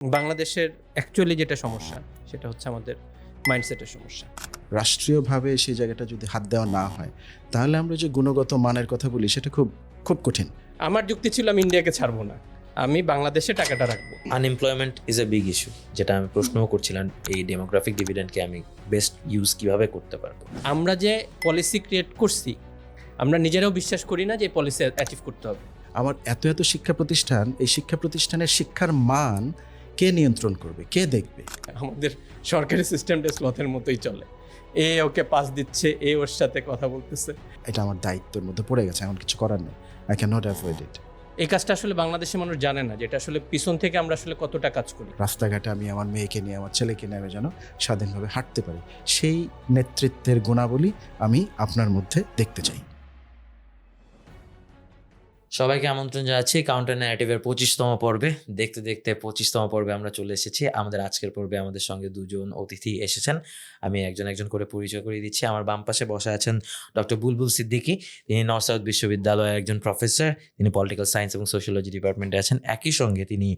বাংলাদেশের অ্যাকচুয়ালি যেটা সমস্যা সেটা হচ্ছে আমাদের মাইন্ডসেটের সমস্যা। রাষ্ট্রীয়ভাবে সেই জায়গাটা যদি হাত দেওয়া না হয়, তাহলে আমরা যে গুণগত মানের কথা বলি সেটা খুব খুব কঠিন। আমার যুক্তি ছিল আমি ইন্ডিয়াকে ছাড়বো না, আমি বাংলাদেশে টাকাটা রাখবো। Unemployment is a big issue, যেটা আমি প্রশ্নও করছিলাম, এই ডেমোগ্রাফিক ডিভিডেন্ডকে আমি বেস্ট ইউজ কিভাবে করতে পারবো। আমরা যে পলিসি ক্রিয়েট করছি, আমরা নিজেরাও বিশ্বাস করি না যে পলিসি অ্যাচিভ করতে হবে। আমার এত এত শিক্ষা প্রতিষ্ঠান, এই শিক্ষা প্রতিষ্ঠানের শিক্ষার মান কে নিয়ন্ত্রণ করবে, কে দেখবে? আমাদের সরকারি সিস্টেমটা স্লথের মতোই চলে, এ ওকে পাস দিচ্ছে, এ ওর সাথে কথা বলতেছে। এটা আমার দায়িত্বের মধ্যে পড়ে গেছে, এমন কিছু করার নেই। আই ক্যান নট অ্যাভয়েড ইট। এই কাজটা আসলে বাংলাদেশের মানুষ জানে না, যেটা আসলে পিছন থেকে আমরা আসলে কতটা কাজ করি। রাস্তাঘাটে আমি আমার মেয়েকে নিয়ে, আমার ছেলেকে নিয়ে আমি যেন স্বাধীনভাবে হাঁটতে পারি, সেই নেতৃত্বের গুণাবলী আমি আপনার মধ্যে দেখতে চাই। সবাইকে আমন্ত্রণ জানাচ্ছি কাউন্টার ন্যারেটিভের 25তম পর্বে। দেখতে দেখতে 25তম পর্বে আমরা চলে এসেছি। আমাদের আজকের পর্বে আমাদের সঙ্গে দুজন অতিথি এসেছেন। আমি একজন একজন করে পরিচয় করিয়ে দিচ্ছি। আমার বাম পাশে বসা আছেন ডক্টর বুলবুল সিদ্দিকী। তিনি নর্থ সাউথ বিশ্ববিদ্যালয়ের একজন প্রফেসর। তিনি পলিটিক্যাল সায়েন্স এবং সোশিওলজি ডিপার্টমেন্টে আছেন। একই সঙ্গে তিনি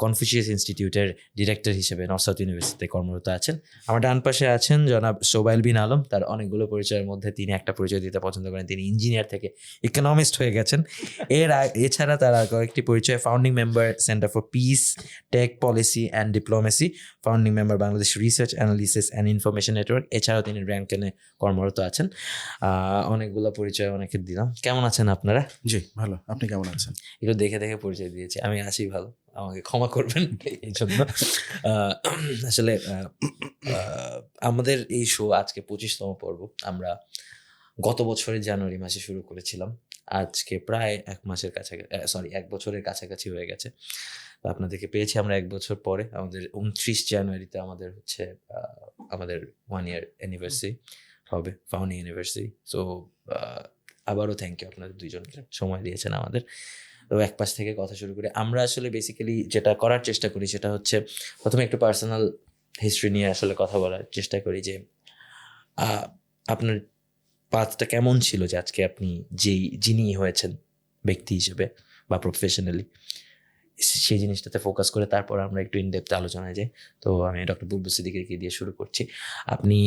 কনফুসিয়াস ইনস্টিটিউটের ডিরেক্টর হিসেবে নর্থ সাউথ ইউনিভার্সিটিতে কর্মরত আছেন। আমার ডান পাশে আছেন জনাব সোবাইল বিন আলম। তার অনেকগুলো পরিচয়ের মধ্যে তিনি একটা পরিচয় দিতে পছন্দ করেন, তিনি ইঞ্জিনিয়ার থেকে ইকোনমিস্ট হয়ে গেছেন। এছাড়া তার কয়েকটি পরিচয়: founding member centre for peace, tech policy and diplomacy, founding member Bangladesh research analysis and information network. এছাড়াও তিনি র্যাঙ্কেনে কর্মরত আছেন। অনেকগুলো পরিচয় অনেকে দিলাম। কেমন আছেন আপনারা? জি ভালো, আপনি কেমন আছেন? একটু দেখে দেখে পরিচয় দিয়েছি, আমি আছি ভালো, আমাকে ক্ষমা করবেন এই জন্য। আসলে আমাদের এই শো আজকে 25তম পর্ব। আমরা গত বছরের জানুয়ারি মাসে শুরু করেছিলাম, আজকে প্রায় এক বছরের কাছাকাছি হয়ে গেছে। তো আপনাদেরকে পেয়েছি আমরা 1 বছর পরে। আমাদের 29 জানুয়ারিতে আমাদের হচ্ছে আমাদের 1 ইয়ার অ্যানিভার্সারি হবে, ফাউন্ডিং অ্যানিভার্সারি। সো আবারও থ্যাংক ইউ, আপনাদের দুইজনকে সময় দিয়েছেন আমাদের। তো এক পাশ থেকে কথা শুরু করে আমরা আসলে বেসিক্যালি যেটা করার চেষ্টা করি সেটা হচ্ছে প্রথমে একটু পার্সোনাল হিস্ট্রি নিয়ে আসলে কথা বলার চেষ্টা করি, যে আপনার পাথটা কেমন ছিল, যে আজকে আপনি যিনি হয়েছেন ব্যক্তি হিসেবে বা প্রফেশনালি, সেই জিনিসটাতে ফোকাস করে তারপর আমরা একটু ইনডেপথ আলোচনায় যাই। তো আমি ডক্টর বুলবুল সিদ্দিকীকে দিয়ে শুরু করছি। আপনি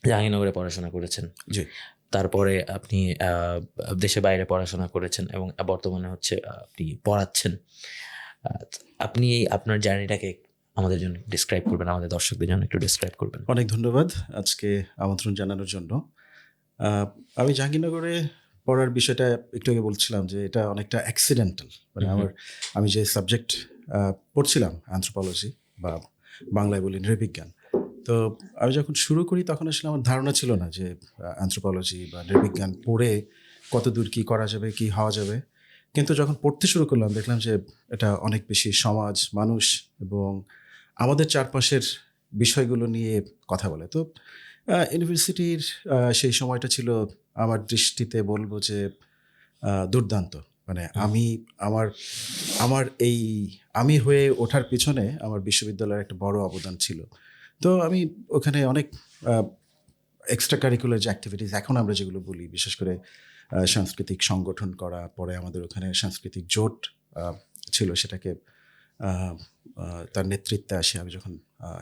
জাহাঙ্গীরনগরে পড়াশোনা করেছেন, জি। তারপরে আপনি দেশে বাইরে পড়াশোনা করেছেন এবং বর্তমানে হচ্ছে আপনি পড়াচ্ছেন। আপনি আপনার জার্নিটাকে আমাদের জন্য ডিসক্রাইব করবেন, আমাদের দর্শকদের জন্য একটু ডিসক্রাইব করবেন। অনেক ধন্যবাদ আজকে আমন্ত্রণ জানানোর জন্য। আমি জাহাঙ্গীরনগরে পড়ার বিষয়টা একটু আগে বলছিলাম যে এটা অনেকটা অ্যাক্সিডেন্টাল। মানে আমি যে সাবজেক্ট পড়ছিলাম অ্যানথ্রোপোলজি বা বাংলায় বলি নৃবিজ্ঞান। তো আমি যখন শুরু করি তখন আসলে আমার ধারণা ছিল না যে অ্যানথ্রোপোলজি বা নৃবিজ্ঞান পড়ে কত দূর কী করা যাবে, কী হওয়া যাবে। কিন্তু যখন পড়তে শুরু করলাম দেখলাম যে এটা অনেক বেশি সমাজ, মানুষ এবং আমাদের চারপাশের বিষয়গুলো নিয়ে কথা বলে। তো ইউনিভার্সিটির সেই সময়টা ছিল আমার দৃষ্টিতে বলবো যে দুর্দান্ত। মানে আমার আমার এই আমি হয়ে ওঠার পিছনে আমার বিশ্ববিদ্যালয়ের একটা বড় অবদান ছিল। তো আমি ওখানে অনেক এক্সট্রা কারিকুলার যে অ্যাক্টিভিটিস এখন আমরা যেগুলো বলি, বিশেষ করে সাংস্কৃতিক সংগঠন করা, পরে আমাদের ওখানে সাংস্কৃতিক জোট ছিল, সেটাকে তার নেতৃত্বে আসি আমি যখন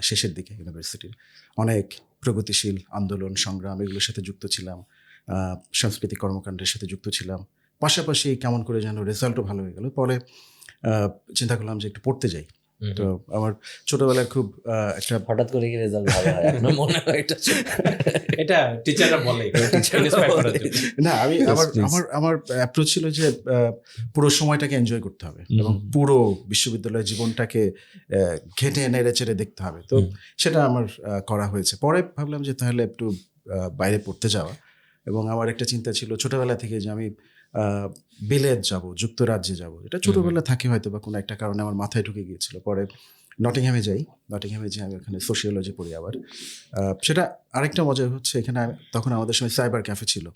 শেষের দিকে ইউনিভার্সিটির অনেক প্রগতিশীল আন্দোলন সংগ্রাম এগুলোর সাথে যুক্ত ছিলাম, সাংস্কৃতিক কর্মকাণ্ডের সাথে যুক্ত ছিলাম। পাশাপাশি কেমন করে যেন রেজাল্টও ভালো হয়ে গেল, পরে চিন্তা করলাম যে একটু পড়তে যাই। তো আমার ছোটবেলার খুব একটা হঠাৎ করে কি রেজাল্ট ভালো হয় আপনার মনে হয়? এটা টিচাররা বলে না, আমি আমার অ্যাপ্রোচ ছিল যে পুরো সময়টাকে এনজয় করতে হবে এবং পুরো বিশ্ববিদ্যালয় জীবনটাকে ঘেটে নেড়ে চেড়ে দেখতে হবে। তো সেটা আমার করা হয়েছে। পরে ভাবলাম যে তাহলে একটু বাইরে পড়তে যাওয়া, এবং আমার একটা চিন্তা ছিল ছোটবেলা থেকে যে আমি বিলেত যাব, যুক্তরাজ্যে যাব। এটা ছোটবেলা থাকে হয়তো বা কোনো একটা কারণে আমার মাথায় ঢুকে গিয়েছিল। পরে নটিংহ্যামে যাই আমি ওখানে সোশিওলজি পড়ি। আবার সেটা আরেকটা মজা হচ্ছে, এখানে তখন আমাদের সময় সাইবার ক্যাফে ছিল।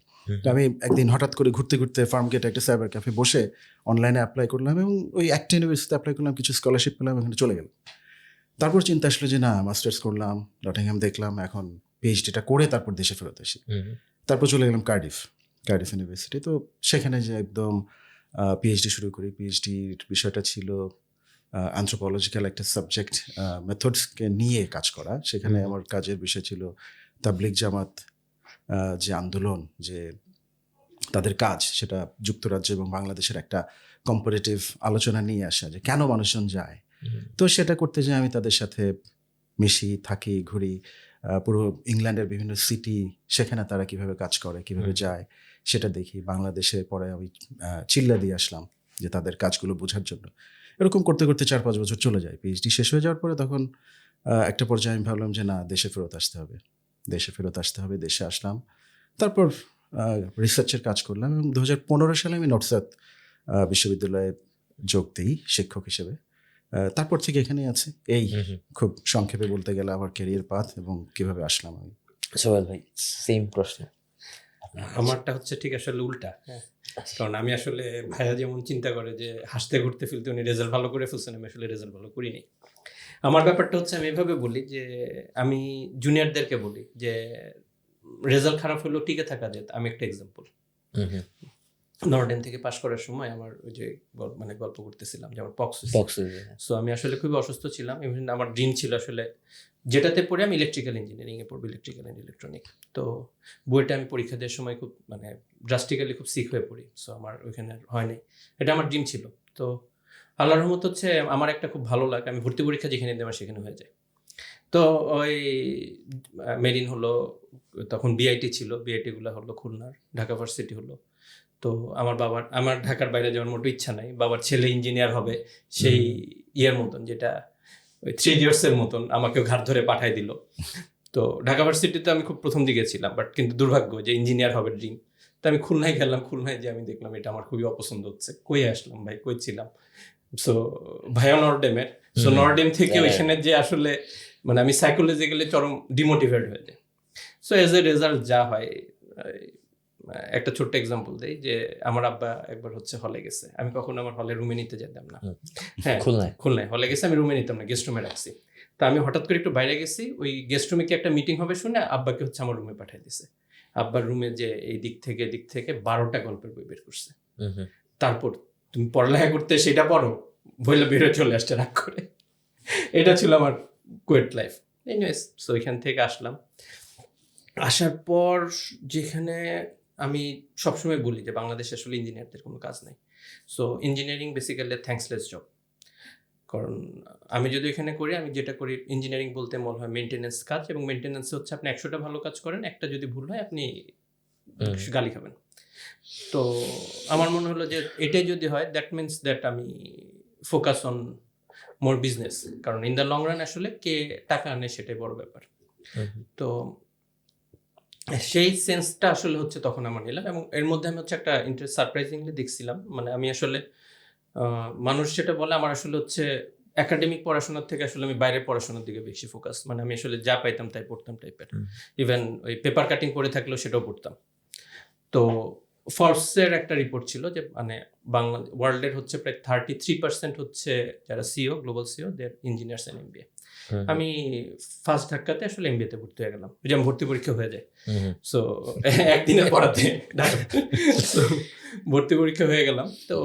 তো আমি একদিন হঠাৎ করে ঘুরতে ঘুরতে ফার্মগেটে একটা সাইবার ক্যাফে বসে অনলাইনে অ্যাপ্লাই করলাম এবং ওই একটা ইউনিভার্সিটিতে অ্যাপ্লাই করলাম, কিছু স্কলারশিপ পেলাম, ওখানে চলে গেলাম। তারপর চিন্তা আসলো যে না, মাস্টার্স করলাম, নটিংহ্যাম দেখলাম, এখন পিএইচডিটা করে তারপর দেশে ফেরত আসি। তারপর চলে গেলাম কার্ডিফ ইউনিভার্সিটি। তো সেখানে যে একদম পিএইচডি শুরু করি। পিএইচডির বিষয়টা ছিল অ্যানথ্রোপোলজিক্যাল একটা সাবজেক্ট মেথডসকে নিয়ে কাজ করা। সেখানে আমার কাজের বিষয় ছিল তাবলিগ জামাত যে আন্দোলন, যে তাদের কাজ, সেটা যুক্তরাজ্য এবং বাংলাদেশের একটা কম্পারেটিভ আলোচনা নিয়ে আসা, যে কেন মানুষজন যায়। তো সেটা করতে যেয়ে আমি তাদের সাথে মিশি, থাকি, ঘুরি, পুরো ইংল্যান্ডের বিভিন্ন সিটি, সেখানে তারা কিভাবে কাজ করে, কিভাবে যায় সেটা দেখি। বাংলাদেশে পরে আমি চিল্লা দিয়ে আসলাম যে তাদের কাজগুলো বোঝার জন্য। এরকম করতে করতে 4-5 বছর চলে যায়। পিএইচডি শেষ হয়ে যাওয়ার পরে তখন একটা পর্যায়ে আমি ভাবলাম যে না, দেশে ফেরত আসতে হবে, দেশে আসলাম। তারপর রিসার্চের কাজ করলাম এবং 2015 সালে আমি নর্থ সাউথ বিশ্ববিদ্যালয়ে যোগ দিই শিক্ষক হিসেবে। তারপর থেকে এখানেই আছি। এই খুব সংক্ষেপে বলতে গেলে আমার ক্যারিয়ার পাথ এবং কিভাবে আসলাম আমি। সোহেল ভাই, সেম প্রশ্ন। আমারটা হচ্ছে ঠিক আসলে উল্টা। হ্যাঁ, কারণ আমি আসলে ভাইয়া যেমন চিন্তা করে যে হাসতে ঘুরতে ফেলতে উনি রেজাল্ট ভালো করে ফেলছেন, আমি আসলে রেজাল্ট ভালো করিনি। আমার ব্যাপারটা হচ্ছে আমি এভাবে বলি যে আমি জুনিয়রদেরকে বলি যে রেজাল্ট খারাপ হলেও টিকে থাকা যেত। আমি একটা এক্সাম্পল, নর্ডেন থেকে পাশ করার সময় আমার ওই যে মানে গল্প করতেছিলাম যে আমার পক্স। সো আমি আসলে খুবই অসুস্থ ছিলাম। ইভেন আমার ড্রিম ছিল আসলে যেটাতে পড়ে আমি ইলেকট্রিক্যাল ইঞ্জিনিয়ারিংয়ে পড়বো, ইলেকট্রিক্যাল অ্যান্ড ইলেকট্রনিক। তো বইটা আমি পরীক্ষা দেওয়ার সময় খুব মানে ড্রাস্টিক্যালি খুব সিক হয়ে পড়ি। সো আমার ওইখানে হয়নি, এটা আমার ড্রিম ছিল। তো আল্লাহর রহমত হচ্ছে আমার একটা খুব ভালো লাগে, আমি ভর্তি পরীক্ষা যেখানে দিই আমার সেখানে হয়ে যায়। তো ওই মেরিন হলো, তখন বিআইটি ছিল, বিআইটিগুলো হলো খুলনার, ঢাকা ভার্সিটি হলো। তো আমার ঢাকার বাইরে যাওয়ার মোটো ইচ্ছা নাই। বাবার ছেলে ইঞ্জিনিয়ার হবে সেই ইয়ের মতন, যেটা ওই 3 ইয়ার্সের মতন আমাকেও ঘাট ধরে পাঠাই দিল। তো ঢাকা ভার্সিটিতে আমি খুব প্রথম দিকে ছিলাম, বাট কিন্তু দুর্ভাগ্য যে ইঞ্জিনিয়ার হবে ড্রিম। তো আমি খুলনায় গেলাম, খুলনায় যে আমি দেখলাম এটা আমার খুবই অপছন্দ হচ্ছে। কই আসলাম ভাই, কই ছিলাম। সো ভাইয়া নর্ডেমের, সো নর্ডেম থেকে ওইখানে যে আসলে মানে আমি সাইকোলজিক্যালি চরম ডিমোটিভেট হয়ে যাই। সো এজ এ রেজাল্ট যা হয়, একটা ছোট্ট এক্সাম্পল দেই যে আমার আব্বা একবার হচ্ছে হলে গেছে, আমি কখনো আমার হলে রুমে নিতে যেতাম না। হ্যাঁ, খুলনায় হলে গেছে, আমি রুমে নিতাম না, গেস্ট রুমে রাখছি। তো আমি হঠাৎ করে একটু বাইরে গেছি, ওই গেস্ট রুমে কি একটা মিটিং হবে শুনে আব্বাকে হচ্ছে আমার রুমে পাঠিয়ে দিছে। আব্বার রুমে যে এই দিক থেকে 12টা গল্পের বই বের করছে। তারপর তুমি পড়ালেখা করতে সেটা পড়ো বইলে বেরোয় চলে আসছে রাগ করে। এটা ছিল আমার কোয়েট লাইফ। এনিওয়েজ, সো এখান থেকে আসলাম। আসার পর যেখানে আমি সবসময় বলি যে বাংলাদেশে আসলে ইঞ্জিনিয়ারদের কোনো কাজ নেই। So engineering basically থ্যাঙ্কসলেস job. কারণ আমি যদি এখানে করি, আমি যেটা করি ইঞ্জিনিয়ারিং বলতে মনে হয় মেনটেন্যান্স কাজ, এবং মেনটেন্যান্সে হচ্ছে আপনি 100টা ভালো কাজ করেন, একটা যদি ভুল হয় আপনি গালি খাবেন। তো আমার মনে হলো যে এটাই যদি হয়, দ্যাট মিনস দ্যাট আমি ফোকাস অন মোর বিজনেস। কারণ ইন দ্য লং রান আসলে কে টাকা আনে সেটাই বড় ব্যাপার। তো সেই সেন্সটা আসলে হচ্ছে তখন আমার নিলাম, এবং এর মধ্যে আমি হচ্ছে একটা সারপ্রাইজিংলি দেখছিলাম, মানে আমি আসলে মানুষ যেটা বলে, আমার আসলে হচ্ছে একাডেমিক পড়াশোনার থেকে আসলে আমি বাইরের পড়াশোনার দিকে বেশি ফোকাস, মানে আমি আসলে যা পাইতাম তাই পড়তাম টাইপের। ইভেন ওই পেপার কাটিং করে থাকলেও সেটাও পড়তাম। তো ফোর্বসের একটা রিপোর্ট ছিল যে মানে ওয়ার্ল্ডের হচ্ছে প্রায় 33% হচ্ছে যারা সিও, গ্লোবাল সিও, দের ইঞ্জিনিয়ার্স অ্যান্ড এমবিএ। আমি ফার্স্ট ধাক্কাতে আসলে এমবিএতে ভর্তি হয়ে গেলাম, যেমন ভর্তি পরীক্ষা হয়ে যায়। সো একদিনে পড়াতে ভর্তি পরীক্ষা হয়ে গেলাম। তো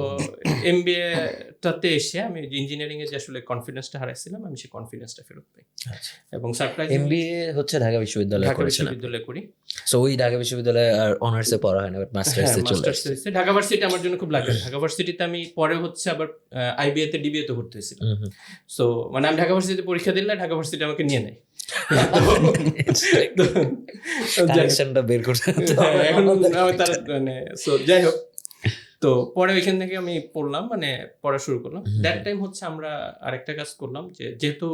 এমবিএটাতে এসে আমি ইঞ্জিনিয়ারিং এ যে আসলে কনফিডেন্সটা হারাইছিলাম, আমি সেই কনফিডেন্সটা ফেরত পাই। এবং সারপ্রাইজ, এমবিএ হচ্ছে ঢাকা বিশ্ববিদ্যালয়ে করি। সো ওই ঢাকা বিশ্ববিদ্যালয়ে আর অনার্সে পড়া হয় না, বাট মাস্টার্সে চলে আসছে। ঢাকা ভার্সিটি আমার জন্য খুব লাগে। ঢাকা ভার্সিটিতে আমি পরে হচ্ছে আবার আইবিএ তে ডিবিএ তে ভর্তি হয়েছিলাম। সো মানে আমি ঢাকা ভার্সিটিতে পরীক্ষা দিলে ঢাকা ভার্সিটি আমাকে নিয়ে নেয়। কানেকশনটা বের করতে এখন তারা মানে সো যাই হোক, তো পরে ওইখান থেকে আমি পড়লাম, মানে পড়া শুরু করলাম। দ্যাট টাইম হচ্ছে আমরা আরেকটা কাজ করলাম, যে যেহেতু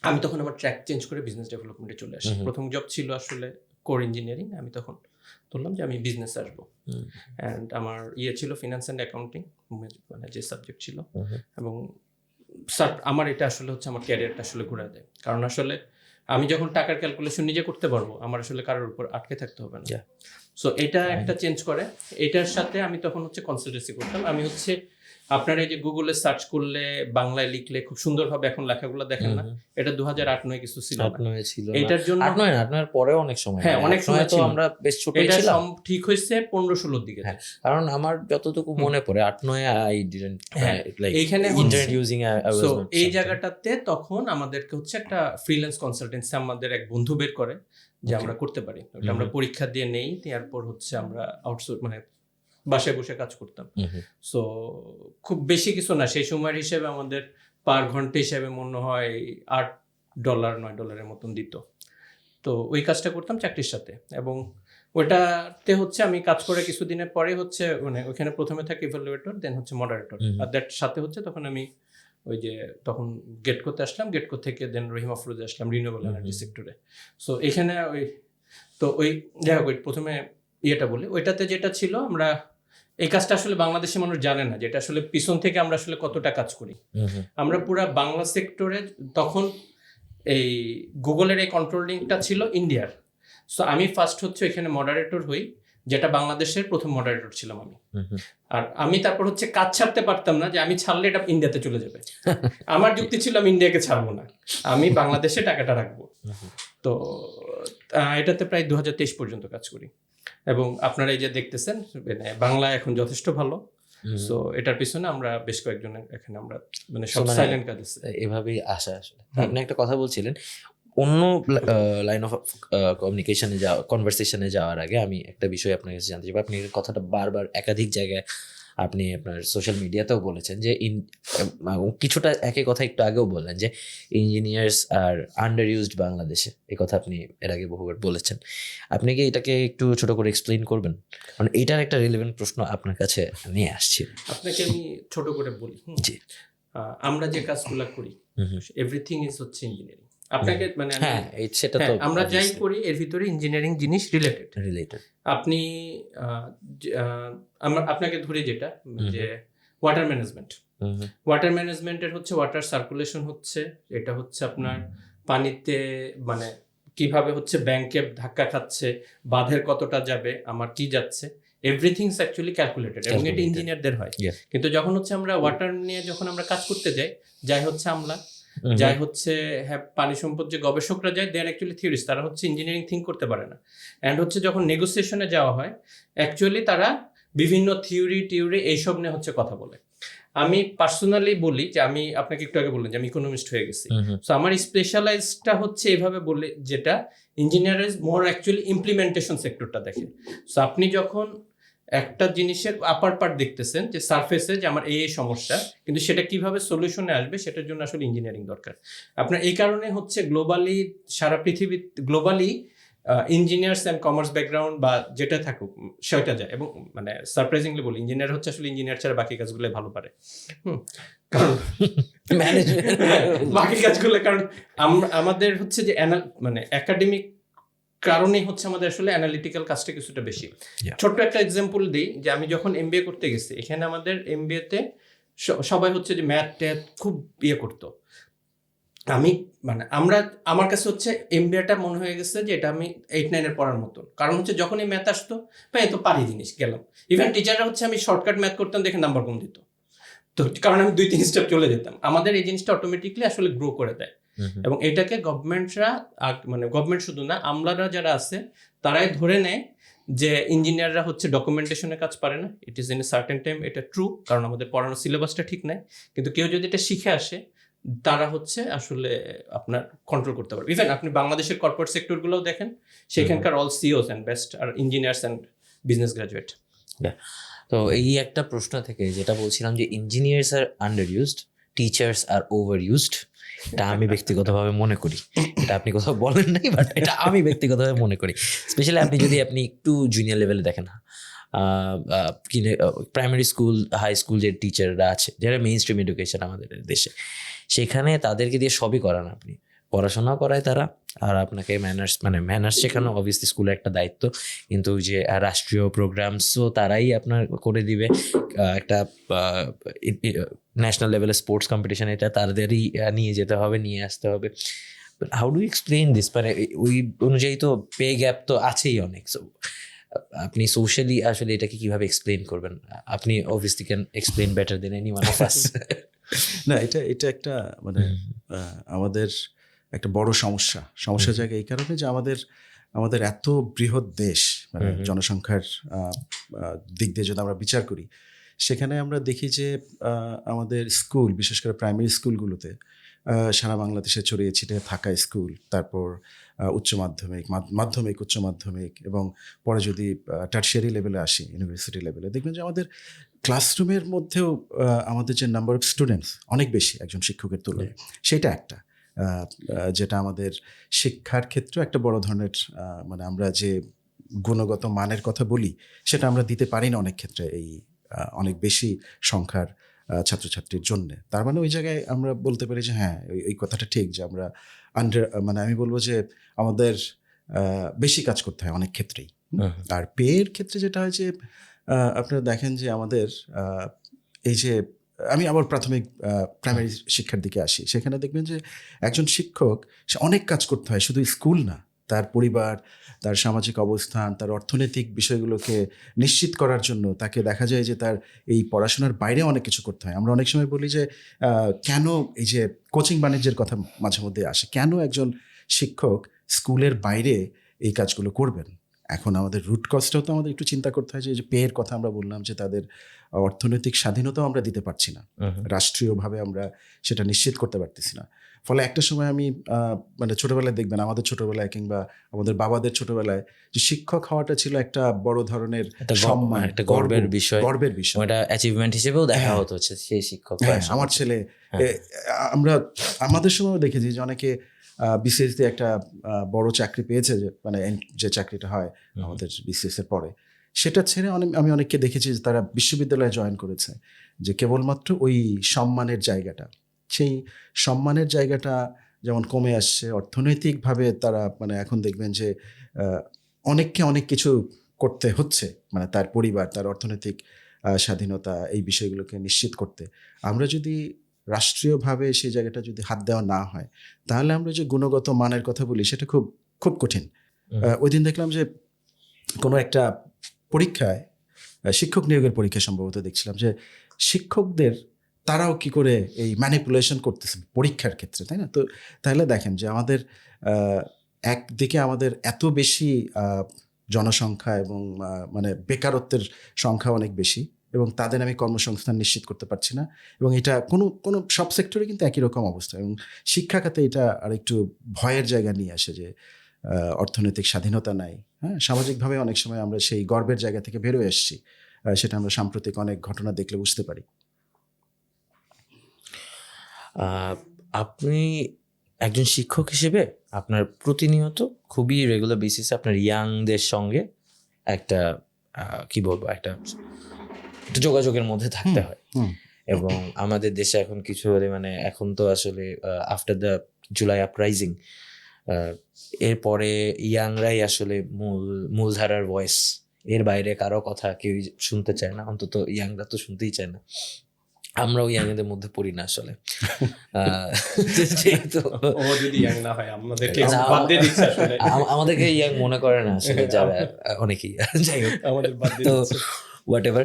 আমি তখন আমার ট্র্যাক চেঞ্জ করে বিজনেস ডেভেলপমেন্টে চলে আসি। প্রথম জব ছিল আসলে কোর ইঞ্জিনিয়ারিং, আমি তখন বললাম যে আমি বিজনেস আসবো। অ্যান্ড আমার ছিল ফিনান্স অ্যান্ড অ্যাকাউন্টিং, মানে যে সাবজেক্ট ছিল। এবং আমার এটা আসলে হচ্ছে আমার ক্যারিয়ারটা আসলে ঘুরে দেয়। কারণ আসলে আমি যখন টাকার ক্যালকুলেশন নিজে করতে পারবো, আমার আসলে কারোর উপর আটকে থাকতে হবে না। সো এটা একটা চেঞ্জ করে। এটার সাথে আমি তখন হচ্ছে কনসালটেন্সি করতাম। আমি হচ্ছে আপনারা এই যে গুগলে সার্চ করলে বাংলায় লিখলে খুব সুন্দরভাবে এখন লেখাগুলো দেখেন না, এটা 2008-9 কিছু ছিল না। 8-9 ছিল না। এটার জন্য 8-9 না, 8-9 পরেও অনেক সময়, হ্যাঁ, অনেক সময় তো ছিল। আমরা বেশ ছোট এটা ছিলাম। ঠিক হয়েছে 15-16 দিকে। হ্যাঁ, কারণ আমার যতটুকু মনে পড়ে 8-9 আই ডিডন্ট হ্যাঁ, লাইক এইখানে ইন্টারনেট ইউজিং সো এই জায়গাটাতে তখন আমাদেরকে হচ্ছে একটা ফ্রিল্যান্স কনসালটেন্সি আমাদের এক বন্ধু বের করে যে আমরা করতে পারি। ওটা আমরা পরীক্ষা দিয়ে নেই, তারপর হচ্ছে আমরা আউটসোর্স মানে বাসায় বসে কাজ করতাম। সো খুব বেশি কিছু না সেই সময়ের হিসেবে, আমাদের পার ঘন্টা হিসেবে মনে হয় $8 $9 মতন দিত। তো ওই কাজটা করতাম চাকরির সাথে, এবং ওইটাতে হচ্ছে আমি কাজ করে কিছুদিনের পরে হচ্ছে মানে ওইখানে প্রথমে থাকে ইভালুয়েটর, দেন হচ্ছে মডারেটর, আর দ্যাট সাথে হচ্ছে তখন আমি ওই যে তখন গেটকোতে আসলাম, গেটকো থেকে দেন রহিম আফরোজে আসলাম রিনিউয়েবল এনার্জি সেক্টরে। সো এখানে ওই যাই হোক, প্রথমে ইয়েটা বলি, ওইটাতে যেটা ছিল, আমরা এই কাজটা আসলে বাংলাদেশে মানুষ জানে না, যেটা আসলে পিছন থেকে আমরা আসলে কতটা কাজ করি। আমরা পুরা বাংলা সেক্টরে তখন এই গুগলের এই কন্ট্রোলিংটা ছিল ইন্ডিয়ার। সো আমি ফার্স্ট হচ্ছে এখানে মডারেটর হই, যেটা বাংলাদেশের প্রথম মডারেটর ছিলাম আমি। আর আমি তারপর হচ্ছে কাজ ছাড়তে পারতাম না, যে আমি ছাড়লে এটা ইন্ডিয়াতে চলে যাবে। আমার যুক্তি ছিল আমি ইন্ডিয়াকে ছাড়বো না, আমি বাংলাদেশে টাকাটা রাখবো। তো এটাতে প্রায় 2023 পর্যন্ত কাজ করি, এবং আপনারা এই যে দেখতেছেন মানে বাংলা এখন যথেষ্ট ভালো। সো এটার পিছনে আমরা বেশ কয়েকজন এখানে আমরা মানে সব সাইলেন্ট কাজ আছে, এভাবেই আসা। আসলে আপনি একটা কথা বলছিলেন, অন্য লাইন অফ কমিউনিকেশনে কনভারসেশনে যাওয়ার আগে আমি একটা বিষয় আপনার কাছে জানতে চাই। আপনি এই কথাটা বারবার একাধিক জায়গায় আপনি আপনার সোশ্যাল মিডিয়াতেও বলেছেন যে কিছুটা একই কথা একটু আগেও বললেন যে ইঞ্জিনিয়ার্স আর আন্ডার ইউজড বাংলাদেশে, এই কথা আপনি এর আগে বহুবার বলেছেন। আপনি কি এটাকে একটু ছোট করে এক্সপ্লেইন করবেন? কারণ এইটার একটা রিলেভেন্ট প্রশ্ন আপনার কাছে নিয়ে আসছি। আপনাকে আমি ছোট করে বলি। জি, আমরা যে কাজগুলো করি এভরিথিং ইজ হচ্ছে ইঞ্জিনিয়ারিং। আপনাকে মানে হ্যাঁ, সেটা তো আমরা যাই করি এর ভিতরে ইঞ্জিনিয়ারিং জিনিস রিলেটেড। আপনি আপনাকে ধরি যেটা যে ওয়াটার ম্যানেজমেন্টের হচ্ছে ওয়াটার সার্কুলেশন হচ্ছে, এটা হচ্ছে আপনার পানিতে মানে কিভাবে হচ্ছে ব্যাংকে ধাক্কা খাচ্ছে, বাঁধের কতটা যাবে, আমার কি যাচ্ছে, এভরিথিং ইজ অ্যাকচুয়ালি ক্যালকুলেটেড, এবং এটা ইঞ্জিনিয়ারদের হয়। কিন্তু যখন হচ্ছে আমরা ওয়াটার নিয়ে যখন আমরা কাজ করতে যাই হচ্ছে আমরা যাই হচ্ছে হ্যাঁ পানি সম্পদ যে গবেষকরা যায়, দে আর অ্যাকচুয়ালি থিওরিস্ট, তারা হচ্ছে ইঞ্জিনিয়ারিং থিঙ্ক করতে পারে না। অ্যান্ড হচ্ছে যখন নেগোসিয়েশনে যাওয়া হয় অ্যাকচুয়ালি তারা বিভিন্ন থিওরি এইসব নিয়ে হচ্ছে কথা বলে। আমি পার্সোনালি বলি যে আমি আপনাকে একটু আগে বললেন যে আমি ইকোনমিস্ট হয়ে গেছি। সো আমার স্পেশালাইজটা হচ্ছে এইভাবে বলে, যেটা ইঞ্জিনিয়ারিং মোর অ্যাকচুয়ালি ইমপ্লিমেন্টেশন সেক্টরটা দেখে। সো আপনি যখন একটা জিনিসের আপার পার্ট দেখতেছেন যে সারফেসে যে আমার এই সমস্যা, কিন্তু সেটা কিভাবে সলিউশনে আসবে সেটার জন্য আসলে ইঞ্জিনিয়ারিং দরকার। আপনার এই কারণে হচ্ছে গ্লোবালি সারা পৃথিবী globally engineers and commerce background বা যেটা থাকুক সেটা যায়, এবং মানে সারপ্রাইজিংলি বলি ইঞ্জিনিয়ার হচ্ছে আসলে ইঞ্জিনিয়ার ছাড়া বাকি কাজগুলো ভালো পারে। কারণ বাকি কাজগুলো কারণ আমাদের হচ্ছে যে মানে একাডেমিক কারণেই হচ্ছে আমাদের আসলে অ্যানালিটিক্যাল কাজটা কিছুটা বেশি। ছোট্ট একটা এক্সাম্পল দিই, যে আমি যখন এমবিএ করতে গেছি, এখানে আমাদের এমবিএতে সবাই হচ্ছে যে ম্যাথ ট্যাথ খুব ইয়ে করতো। আমি মানে আমার কাছে হচ্ছে এমবিএটা মনে হয়ে গেছে যে এটা আমি 8-9 পড়ার মতন। কারণ হচ্ছে যখন এই ম্যাথ আসতো ভাই তো পারি জিনিস গেলাম, ইভেন টিচাররা হচ্ছে আমি শর্টকাট ম্যাথ করতাম দেখে নাম্বার কম দিত, তো কারণ আমি 2-3 স্টেপ চলে যেতাম। আমাদের এই জিনিসটা অটোমেটিকলি আসলে গ্রো করে দেয়, এবং এটাকে গভর্নমেন্টরা মানে গভর্নমেন্ট শুধু না, আমলারা যারা আছে তারাই ধরে নেয় যে ইঞ্জিনিয়াররা হচ্ছে ডকুমেন্টেশনের কাজ পারে না। It is in a certain time, এটা ট্রু, কারণ আমাদের পড়ানোর সিলেবাসটা ঠিক নাই। কিন্তু কেউ যদি এটা শিখে আসে তারা হচ্ছে আসলে আপনার কন্ট্রোল করতে পারবে। ইভেন আপনি বাংলাদেশের কর্পোরেট সেক্টরগুলোও দেখেন, সেখানকার all CEOs and best are engineers and business graduate. তো এই একটা প্রশ্ন থেকে যেটা বলছিলাম যে engineers are underused, teachers are overused, এটা আমি ব্যক্তিগতভাবে মনে করি। এটা আপনি কোথাও বলেন নাই, বাট এটা আমি ব্যক্তিগতভাবে মনে করি। স্পেশালি আপনি যদি একটু জুনিয়র লেভেলে দেখেন, প্রাইমারি স্কুল হাই স্কুল যে টিচাররা আছে, যারা মেইন স্ট্রিম এডুকেশন আমাদের দেশে, সেখানে তাদেরকে দিয়ে সবই করান, আপনি পড়াশোনাও করায় তারা, আর আপনাকে ম্যানার্স শেখানো অবভিয়াসলি স্কুলের একটা দায়িত্ব, কিন্তু যে রাষ্ট্রীয় প্রোগ্রামসও তারাই আপনার করে দিবে। একটা ন্যাশনাল লেভেলে স্পোর্টস কম্পিটিশন, এটা তাদেরই নিয়ে যেতে হবে, নিয়ে আসতে হবে। How do explain this? মানে ওই অনুযায়ী তো পে গ্যাপ তো আছেই অনেক। সো আপনি সোশ্যালি আসলে এটাকে কিভাবে এক্সপ্লেইন করবেন? আপনি obviously can explain better then anyone of us. না, এটা একটা মানে আমাদের একটা বড় সমস্যার জায়গা এই কারণে যে আমাদের এত বৃহৎ দেশ, মানে জনসংখ্যার দিক দিয়ে যদি আমরা বিচার করি, সেখানে আমরা দেখি যে আমাদের স্কুল, বিশেষ করে প্রাইমারি স্কুলগুলোতে সারা বাংলাদেশে ছড়িয়ে ছিটিয়ে থাকা স্কুল, তারপর উচ্চ মাধ্যমিক, মাধ্যমিক, উচ্চ মাধ্যমিক, এবং পরে যদি টার্সিয়ারি লেভেলে আসি, ইউনিভার্সিটি লেভেলে, দেখবেন যে আমাদের ক্লাসরুমের মধ্যেও আমাদের যে নাম্বার অফ স্টুডেন্টস অনেক বেশি একজন শিক্ষকের তুলনায়, সেটা একটা যেটা আমাদের শিক্ষার ক্ষেত্রে একটা বড় ধরনের মানে আমরা যে গুণগত মানের কথা বলি, সেটা আমরা দিতে পারি না অনেক ক্ষেত্রে এই অনেক বেশি সংখ্যার ছাত্রছাত্রীর জন্য। তার মানে ওই জায়গায় আমরা বলতে পারি যে হ্যাঁ, এই কথাটা ঠিক যে আমরা মানে আমি বলবো যে আমাদের বেশি কাজ করতে হয় অনেক ক্ষেত্রেই। আর পেয়ের ক্ষেত্রে যেটা হয় যে আপনারা দেখেন যে আমাদের এই যে আমি আবার প্রাইমারি শিক্ষার দিকে আসি, সেখানে দেখবেন যে একজন শিক্ষক, সে অনেক কাজ করতে হয়, শুধু স্কুল না, তার পরিবার, তার সামাজিক অবস্থান, তার অর্থনৈতিক বিষয়গুলোকে নিশ্চিত করার জন্য তাকে দেখা যায় যে তার এই পড়াশোনার বাইরে অনেক কিছু করতে হয়। আমরা অনেক সময় বলি যে কেন এই যে কোচিং বাণিজ্যের কথা মাঝে মধ্যে আসে, কেন একজন শিক্ষক স্কুলের বাইরে এই কাজগুলো করবেন? এখন আমাদের রুট কজটাও তো আমাদের একটু চিন্তা করতে হয়, যে পেয়ের কথা আমরা বললাম, যে তাদের অর্থনৈতিক স্বাধীনতাও আমরা দিতে পারছি না, রাষ্ট্রীয়ভাবে আমরা সেটা নিশ্চিত করতে পারতেছি না। ফলে একটা সময় আমি মানে ছোটবেলায় দেখবেন, আমাদের ছোটবেলায় কিংবা আমাদের বাবাদের ছোটবেলায়, যে শিক্ষক হওয়াটা ছিল একটা বড় ধরনের সম্মান, একটা গর্বের বিষয়, এটা অ্যাচিভমেন্ট হিসেবেও দেখা হতো হচ্ছে সেই শিক্ষক। আমার ছেলে, আমরা আমাদের সময়ও দেখেছি যে অনেকে বিসিএস দিয়ে একটা বড় চাকরি পেয়েছে, মানে যে চাকরিটা হয় আমাদের বিসিএস এর পরে, সেটা ছেড়ে আমি অনেককে দেখেছি যে তারা বিশ্ববিদ্যালয়ে জয়েন করেছে, যে কেবলমাত্র ওই সম্মানের জায়গাটা, সেই সম্মানের জায়গাটা যেমন কমে আসছে অর্থনৈতিকভাবে, তারা মানে এখন দেখবেন যে অনেককে অনেক কিছু করতে হচ্ছে, মানে তার পরিবার, তার অর্থনৈতিক স্বাধীনতা, এই বিষয়গুলোকে নিশ্চিত করতে। আমরা যদি রাষ্ট্রীয়ভাবে সেই জায়গাটা যদি হাত দেওয়া না হয়, তাহলে আমরা যে গুণগত মানের কথা বলি, সেটা খুব খুব কঠিন। ওই দিন দেখলাম যে কোনো একটা পরীক্ষায়, শিক্ষক নিয়োগের পরীক্ষা সম্ভবত, দেখছিলাম যে শিক্ষকদের তারাও কি করে এই ম্যানিপুলেশন করতেছে পরীক্ষার ক্ষেত্রে, তাই না? তো তাহলে দেখেন যে আমাদের একদিকে আমাদের এত বেশি জনসংখ্যা এবং মানে বেকারত্বের সংখ্যা অনেক বেশি, এবং তাদের আমি কর্মসংস্থান নিশ্চিত করতে পারছি না, এবং এটা কোনো সব সেক্টরে কিন্তু একই রকম অবস্থা। এবং শিক্ষা খাতে এটা আরেকটু ভয়ের জায়গা নিয়ে আসে, যে অর্থনৈতিক স্বাধীনতা নাই, হ্যাঁ, সামাজিকভাবে অনেক সময় আমরা সেই গর্বের জায়গা থেকে বেরোয় এসেছি, সেটা আমরা সাম্প্রতিক অনেক ঘটনা দেখলে বুঝতে পারি। আপনি একজন শিক্ষক হিসেবে আপনার প্রতিনিয়ত খুবই রেগুলার বেসিসে আপনার ইয়াংদের সঙ্গে একটা কি বলবো, একটা যোগাযোগের মধ্যে থাকতে হয়। এবং আমাদের দেশে এখন কিছু হলে, মানে এখন তো আসলে আফটার দ্য জুলাই আপরাইজিং, এরপরে ইয়াংরাই আসলে মূলধারার ভয়েস, এর বাইরে কারো কথা কেউ শুনতে চায় না, অন্তত ইয়াংরা তো শুনতেই চায় না। আমরাও ইয়াংদের মধ্যে পড়ি না আসলে। আমাদেরকে ইয়াং মনে করে না আসলে যারা, অনেকেই, যাই হোক, তো হোয়াট এভার,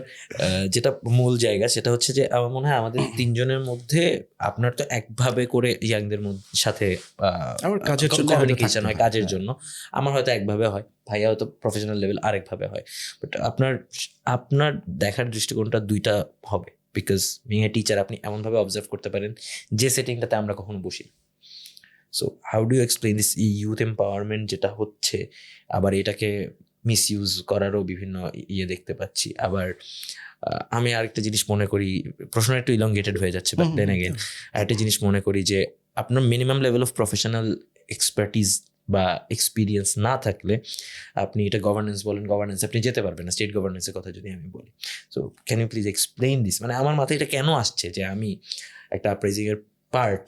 যেটা মূল জায়গা সেটা হচ্ছে যে আমার মনে হয় আমাদের তিনজনের মধ্যে আপনার তো একভাবে করে ইয়াংদের সাথে কমিউনিকেশন হয় কাজের জন্য, আমার হয়তো একভাবে হয়, ভাইয়া হয়তো প্রফেশনাল লেভেল আরেকভাবে হয়, বাট আপনার দেখার দৃষ্টিকোণটা দুইটা হবে, বিকজ বিং এ টিচার আপনি এমনভাবে অবজার্ভ করতে পারেন যে সেটিংটাতে আমরা কখনো বসি। So how do you explain this youth empowerment যেটা হচ্ছে, আবার এটাকে মিসইউজ করারও বিভিন্ন দেখতে পাচ্ছি। আবার আমি আরেকটা জিনিস মনে করি, প্রশ্নটা একটু ইলংগেটেড হয়ে যাচ্ছে, বাট দেন এগেইন আরেকটা জিনিস মনে করি যে আপনার minimum level of professional expertise বা এক্সপিরিয়েন্স না থাকলে আপনি এটা গভর্নেন্স বলেন, গভর্নেন্স আপনি যেতে পারবেন না। স্টেট গভর্নেন্সের কথা যদি আমি বলি, so can you please explain this? মানে আমার মাথায় এটা কেন আসছে যে আমি একটা আপরাইজিংয়ের part,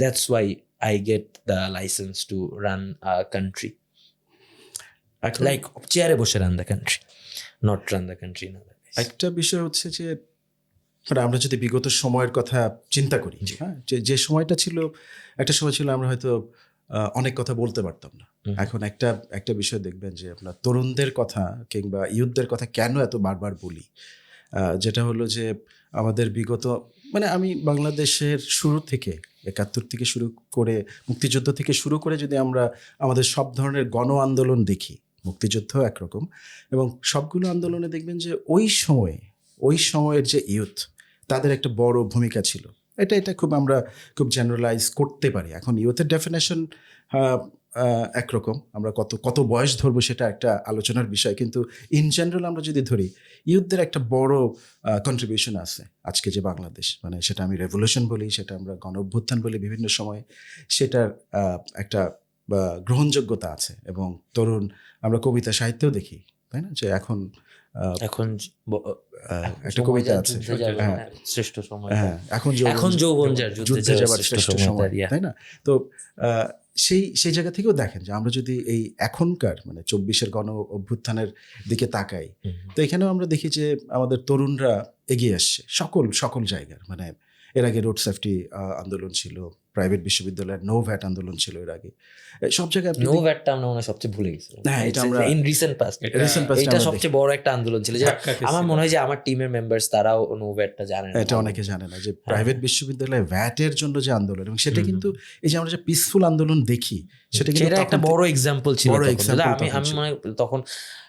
that's why I get the licence to run a country, like চেয়ারে বসে run the country, not run the country. একটা বিষয় হচ্ছে যে আমরা যদি বিগত সময়ের কথা চিন্তা করি, হ্যাঁ, যে সময়টা ছিল, একটা সময় ছিল আমরা হয়তো অনেক কথা বলতে পারতাম না। হুম। এখন একটা বিষয় দেখবেন যে আপনার তরুণদের কথা কিংবা ইয়ুথদের কথা কেন এত বারবার বলি, যেটা হলো যে আমাদের বিগত মানে আমি বাংলাদেশের শুরু থেকে ৭১ থেকে শুরু করে মুক্তিযুদ্ধ থেকে শুরু করে যদি আমরা আমাদের সব ধরনের গণ আন্দোলন দেখি, মুক্তিযুদ্ধ একরকম, এবং সবগুলো আন্দোলনে দেখবেন যে ওই সময়ের যে ইয়ুথ তাদের একটা বড় ভূমিকা ছিল। এটা আমরা খুব জেনারেলাইজ করতে পারি। এখন ইয়ুথের ডেফিনেশন একরকম, আমরা কত বয়স ধরবো সেটা একটা আলোচনার বিষয়, কিন্তু ইন জেনারেল আমরা যদি ধরি ইয়ুথদের একটা বড় কন্ট্রিবিউশন আছে আজকে যে বাংলাদেশ, মানে সেটা আমি রেভলিউশন বলি, সেটা আমরা গণ অভ্যুত্থান বলি, বিভিন্ন সময় সেটার একটা গ্রহণযোগ্যতা আছে। এবং তরুণ আমরা কবিতা সাহিত্যেও দেখি, তাই না, যে এখন এখন একটা কবিতা আছে, হ্যাঁ, শ্রেষ্ঠ সময়, হ্যাঁ, এখন যৌবন যার যুদ্ধে যাবার শ্রেষ্ঠ সময়, তার, তাই না? তো সেই জায়গা থেকেও দেখেন যে আমরা যদি এই এখনকার মানে ২৪-এর গণ অভ্যুত্থানের দিকে তাকাই, তো এখানেও আমরা দেখি যে আমাদের তরুণরা এগিয়ে আসছে সকল জায়গার। মানে এর আগে রোড সেফটি আন্দোলন ছিল, প্রাইভেট বিশ্ববিদ্যালয়ের নো ভ্যাট আন্দোলন ছিল, এর আগে সব জায়গায় নো ভ্যাটটা আমরা মনে হয় সবচেয়ে ভুলে গেছি। হ্যাঁ, এটা আমরা ইন রিসেন্ট পাস্ট এটা সবচেয়ে বড় একটা আন্দোলন ছিল, যে আমার মনে হয় যে আমার টিমের মেম্বার্স তারাও নো ভ্যাটটা জানে না। এটা অনেকে জানে না যে প্রাইভেট বিশ্ববিদ্যালয়ে ভ্যাটের জন্য যে আন্দোলন, এবং সেটা কিন্তু এই যে আমরা যে পিসফুল আন্দোলন দেখি, সেটা কিন্তু একটা বড় এক্সাম্পল ছিল। আমি ছিল। মানে তখন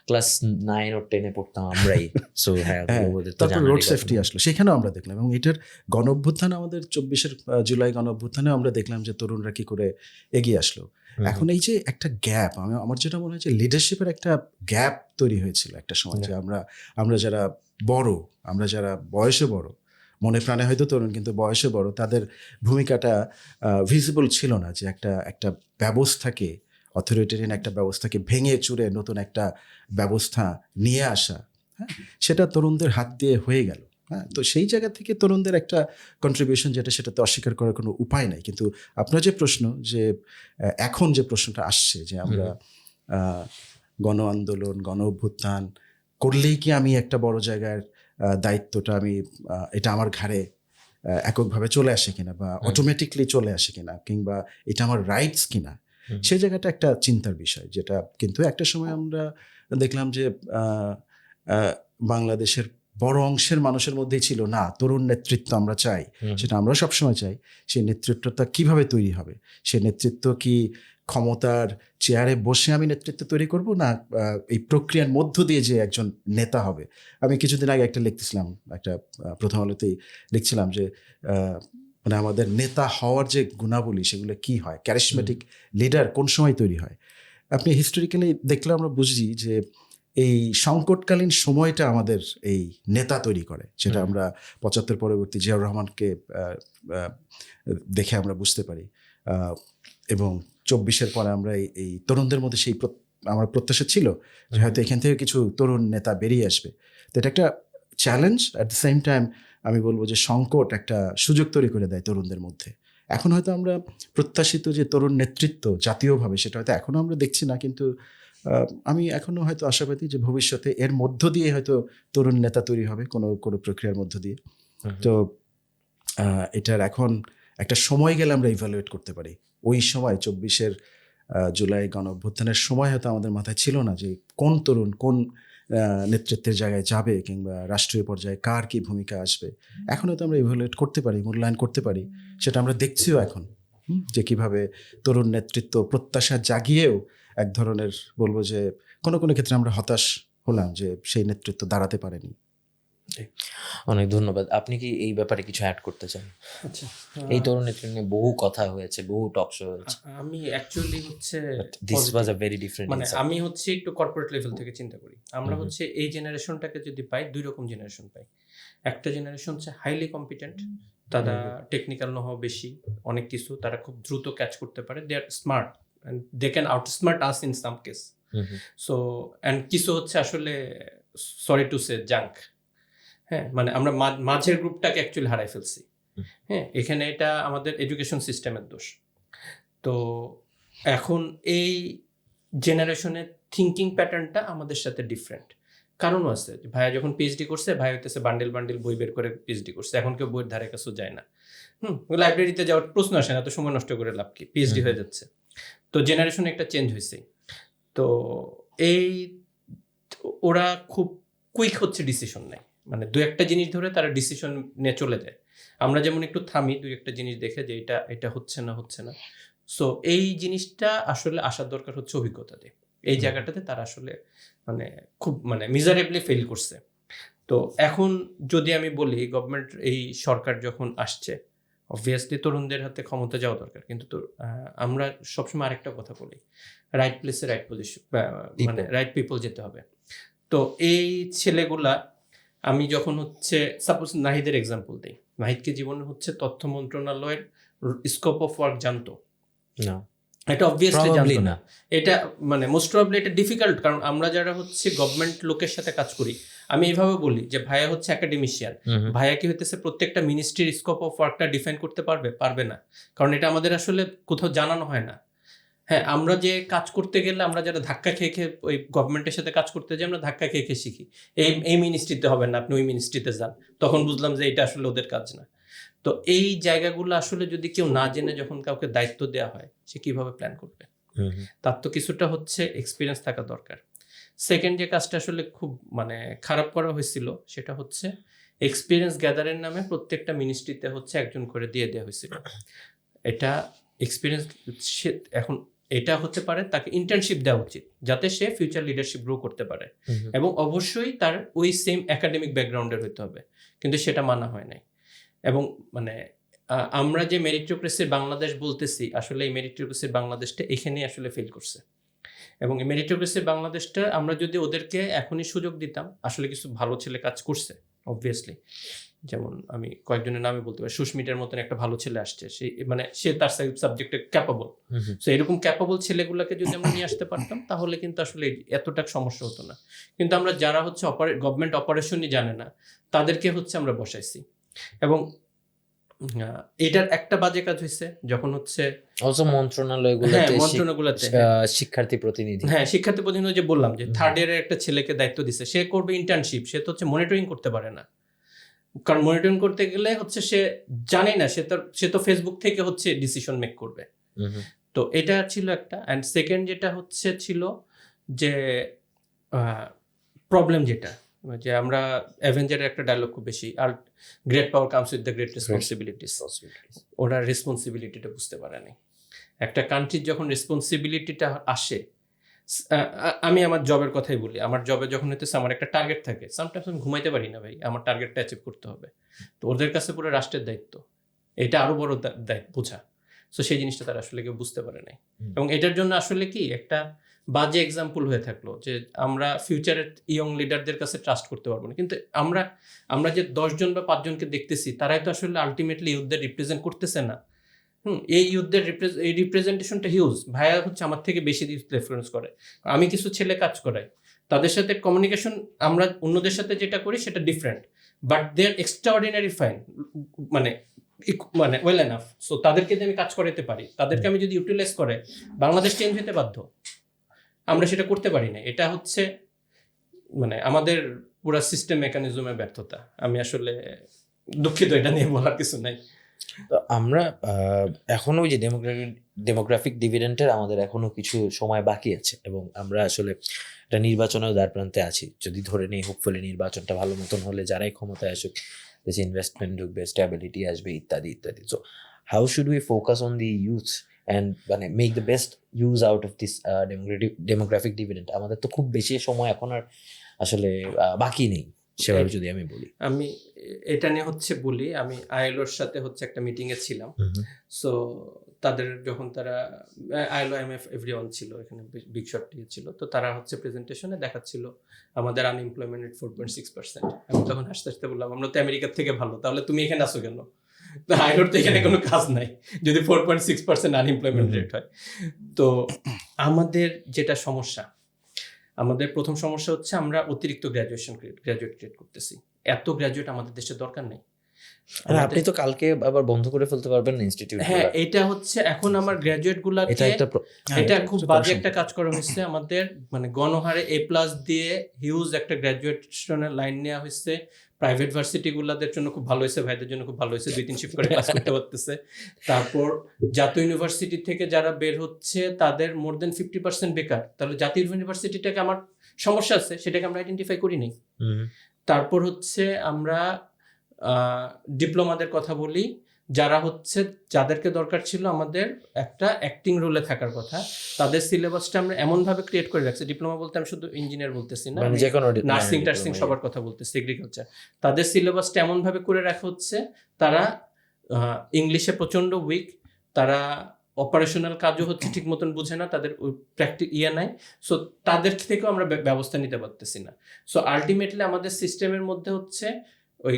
ক্লাস 9 ও 10 এ পড়তাম আমরাই। সো হ্যাঁ, তারপর রোড সেফটি আসলো, সেখানেও আমরা দেখলাম। এবং এটার গণ অভ্যুত্থান, আমাদের ২৪-এর জুলাই গণ অভ্যুত্থানে আমরা দেখলাম যে তরুণরা কি করে এগিয়ে আসলো। এখন এই যে একটা গ্যাপ, আমার যেটা মনে হয় যে লিডারশিপের একটা গ্যাপ তৈরি হয়েছিল একটা সময়, যে আমরা যারা বড়, আমরা যারা বয়সে বড়, মনে প্রাণে হয়তো তরুণ কিন্তু বয়সে বড়, তাদের ভূমিকাটা ভিজিবল ছিল না। যে একটা ব্যবস্থাকে, অথরিটেরিয়ান একটা ব্যবস্থাকে ভেঙে চুরে নতুন একটা ব্যবস্থা নিয়ে আসা, হ্যাঁ, সেটা তরুণদের হাত দিয়ে হয়ে গেল। হ্যাঁ, তো সেই জায়গা থেকে তরুণদের একটা কন্ট্রিবিউশন সেটাতে অস্বীকার করার কোনো উপায় নাই। কিন্তু আপনার যে প্রশ্ন, যে এখন যে প্রশ্নটা আসছে যে আমরা গণ আন্দোলন, গণ অভ্যুত্থান করলেই কি আমি একটা বড় জায়গার দায়িত্বটা এটা আমার ঘাড়ে এককভাবে চলে আসে কিনা, বা অটোমেটিকলি চলে আসে কিনা, কিংবা এটা আমার রাইটস কিনা, সেই জায়গাটা একটা চিন্তার বিষয়। যেটা কিন্তু একটা সময় আমরা দেখলাম যে বাংলাদেশের বড় অংশের মানুষের মধ্যেই ছিল, না, তরুণ নেতৃত্ব আমরা চাই, সেটা আমরা সবসময় চাই। সেই নেতৃত্বটা কিভাবে তৈরি হবে? সেই নেতৃত্ব কি ক্ষমতার চেয়ারে বসে আমি নেতৃত্ব তৈরি করব, না এই প্রক্রিয়ার মধ্য দিয়ে যে একজন নেতা হবে? আমি কিছুদিন আগে লিখতেছিলাম, একটা প্রথম আলোতেই লিখছিলাম যে মানে আমাদের নেতা হওয়ার যে গুণাবলী, সেগুলো কি হয়, ক্যারিসমেটিক লিডার কোন সময় তৈরি হয়। আপনি হিস্টোরিক্যালি দেখলে আমরা বুঝি যে এই সংকটকালীন সময়টা আমাদের এই নেতা তৈরি করে, যেটা আমরা ৭৫ পরবর্তী জিয়াউর রহমানকে দেখে আমরা বুঝতে পারি। এবং ২৪-এর পরে আমরা এই তরুণদের মধ্যে সেই আমার প্রত্যাশা ছিল যে হয়তো এখান থেকে কিছু তরুণ নেতা বেরিয়ে আসবে। তো এটা একটা challenge, at the same time আমি বলবো যে সংকট একটা সুযোগ তৈরি করে দেয় তরুণদের মধ্যে। এখন হয়তো আমরা প্রত্যাশিত যে তরুণ নেতৃত্ব জাতীয়ভাবে, সেটা হয়তো এখনও আমরা দেখছি না, কিন্তু আমি এখনও হয়তো আশাবাদী যে ভবিষ্যতে এর মধ্য দিয়ে হয়তো তরুণ নেতা তৈরি হবে, কোনো প্রক্রিয়ার মধ্য দিয়ে। তো এটার এখন একটা সময় গেলে আমরা ইভ্যালুয়েট করতে পারি। ওই সময় ২৪-এর জুলাই গণ অভ্যুত্থানের সময় হয়তো আমাদের মাথায় ছিল না যে কোন তরুণ কোন নেতৃত্বের জায়গায় যাবে, কিংবা রাষ্ট্রীয় পর্যায়ে কার কি ভূমিকা আসবে। এখন হয়তো আমরা ইভ্যালুয়েট করতে পারি, মূল্যায়ন করতে পারি। সেটা আমরা দেখছিও এখন, যে কিভাবে তরুণ নেতৃত্ব প্রত্যাশা জাগিয়েও এক ধরনের, বলবো যে কোনো ক্ষেত্রে আমরা হতাশ হলাম যে সেই নেতৃত্ব দাঁড়াতে পারেনি। অনেক ধন্যবাদ। আপনি কি এই ব্যাপারে কিছু অ্যাড করতে চান? আচ্ছা, এই তরুণ নেতৃত্ব নিয়ে বহু কথা হয়েছে, বহু টক শো হয়েছে। আমি অ্যাকচুয়ালি হচ্ছে this was a very different, মানে আমি হচ্ছে একটু কর্পোরেট লেভেল থেকে চিন্তা করি। আমরা হচ্ছে এই জেনারেশনটাকে যদি পাই, দুই রকম জেনারেশন পাই। একটা জেনারেশন হচ্ছে হাইলি কম্পিটেন্ট, তারা টেকনিক্যাল know-how বেশি, অনেক কিছু তারা খুব দ্রুত ক্যাচ করতে পারে, they are smart and they can outsmart us in some case. So and কিছু হচ্ছে আসলে সরি টু সে জাঙ্ক। হ্যাঁ, মানে আমরা মাঝের গ্রুপটাকে অ্যাকচুয়ালি হারাই ফেলছি। হ্যাঁ, এখানে এটা আমাদের এডুকেশন সিস্টেমের দোষ। তো এখন এই জেনারেশনের থিঙ্কিং প্যাটার্নটা আমাদের সাথে ডিফারেন্ট। কারণও আছে, ভাইয়া যখন পিএইচডি করছে, ভাই হইতেছে বান্ডেল বই বের করে পিএইচডি করছে। এখন কেউ বইয়ের ধারে কাছেও যায় না, লাইব্রেরিতে যাওয়ার প্রশ্ন আসে না, তো সময় নষ্ট করে লাভ কি, পিএইচডি হয়ে যাচ্ছে। তো জেনারেশনে একটা চেঞ্জ হয়েছে। তো এই ওরা খুব কুইক হচ্ছে ডিসিশন নেয়, মানে দু একটা জিনিস ধরে তারা ডিসিশন নিয়ে চলে যায়। আমরা যেমন একটু থামি দুই একটা জিনিস দেখে যে এটা হচ্ছে না। সো এই জিনিসটা আসলে আসার দরকার হচ্ছে অভিজ্ঞতা দিয়ে। এই জায়গাটাতে তারা আসলে মানে খুব মানে মিজারেবলি ফেল করছে। তো এখন যদি আমি বলি গভর্নমেন্ট এই সরকার যখন আসছে, অবভিয়াসলি তরুণদের হাতে ক্ষমতা যাওয়া দরকার, কিন্তু তো আমরা সবসময় আরেকটা কথা বলি, রাইট প্লেসে রাইট পজিশন, মানে রাইট পিপল যেতে হবে। তো এই ছেলেগুলা, আমি যখন হচ্ছে সাপোজ নাহিদের এক্সাম্পল দিই, নাহিদকে জীবনে হচ্ছে তথ্য মন্ত্রণালয়ের স্কোপ অফ ওয়ার্ক জানতো না, এটা অবভিয়াসলি জানতো না। না। এটা মানে মোস্ট প্রবাবলি এটা ডিফিকাল্ট, কারণ আমরা যারা হচ্ছে গভর্নমেন্ট লোকের সাথে কাজ করি, আমি এইভাবে বলি যে ভাইয়া হচ্ছে একাডেমিশিয়ান, ভাইয়া কি হইতেছে প্রত্যেকটা মিনিস্ট্রির স্কোপ অফ ওয়ার্কটা ডিফাইন করতে পারবে না, কারণ এটা আমাদের আসলে কোথাও জানানো হয় না। হ্যাঁ, আমরা যে কাজ করতে গেলে আমরা যারা ধাক্কা খেয়ে ওই গভর্নমেন্টের সাথে কাজ করতে যাই, আমরা ধাক্কা খেয়ে শিখি এই মিনিস্ট্রিতে হবে না, আপনি ওই মিনিস্ট্রিতে যান। তখন বুঝলাম যে এটা আসলে ওদের কাজ না। তো এই জায়গাগুলো আসলে যদি কেউ না জেনে যখন কাউকে দায়িত্ব দেওয়া হয়, সে কিভাবে প্ল্যান করবে? তার তো কিছুটা হচ্ছে এক্সপিরিয়েন্স থাকা দরকার। সেকেন্ড যে কাজটা আসলে খুব মানে খারাপ করা হয়েছিল, সেটা হচ্ছে এক্সপিরিয়েন্স গ্যাদারের নামে প্রত্যেকটা মিনিস্ট্রিতে হচ্ছে একজন করে দিয়ে দেওয়া হয়েছিল। এটা এক্সপিরিয়েন্স এখন এটা হতে পারে তাকে ইন্টার্নশিপ দেওয়া উচিত, যাতে সে ফিউচার লিডারশিপ গ্রো করতে পারে, এবং অবশ্যই তার ওই সেম একাডেমিক ব্যাকগ্রাউন্ডের হতে হবে, কিন্তু সেটা মানা হয় নাই। এবং মানে আমরা যে মেরিটোক্রেসির বাংলাদেশ বলতেছি, আসলে এই মেরিটোক্রেসির বাংলাদেশটা এখানেই আসলে ফেল করছে। এবং এই মেরিটোক্রেসির বাংলাদেশটা আমরা যদি ওদেরকে এখনই সুযোগ দিতাম, আসলে কিছু ভালো ছেলে কাজ করছে অবভিয়াসলি। যেমন আমি কয়েকজনের নামে বলতে পারি, সুস্মিতার মতন একটা ভালো ছেলে আসছে, সে তার সাবজেক্টে ক্যাপাবল। সো এরকম ক্যাপাবল ছেলেগুলোকে যদি আমরা নিয়ে আসতে পারতাম, তাহলে কিন্তু আসলে এতটা সমস্যা হতো না। কিন্তু আমরা যারা হচ্ছে গভর্নমেন্ট অপারেশনই জানে না, তাদেরকে হচ্ছে আমরা বসাইছি। এবং এটার একটা বাজে কাজ হয়েছে যখন হচ্ছে মন্ত্রণালয়গুলোতে শিক্ষার্থী প্রতিনিধি, শিক্ষার্থী প্রতিনিধি যে বললাম যে থার্ড ইয়ারের একটা ছেলেকে দায়িত্ব দিচ্ছে, সে করবে ইন্টার্নশিপ, সে তো হচ্ছে মনিটরিং করতে পারে না। কারণ মনিটরিং করতে গেলে হচ্ছে সে জানে না, সে তো ফেসবুক থেকে হচ্ছে ডিসিশন মেক করবে। তো এটা ছিল একটা। অ্যান্ড সেকেন্ড যেটা হচ্ছে ছিল যে প্রবলেম যেটা, যে আমরা অ্যাভেঞ্জারের একটা ডায়লগ খুব বেশি, আর great power comes with the great responsibilities. ওরা রেসপন্সিবিলিটিটা বুঝতে পারে না। একটা কান্ট্রির যখন রেসপন্সিবিলিটিটা আসে, আমি আমার জবের কথাই বলি, আমার জবে যখন হইতেছে আমার একটা টার্গেট থাকে, সামটাইমস আমি ঘুমাইতে পারি না ভাই, আমার টার্গেটটা অ্যাচিভ করতে হবে। তো ওদের কাছে পুরো রাষ্ট্রের দায়িত্ব, এটা আরো বড় দায়িত্ব বোঝা। সো সেই জিনিসটা তারা আসলে কেউ বুঝতে পারে নাই। এবং এটার জন্য আসলে কি একটা বাজে এক্সাম্পল হয়ে থাকলো, যে আমরা ফিউচারের ইয়ং লিডারদের কাছে ট্রাস্ট করতে পারবো না। কিন্তু আমরা যে 10 জন বা 5 জনকে দেখতেছি, তারাই তো আসলে আলটিমেটলি ইউথদের রিপ্রেজেন্ট করতেছে না। এই ইউথদের এই রিপ্রেজেন্টেশনটা হিউজ। ভাইয়া হচ্ছে আমার থেকে বেশি রেফারেন্স করে, আমি কিছু ছেলে কাজ করাই, তাদের সাথে কমিউনিকেশন আমরা অন্যদের সাথে যেটা করি সেটা different, but they are extraordinary fine, মানে ওয়েল এনাফ। সো তাদেরকে যদি আমি কাজ করাতে পারি, তাদেরকে আমি যদি ইউটিলাইজ করে, বাংলাদেশ চেঞ্জ হতে বাধ্য। আমরা সেটা করতে পারি না। এটা হচ্ছে মানে আমাদের পুরো সিস্টেম মেকানিজমের ব্যর্থতা। আমি আসলে দুঃখিত, এটা নিয়ে বলার কিছু নাই। তো আমরা এখনো ওই যে ডেমোগ্রাফিক ডিভিডেন্টের আমাদের এখনো কিছু সময় বাকি আছে, এবং আমরা আসলে একটা নির্বাচনেও দ্বার প্রান্তে আছি। যদি ধরে নেই হোপফুলি নির্বাচনটা ভালো মতন হলে যারাই ক্ষমতায় আসুক, দেশে ইনভেস্টমেন্ট ঢুকবে, স্ট্যাবিলিটি আসবে, ইত্যাদি ইত্যাদি। So how should we focus on the youth and মানে make the best use out of this demographic dividend? আমাদের তো খুব বেশি সময় এখন আর আসলে বাকি নেই, সেভাবে যদি আমি বলি। আমি এটা নিয়ে হচ্ছে বলি, আমি আইএলওর সাথে হচ্ছে একটা মিটিংয়ে ছিলাম। সো তাদের যখন তারা আইএলও এমএফ এভরিওয়ান ছিল, এখানে বিগ শট ছিল, তো তারা হচ্ছে প্রেজেন্টেশনে দেখাচ্ছিল আমাদের আনএমপ্লয়মেন্ট রেট 4.6%। আমি তখন হাসতে হাসতে বললাম, আমরা তো আমেরিকার থেকে ভালো, তাহলে তুমি এখানে আসো কেন? আইএলওর তো এখানে কোনো কাজ নাই যদি 4.6% আনএমপ্লয়মেন্ট রেট হয়। তো আমাদের যেটা সমস্যা, আমাদের প্রথম সমস্যা হচ্ছে আমরা অতিরিক্ত গ্র্যাজুয়েট ক্রিয়েট করতেছি। এত গ্র্যাজুয়েট আমাদের দেশে দরকার নেই। আপনি তো কালকে আবার বন্ধ করে ফেলতে পারবেন না ইনস্টিটিউট। হ্যাঁ, এটা হচ্ছে এখন আমার গ্র্যাজুয়েট গুলাকে, এটা খুব বাজে একটা কাজ করা হয়েছে আমাদের। মানে গণহারে A+ দিয়ে হিউজ একটা গ্র্যাজুয়েশনের লাইন নেওয়া হয়েছে, প্রাইভেট ভার্সিটিগুলোদের জন্য খুব ভালো হয়েছে, ভাইদের জন্য খুব ভালো হয়েছে, 2-3 শিফট করে ক্লাস করতে পারতেছে। তারপর জাতীয় ইউনিভার্সিটি থেকে যারা বের হচ্ছে তাদের মোর দেন 50% বেকার। তাহলে জাতীয় ইউনিভার্সিটিটাকে আমার সমস্যা আছে, সেটাকে আমরা আইডেন্টিফাই করিনি। তারপর হচ্ছে আমরা ডিপ্লোমাদের কথা বলি, যারা হচ্ছে যাদেরকে দরকার ছিল আমাদের একটা অ্যাক্টিং রোলে থাকার কথা, তাদের সিলেবাসটা আমরা এমনভাবে ক্রিয়েট করে রাখছি। ডিপ্লোমা বলতে আমি শুধু ইঞ্জিনিয়ার বলতেছি না, যে কোনো নার্সিং টার্সিং সবার কথা বলতেছি, এগ্রিকালচার। তাদের সিলেবাসটা এমনভাবে করে রাখা হচ্ছে, তারা ইংলিশে প্রচণ্ড উইক, তারা অপারেশনাল কাজও হচ্ছে ঠিক মতন বুঝে না, তাদের নাই। সো তাদের থেকেও আমরা ব্যবস্থা নিতে পারতেছি না। সো আলটিমেটলি আমাদের সিস্টেমের মধ্যে হচ্ছে ওই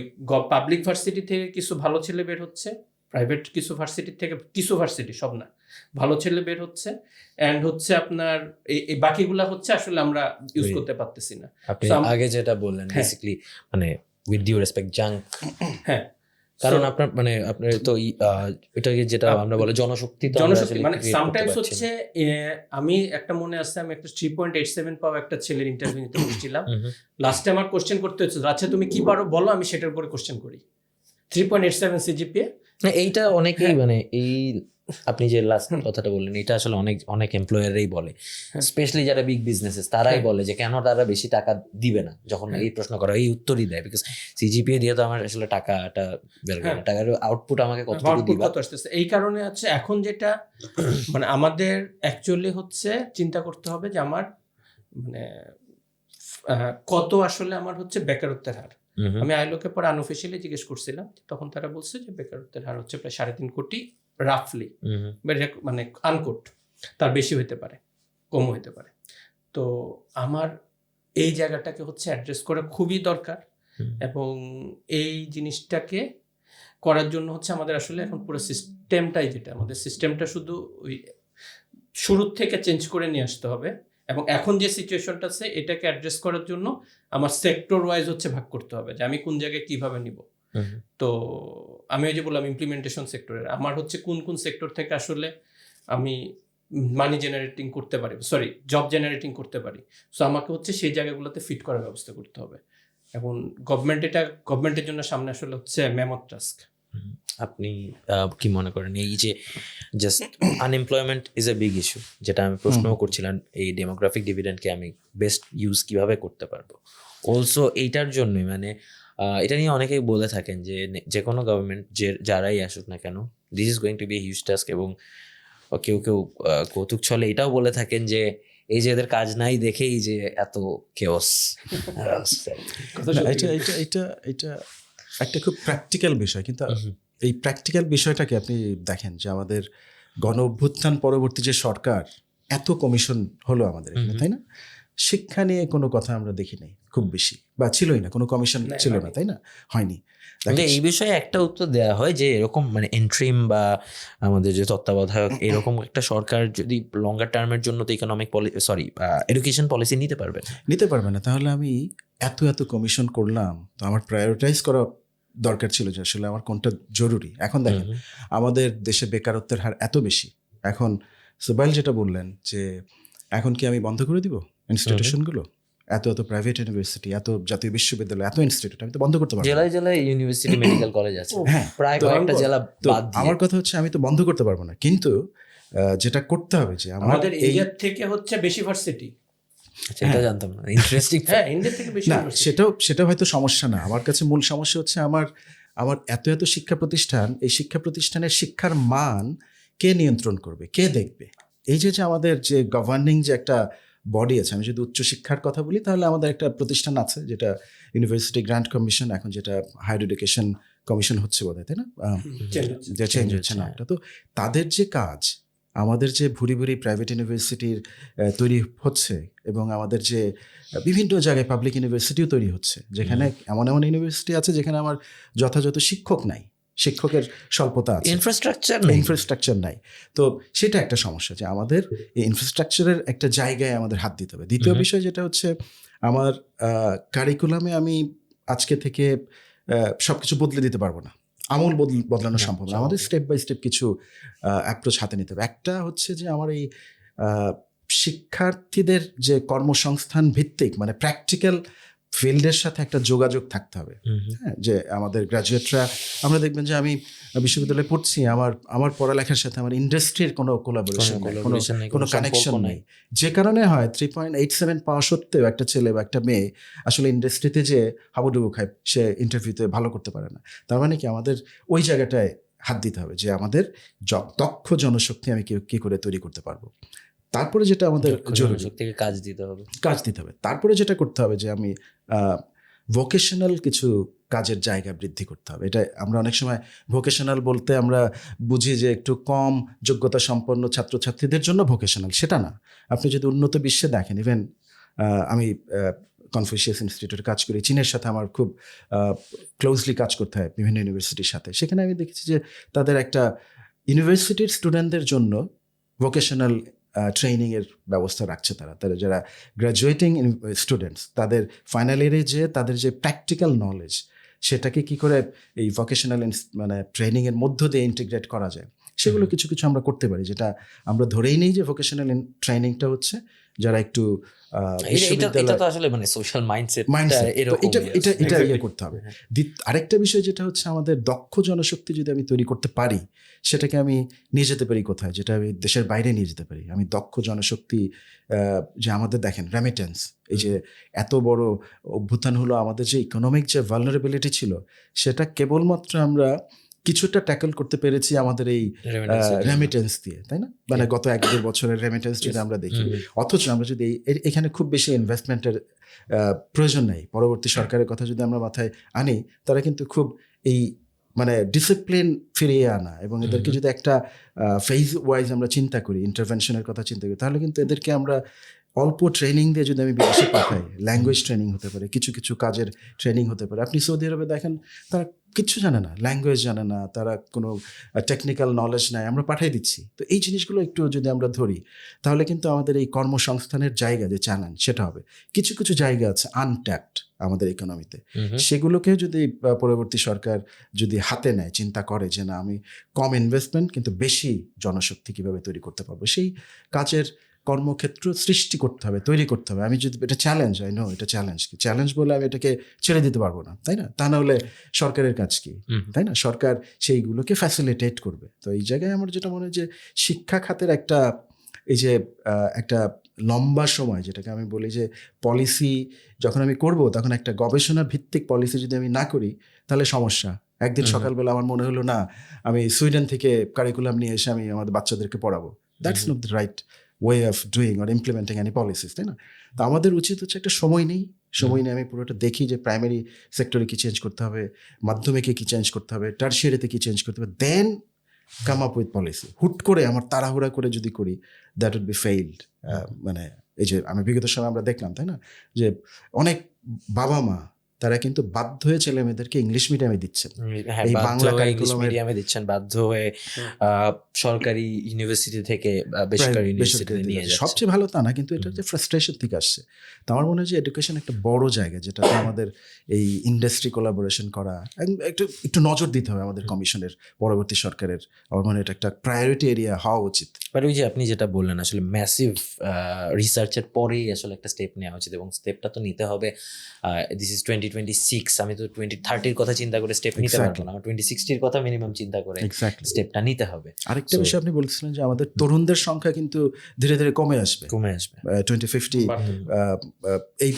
পাবলিক ভার্সিটি থেকে কিছু ভালো ছেলে বের হচ্ছে, প্রাইভেট কিছু ভার্সিটি থেকে কিছু ভার্সিটি, সব না, ভালো ছেলে বের হচ্ছে, অ্যান্ড হচ্ছে আপনার এই বাকিগুলা হচ্ছে আসলে আমরা ইউজ করতে পারতেছি না। আপনি আগে যেটা বললেন বেসিক্যালি মানে উইথ ডিউ রেসপেক্ট জাঙ্ক। হ্যাঁ, কারণ আপনার মানে আপনার তো এটাকে যেটা আমরা বলে জনশক্তি, তো জনশক্তি মানে সামটাইমস হচ্ছে আমি একটা মনে আছে, আমি একটা 3.87 পাওয়া একটা ছেলের ইন্টারভিউ নিতে বসছিলাম। লাস্টে আমার কোশ্চেন করতে হচ্ছে, আচ্ছা তুমি কি পারো বলো, আমি সেটার উপরে কোশ্চেন করি। 3.87 সিজিপিএ। এইটা অনেকেই মানে এই আপনি যে লাস্ট কথাটা বললেন, এটা আসলে অনেক অনেক এমপ্লয়াররাই বলে, স্পেশালি যারা বিগ বিজনেসেস, তারাই বলে যে কেন তারা বেশি টাকা দিবে না। যখন এই প্রশ্ন করা এই উত্তরই দেয়, বিকজ সিজিপিএ দিয়ে তো আমার আসলে টাকাটা বের করে না, টাকার আউটপুট আমাকে কতটুকু দিবা। এই কারণে হচ্ছে এখন যেটা মানে আমাদের অ্যাকচুয়ালি হচ্ছে চিন্তা করতে হবে যে আমার মানে কত আসলে আমার হচ্ছে বেকারত্বের হার। আমি আইলোকে পরে আনঅফিসিয়ালি জিজ্ঞেস করছিলাম, তখন তারা বলছে যে বেকারত্বের হার হচ্ছে প্রায় 3.5 কোটি রাফলি, মানে আনকোট, তার বেশি হতে পারে, কম হতে পারে। তো আমার এই জায়গাটাকে হচ্ছে অ্যাড্রেস করা খুবই দরকার, এবং এই জিনিসটাকে করার জন্য হচ্ছে আমাদের আসলে এখন পুরো সিস্টেমটাই, যেটা আমাদের সিস্টেমটা শুধু ওই শুরুর থেকে চেঞ্জ করে নিয়ে আসতে হবে, এবং এখন যে সিচুয়েশনটা আছে এটাকে অ্যাড্রেস করার জন্য আমার সেক্টর ওয়াইজ হচ্ছে ভাগ করতে হবে যে আমি কোন জায়গায় কিভাবে নিব। তো আমি ওই যে বললাম ইমপ্লিমেন্টেশন সেক্টরের, আমার হচ্ছে কোন কোন সেক্টর থেকে আসলে আমি মানি জেনারেটিং করতে পারি, সরি জব জেনারেটিং করতে পারি। সো আমাকে হচ্ছে সেই জায়গাগুলোতে ফিট করার ব্যবস্থা করতে হবে। এখন গভর্নমেন্টের জন্য সামনে আসলে হচ্ছে ম্যামথ টাস্ক। আপনি কি মনে করেন এই যে just unemployment is a big issue, যেটা আমি প্রশ্নও করছিলাম, এই ডেমোগ্রাফিক ডিভিডেন্ডকে আমি বেস্ট ইউজ কিভাবে করতে পারবো? অলসো এইটার জন্যই মানে এটা নিয়ে অনেকেই বলে থাকেন যে যে কোনো গভর্নমেন্ট যারাই আসুক না কেন, this is going to B huge task, এবং কেউ কেউ কৌতুক ছলে এটাও বলে থাকেন যে এই যে এদের কাজ নাই দেখেই যে এত কেওস। এটা একটা খুব প্র্যাকটিক্যাল বিষয়, কিন্তু এই প্র্যাকটিক্যাল বিষয়টাকে আপনি দেখেন যে আমাদের গণ অভ্যুত্থান পরবর্তী যে সরকার, এত কমিশন হলো আমাদের এখানে, তাই না? শিক্ষা নিয়ে কোনো কথা আমরা দেখি নাই খুব বেশি, বা ছিলই না, কোনো কমিশন ছিল না, তাই না? হয়নি। এই বিষয়ে একটা উত্তর দেওয়া হয় যে এরকম মানে এন্ট্রিম বা আমাদের যে তত্ত্বাবধায়ক এরকম একটা সরকার যদি লঙ্গার টার্মের জন্য তো ইকোনমিক এডুকেশন পলিসি নিতে পারবে না, তাহলে আমি এত কমিশন করলাম, তো আমার প্রায়োরিটাইজ করা দরকার ছিল যে আসলে আমার কোনটা জরুরি। এখন দেখেন আমাদের দেশে বেকারত্বের হার এত বেশি, এখন সুবাইল যেটা বললেন যে এখন কি আমি বন্ধ করে দিব ইনস্টিটিউশনগুলো? এত প্রাইভেট ইউনিভার্সিটি, এত জাতীয় বিশ্ববিদ্যালয়, এত ইনস্টিটিউট আমি তো বন্ধ করতে পারবো। জেলায় জেলায় ইউনিভার্সিটি মেডিকেল কলেজ আছে, হ্যাঁ, প্রায় কয়েকটা জেলা বাদ দিয়ে। আমার কথা হচ্ছে আমি তো বন্ধ করতে পারবো না, কিন্তু যেটা করতে হবে যে আমাদের ইন্ডিয়ার থেকে হচ্ছে বেশি ভার্সিটি। সেটা জানতাম না, ইন্টারেস্টিং। হ্যাঁ, ইন্ডিয়ার থেকে বেশি। না, সেটা হয়তো সমস্যা না। আমার কাছে মূল সমস্যা হচ্ছে আমার এত শিক্ষা প্রতিষ্ঠান, এই শিক্ষা প্রতিষ্ঠানের শিক্ষার মান কে নিয়ন্ত্রণ করবে, কে দেখবে? এই যে আমাদের যে গভর্নিং যে একটা বডি আছে, আমি যদি উচ্চশিক্ষার কথা বলি তাহলে আমাদের একটা প্রতিষ্ঠান আছে যেটা ইউনিভার্সিটি গ্রান্ট কমিশন, এখন যেটা হায়ার এডুকেশন কমিশন হচ্ছে বোধহয়, তাই না? চেঞ্জ হচ্ছে না এটা। তো তাদের যে কাজ, আমাদের যে ভুরি প্রাইভেট ইউনিভার্সিটির তৈরি হচ্ছে, এবং আমাদের যে বিভিন্ন জায়গায় পাবলিক ইউনিভার্সিটিও তৈরি হচ্ছে, যেখানে এমন ইউনিভার্সিটি আছে যেখানে আমার যথাযথ শিক্ষক নাই, শিক্ষকের স্বল্পতা আছে, ইনফ্রাস্ট্রাকচার নাই। তো সেটা একটা সমস্যা, যে আমাদের এই ইনফ্রাস্ট্রাকচারের একটা জায়গায় আমাদের হাত দিতে হবে। দ্বিতীয় বিষয় যেটা হচ্ছে আমার কারিকুলামে আমি আজকে থেকে সবকিছু বদলে দিতে পারবো না, আমূল বদলানো সম্ভব না। আমাদের স্টেপ বাই স্টেপ কিছু অ্যাপ্রোচ হাতে নিতে হবে। একটা হচ্ছে যে আমার এই শিক্ষার্থীদের যে কর্মসংস্থান ভিত্তিক মানে প্র্যাকটিক্যাল ফিল্ডের সাথে একটা যোগাযোগ থাকতে হবে। হ্যাঁ, যে আমাদের গ্র্যাজুয়েটরা, আমরা দেখবেন যে আমি বিশ্ববিদ্যালয়ে পড়ছি, আমার পড়ালেখার সাথে আমার ইন্ডাস্ট্রির কোনো কোলাবোরেশন নেই, কোনো কানেকশন নেই, যে কারণে হয় 3.87 পাওয়া সত্ত্বেও একটা ছেলে বা একটা মেয়ে আসলে ইন্ডাস্ট্রিতে যে হাবুডুবু খায়, সে ইন্টারভিউতে ভালো করতে পারে না। তার মানে কি আমাদের ওই জায়গাটায় হাত দিতে হবে যে আমাদের দক্ষ জনশক্তি আমি কি করে তৈরি করতে পারবো। তারপরে যেটা আমাদের থেকে কাজ দিতে হবে। তারপরে যেটা করতে হবে যে আমি ভোকেশনাল কিছু কাজের জায়গা বৃদ্ধি করতে হবে। এটা আমরা অনেক সময় ভোকেশনাল বলতে আমরা বুঝি যে একটু কম যোগ্যতা সম্পন্ন ছাত্রছাত্রীদের জন্য ভোকেশনাল, সেটা না। আপনি যদি উন্নত বিশ্বে দেখেন, ইভেন আমি কনফুসিয়াস ইনস্টিটিউটে কাজ করি, চীনের সাথে আমার খুব ক্লোজলি কাজ করতে হয় বিভিন্ন ইউনিভার্সিটির সাথে। সেখানে আমি দেখেছি যে তাদের একটা ইউনিভার্সিটির স্টুডেন্টদের জন্য ভোকেশনাল ট্রেনিংয়ের ব্যবস্থা রাখছে তারা যারা গ্র্যাজুয়েটিং স্টুডেন্টস, তাদের ফাইনাল ইয়ারে যে তাদের যে প্র্যাকটিক্যাল নলেজ, সেটাকে কি করে এই ভোকেশনাল মানে ট্রেনিংয়ের মধ্য দিয়ে ইন্টিগ্রেট করা যায়, সেগুলো কিছু কিছু আমরা করতে পারি। যেটা আমরা ধরেই নেই যে ভোকেশনাল ট্রেনিংটা হচ্ছে যারা একটু এটা আসলে মানে সোশ্যাল মাইন্ডসেট এটা ইয়ে করতে হবে। আরেকটা বিষয় যেটা হচ্ছে আমাদের দক্ষ জনশক্তি যদি আমি তৈরি করতে পারি, সেটাকে আমি নিয়ে যেতে পারি কোথায়, যেটা আমি দেশের বাইরে নিয়ে যেতে পারি। আমি দক্ষ জনশক্তি, যে আমাদের দেখেন রেমিটেন্স, এই যে এত বড় অভ্যুত্থান হলো, আমাদের যে ইকোনমিক যে ভালনারেবিলিটি ছিল, সেটা কেবলমাত্র আমরা কিছুটা ট্যাকল করতে পেরেছি আমাদের এই রেমিটেন্স দিয়ে, তাই না? মানে গত 1-2 বছরের রেমিটেন্স যদি আমরা দেখি, অথচ আমরা যদি এখানে খুব বেশি ইনভেস্টমেন্টের প্রয়োজন নেই। পরবর্তী সরকারের কথা যদি আমরা মাথায় আনি, তারা কিন্তু খুব এই মানে ডিসিপ্লিন ফিরিয়ে আনা এবং এদেরকে যদি একটা ফেজ ওয়াইজ আমরা চিন্তা করি, ইন্টারভেনশনের কথা চিন্তা করি, তাহলে কিন্তু এদেরকে আমরা অল্প ট্রেনিং দিয়ে যদি আমি বিদেশে পাঠাই, ল্যাঙ্গুয়েজ ট্রেনিং হতে পারে, কিছু কিছু কাজের ট্রেনিং হতে পারে। আপনি সৌদি আরবে দেখেন, তারা কিচ্ছু জানে না, ল্যাঙ্গুয়েজ জানে না, তারা কোনো টেকনিক্যাল নলেজ নাই, আমরা পাঠিয়ে দিচ্ছি। তো এই জিনিসগুলো একটু যদি আমরা ধরি, তাহলে কিন্তু আমাদের এই কর্মসংস্থানের জায়গা যে চ্যালেঞ্জ, সেটা হবে। কিছু কিছু জায়গা আছে আনট্যাপড আমাদের ইকোনমিতে, সেগুলোকেও যদি পরবর্তী সরকার যদি হাতে নেয়, চিন্তা করে যে না, আমি কম ইনভেস্টমেন্ট কিন্তু বেশি জনশক্তি কীভাবে তৈরি করতে পারবো, সেই কাজের কর্মক্ষেত্র সৃষ্টি করতে হবে, তৈরি করতে হবে। আমি যদি এটা চ্যালেঞ্জ, আই নো এটা চ্যালেঞ্জ বলে আমি এটাকে ছেড়ে দিতে পারবো না, তাই না? তা না হলে সরকারের কাজ কি, তাই না? সরকার সেইগুলোকে ফ্যাসিলিটেট করবে। তো এই জায়গায় আমার যেটা মনে হয় যে শিক্ষা খাতের একটা এই যে একটা লম্বা সময়, যেটাকে আমি বলি যে পলিসি যখন আমি করব, তখন একটা গবেষণা ভিত্তিক পলিসি যদি আমি না করি, তাহলে সমস্যা। একদিন সকালবেলা আমার মনে হলো না, আমি সুইডেন থেকে কারিকুলাম নিয়ে এসে আমি আমাদের বাচ্চাদেরকে পড়াবো, that's not the right way of doing or implementing any policies, তাই না? তো আমাদের উচিত হচ্ছে একটা সময় নিয়ে আমি পুরোটা দেখি যে প্রাইমারি সেক্টরে কী চেঞ্জ করতে হবে, মাধ্যমিকে কী চেঞ্জ করতে হবে, টারশিয়ারিতে কী চেঞ্জ করতে হবে, দেন কাম আপ উইথ পলিসি। হুট করে আমার তাড়াহুড়া করে যদি করি, দ্যাট উড বি ফেইলড। মানে এই যে আমি বিগত সময় আমরা দেখলাম, তাই না, যে অনেক বাবা মা তারা কিন্তু বাধ্য হয়ে ছেলে মেয়েদেরকে ইংলিশ মিডিয়ামে দিচ্ছেন, এই বাংলা মিডিয়ামে দিচ্ছেন, বাধ্য হয়ে সরকারি ইউনিভার্সিটি থেকে বেসরকারি ইউনিভার্সিটিতে নিয়ে যাচ্ছে। সবচেয়ে ভালো তা না, কিন্তু এটা যে ফ্রাস্ট্রেশন থেকে আসছে। তো আমার মনে হয় যে এডুকেশন একটা বড় জায়গা, যেটাতে আমাদের এই ইন্ডাস্ট্রি কোলাবোরেশন করা একটু নজর দিতে হবে আমাদের কমিশনের, পরবর্তী সরকারের। আমার মনে হয় এটা একটা প্রায়োরিটি এরিয়া হওয়া উচিত। বাট ওই যে আপনি যেটা বললেন, আসলে ম্যাসিভ রিসার্চের পরেই আসলে একটা স্টেপ নেওয়া উচিত, এবং স্টেপটা তো নিতে হবে। দিস ইজ 2026, আমি তো 2030-র কথা চিন্তা করে স্টেপ নিতে পারবো না, আমার 2060-র কথা মিনিমাম চিন্তা করে স্টেপটা নিতে হবে। আরেকটা বিষয় আপনি বলছিলেন যে আমাদের তরুণদের সংখ্যা কিন্তু ধীরে ধীরে কমে আসবে 2050।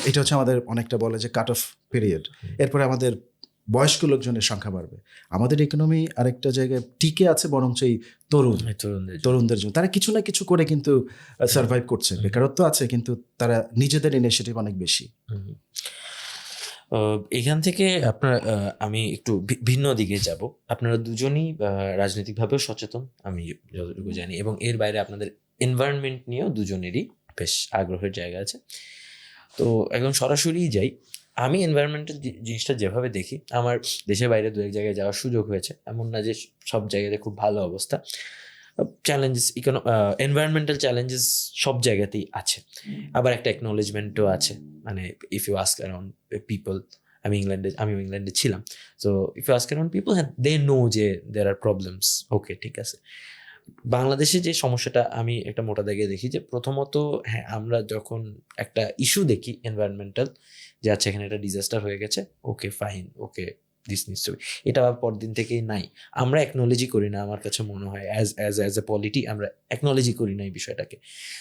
এটা হচ্ছে আমাদের অনেকটা বলে যে কাট অফ পিরিয়ড। এরপরে আমাদের বয়স্ক লোকজনের সংখ্যা বাড়বে। আমাদের ইকোনমি আরেকটা জায়গায় টিকে আছে বরঞ্চ এই তরুণদের জন্য। তারা কিছু না কিছু করে কিন্তু সার্ভাইভ করছে। বেকারত্ব আছে, কিন্তু তারা নিজেদের ইনিশিয়েটিভ অনেক বেশি। এখান থেকে আমি একটু ভিন্ন দিকে যাব। আপনারা দুজনই রাজনৈতিকভাবেও সচেতন, আমি যতটুকু জানি, এবং এর বাইরে আপনাদের এনভায়রনমেন্ট নিয়েও দুজনেরই বেশ আগ্রহের জায়গা আছে। তো একদম সরাসরি যাই। আমি এনভায়রনমেন্টাল জিনিসটা যেভাবে দেখি, আমার দেশের বাইরে 2-1 জায়গায় যাওয়ার সুযোগ হয়েছে, এমন না যে সব জায়গাতে খুব ভালো অবস্থা। চ্যালেঞ্জেস, এনভায়রনমেন্টাল চ্যালেঞ্জেস সব জায়গাতেই আছে, আবার একটা অ্যাকনোলেজমেন্টও আছে। মানে if you ask around people, আমিও ইংল্যান্ডে ছিলাম, so if you ask around people, they know যে দেয়ার আর প্রবলেমস, ওকে ঠিক আছে। বাংলাদেশে যে সমস্যাটা আমি একটা মোটা দাগে দেখি যে প্রথমত হ্যাঁ আমরা যখন একটা ইস্যু দেখি এনভায়রনমেন্টাল যে আচ্ছা এখানে একটা ডিজাস্টার হয়ে গেছে, okay fine, okay this needs to be, এটা আবার পরদিন থেকেই নাই, আমরা অ্যাকনোলজি করি না। আমার কাছে মনে হয় অ্যাজ এ পলিটি আমরা অ্যাকনোলজি করি না এই বিষয়টাকে।